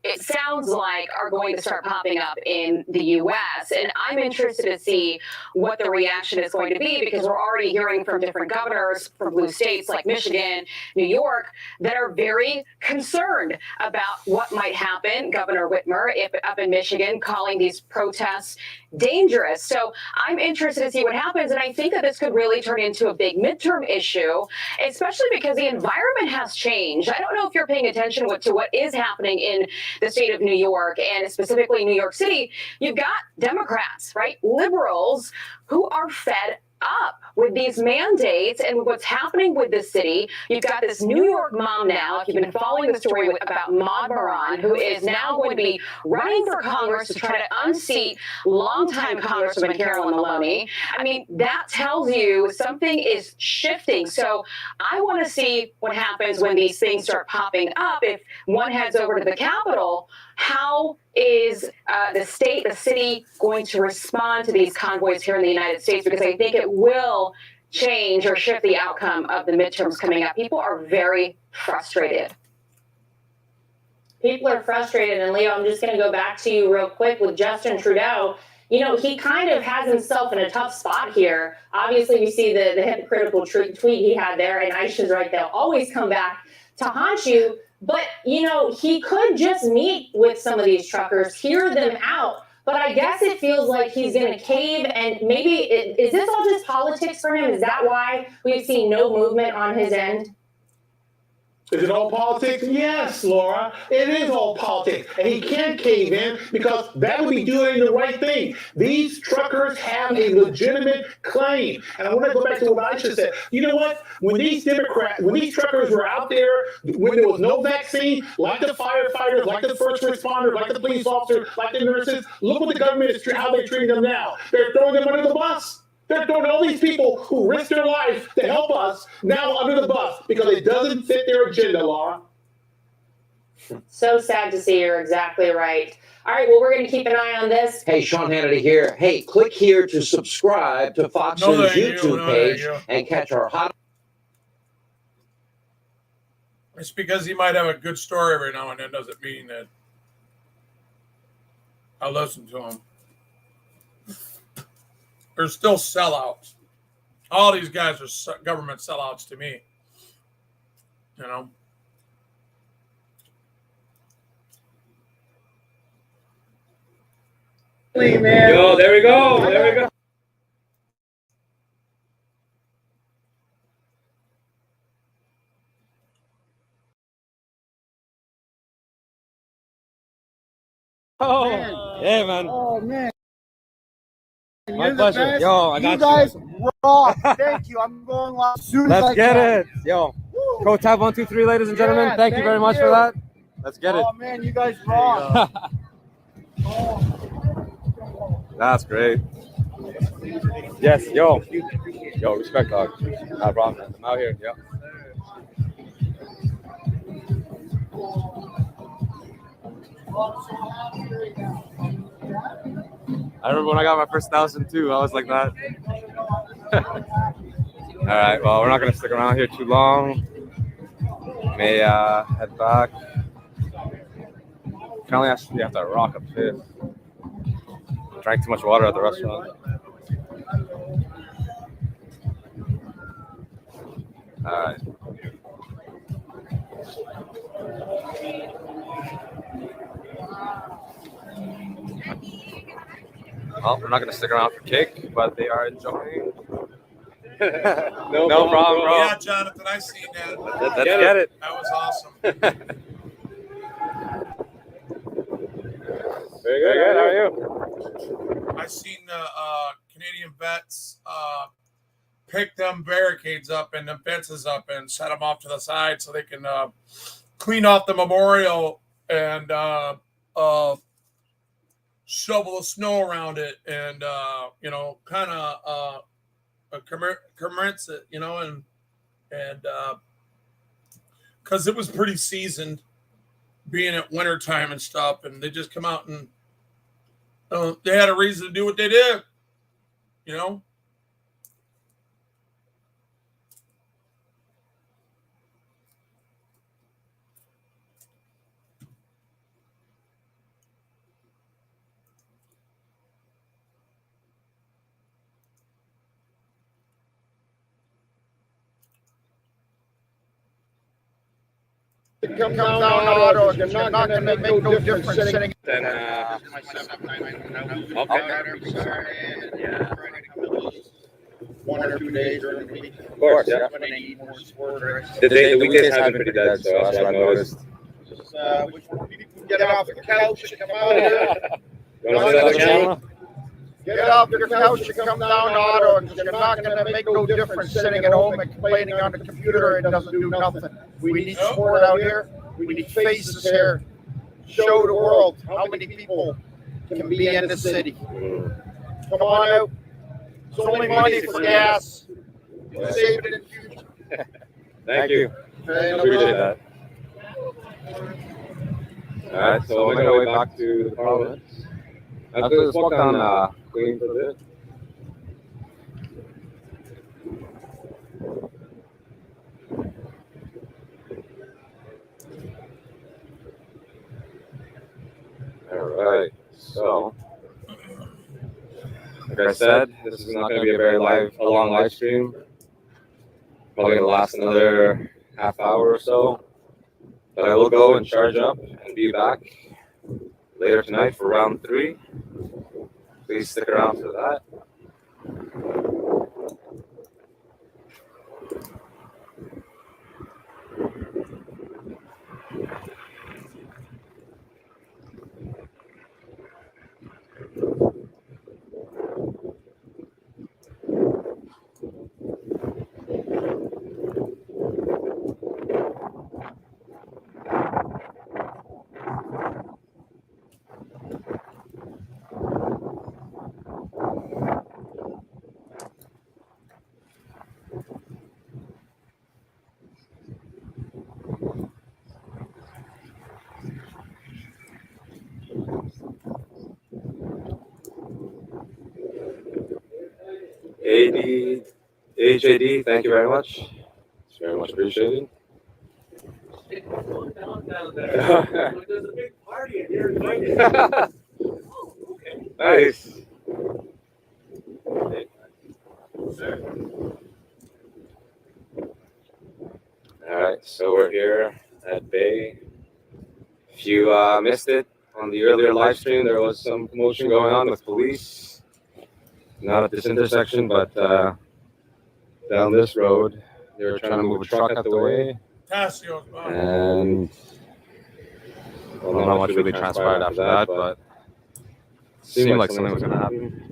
Speaker 11: it sounds like, are going to start popping up in the U.S. And I'm interested to see what the reaction is going to be because we're already hearing from different governors from blue states like Michigan, New York, that are very concerned about what might happen. Governor Whitmer, up in Michigan, calling these protests dangerous. So I'm interested to see what happens. And I think that this could really turn into a big midterm issue, especially because the environment has changed. I don't know if you're paying attention to what is happening in the state of New York and specifically New York City. You've got Democrats, right? Liberals who are fed up with these mandates and what's happening with the city. You've got this New York mom now, if you've been following the story about Maud Moran, who is now going to be running for Congress to try to unseat longtime Congresswoman Carolyn Maloney. I mean, that tells you something is shifting. So I want to see what happens when these things start popping up. If one heads over to the Capitol, how is the city going to respond to these convoys here in the United States? Because I think it will change or shift the outcome of the midterms coming up. People are very frustrated.
Speaker 20: People are frustrated. And Leo, I'm just going to go back to you real quick with Justin Trudeau. You know, he kind of has himself in a tough spot here. Obviously, we see the hypocritical tweet he had there, and Aisha's right, they'll always come back to haunt you. But, you know, he could just meet with some of these truckers, hear them out. But I guess it feels like he's going to cave, and maybe, is this all just politics for him? Is that why we've seen no movement on his end?
Speaker 21: Is it all politics? Yes, Laura. It is all politics. And he can't cave in because that would be doing the right thing. These truckers have a legitimate claim. And I want to go back to what Aisha said. You know what? When these truckers were out there, when there was no vaccine, like the firefighters, like the first responders, like the police officers, like the nurses, look what the government is, how they're treating them now. They're throwing them under the bus. They're throwing all these people who risk their life to help us now under the bus because it doesn't fit their agenda, Laura.
Speaker 20: So sad to see. You're exactly right. All right, well, we're going to keep an eye on this.
Speaker 6: Hey, Sean Hannity here. Hey, click here to subscribe to Fox News YouTube page and catch our hot.
Speaker 1: It's because he might have a good story every now and then doesn't mean that I'll listen to him. They're still sellouts. All these guys are government sellouts to me. You know?
Speaker 15: Yo, there we go. There we go.
Speaker 2: Oh, yeah, man.
Speaker 8: Oh, man.
Speaker 2: My pleasure. Yo, I got you.
Speaker 8: You guys rock. Thank you. I'm going live as soon as I
Speaker 2: Let's get
Speaker 8: can.
Speaker 2: it. Yo, Pro Tab 1, 2, 3, ladies and gentlemen.
Speaker 8: Yeah,
Speaker 2: thank you very much for that. Let's get it.
Speaker 8: Oh, man, you guys rock.
Speaker 2: That's great. Yes, yo, respect, dog. No problem. I'm out here. Yep. I remember when I got my first 1,000 too. I was like that. All right. Well, we're not gonna stick around here too long. May head back. Apparently, you have to rock up here. Drank too much water at the restaurant. All right. Well, we're not going to stick around for cake, but they are enjoying
Speaker 15: No problem, bro.
Speaker 1: Yeah, Jonathan, I seen that.
Speaker 15: Let's get it.
Speaker 1: That was awesome.
Speaker 15: Very good. How are you?
Speaker 1: I seen the Canadian vets pick them barricades up and the fences up and set them off to the side so they can clean off the memorial and shovel the snow around it and kind of commemorate it, and because it was pretty seasoned, being at winter time and stuff, and they just come out and they had a reason to do what they did,
Speaker 10: Come down auto, you're not gonna make no difference sitting.
Speaker 15: Then,
Speaker 10: One or 2 days during the week.
Speaker 15: Of course, yeah.
Speaker 10: When they need more support, right?
Speaker 15: The weekdays have been pretty dead, so that's what I've noticed.
Speaker 10: Just, get off the couch and come out here.
Speaker 15: You want to see that on camera?
Speaker 10: Get off your couch and come down auto, and you're not gonna make no difference sitting at home and complaining on the computer. It doesn't do nothing. We need support out here. We need faces here. Show the world how many people can be in the city. Come on out. It's only money for gas. Save it in the future.
Speaker 15: Thank you. Appreciate that. All right, so we're gonna way back to the Parliament. Let's walk down Queen for a bit. All right, so like I said, this is not going to be a long live stream. Probably going to last another half hour or so. But I will go and charge up and be back later tonight for round 3. Please stick around for that. HAD, thank you very much. It's very much appreciated.
Speaker 8: There's a big party and you're invited.
Speaker 15: Nice. All right, so we're here at Bay. If you missed it on the earlier live stream, there was some commotion going on with police. Not at this intersection, but down this road. They were trying to move a truck out the way. And I don't know how much really transpired after that, but it seemed like something was going to happen.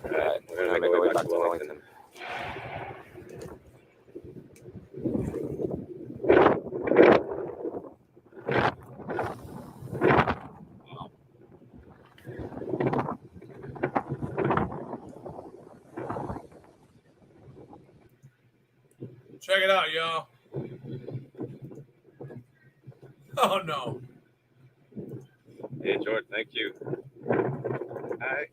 Speaker 15: Alright, we're going to make our way back to Wellington.
Speaker 1: Check it out, y'all. Oh, no.
Speaker 15: Hey, George, thank you. Hi.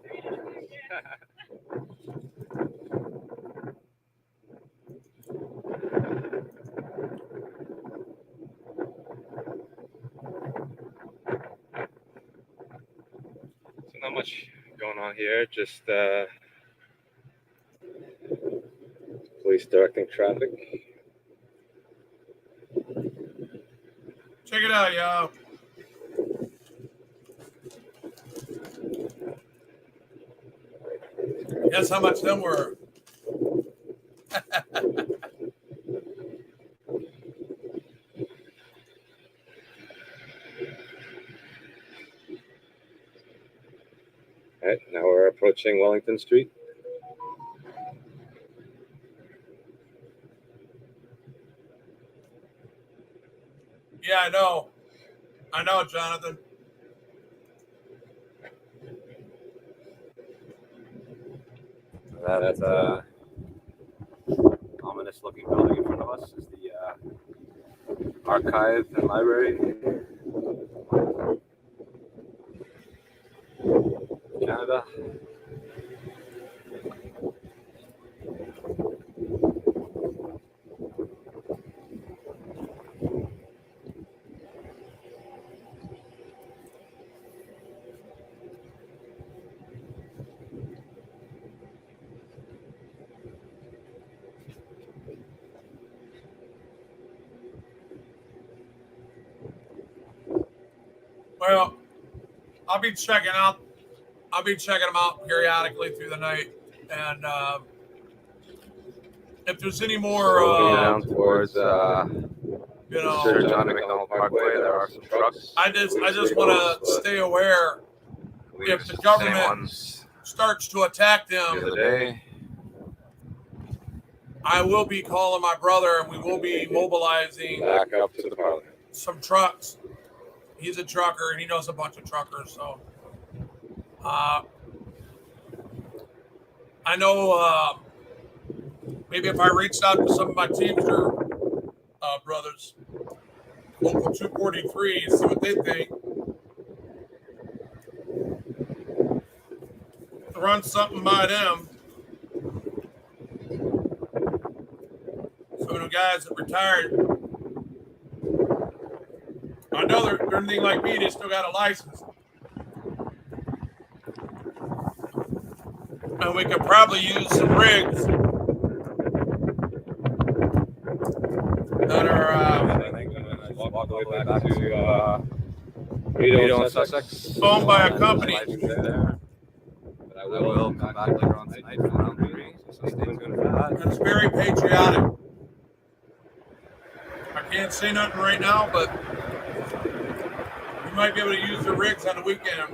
Speaker 15: So not much going on here, just
Speaker 2: Police directing traffic.
Speaker 1: Check it out, y'all. Guess how much them were?
Speaker 2: All right, now we're approaching Wellington Street.
Speaker 1: Yeah, I know. I know, Jonathan.
Speaker 2: That ominous looking building in front of us is the archive and library. Canada.
Speaker 1: Well, I'll be checking them out periodically through the night, and if there's any more,
Speaker 2: down towards
Speaker 1: you know,
Speaker 2: Sir John McDonald Parkway, there are some trucks.
Speaker 1: I just want to stay aware if the government starts to attack them.
Speaker 2: The other day.
Speaker 1: I will be calling my brother, and we will be mobilizing
Speaker 2: Back up to the parliament.
Speaker 1: some trucks. He's a trucker, and he knows a bunch of truckers, so I know maybe if I reached out to some of my Teamster brothers, Local 243, see what they think. Run something by them. Some of the guys that retired, I know they're anything like me, they still got a license. And we could probably use some rigs that are
Speaker 2: Walk all the way back to Rito and Sussex.
Speaker 1: owned by a company.
Speaker 2: But I will come back later on tonight for round 3. So stay tuned for that.
Speaker 1: It's very patriotic. I can't say nothing right now, but we might be able to use the rigs on the weekend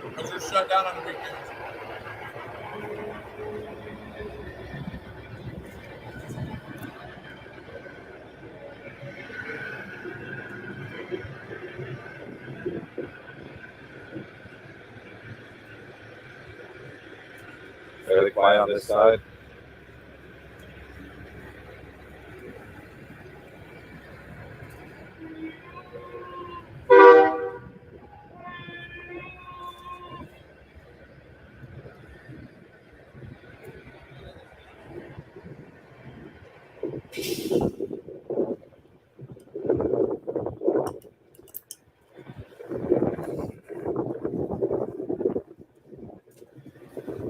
Speaker 1: because they're shut down on the weekends.
Speaker 2: Fairly quiet on this side.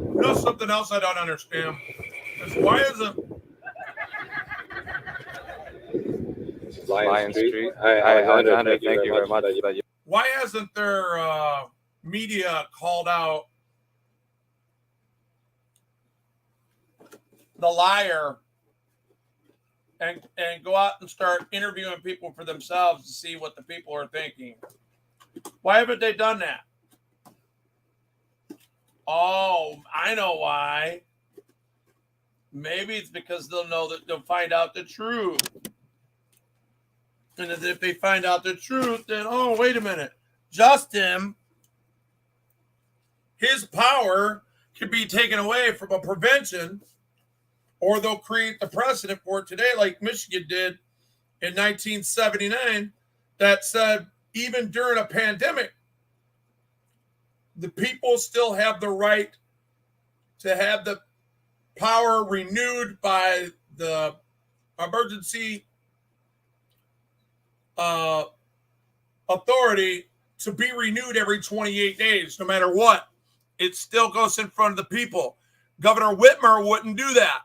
Speaker 1: You know something else I don't understand is why isn't
Speaker 2: Lion Street. Thank you very much.
Speaker 1: why hasn't their media called out the liar and go out and start interviewing people for themselves to see what the people are thinking? Why haven't they done that? Oh, I know why. Maybe it's because they'll know that they'll find out the truth. And if they find out the truth, then, oh, wait a minute. Justin, his power could be taken away from a prevention, or they'll create the precedent for it today, like Michigan did in 1979, that said, even during a pandemic, the people still have the right to have the power renewed by the emergency authority to be renewed every 28 days, no matter what. It still goes in front of the people. Governor Whitmer wouldn't do that.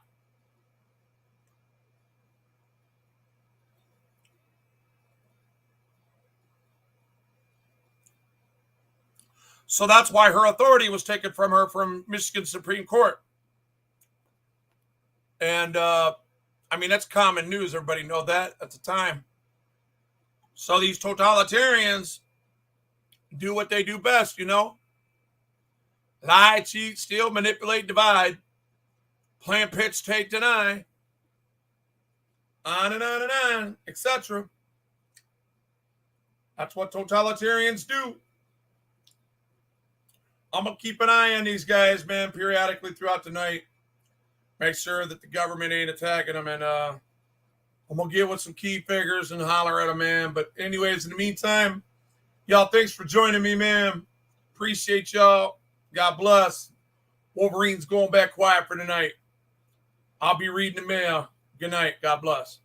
Speaker 1: So that's why her authority was taken from her from Michigan Supreme Court. And, I mean, that's common news. Everybody know that at the time. So these totalitarians do what they do best, you know. Lie, cheat, steal, manipulate, divide. Plan, pitch, take, deny. On and on and on, etc. That's what totalitarians do. I'm going to keep an eye on these guys, man, periodically throughout the night. Make sure that the government ain't attacking them. And I'm going to get with some key figures and holler at them, man. But anyways, in the meantime, y'all, thanks for joining me, man. Appreciate y'all. God bless. Wolverine's going back quiet for tonight. I'll be reading the mail. Good night. God bless.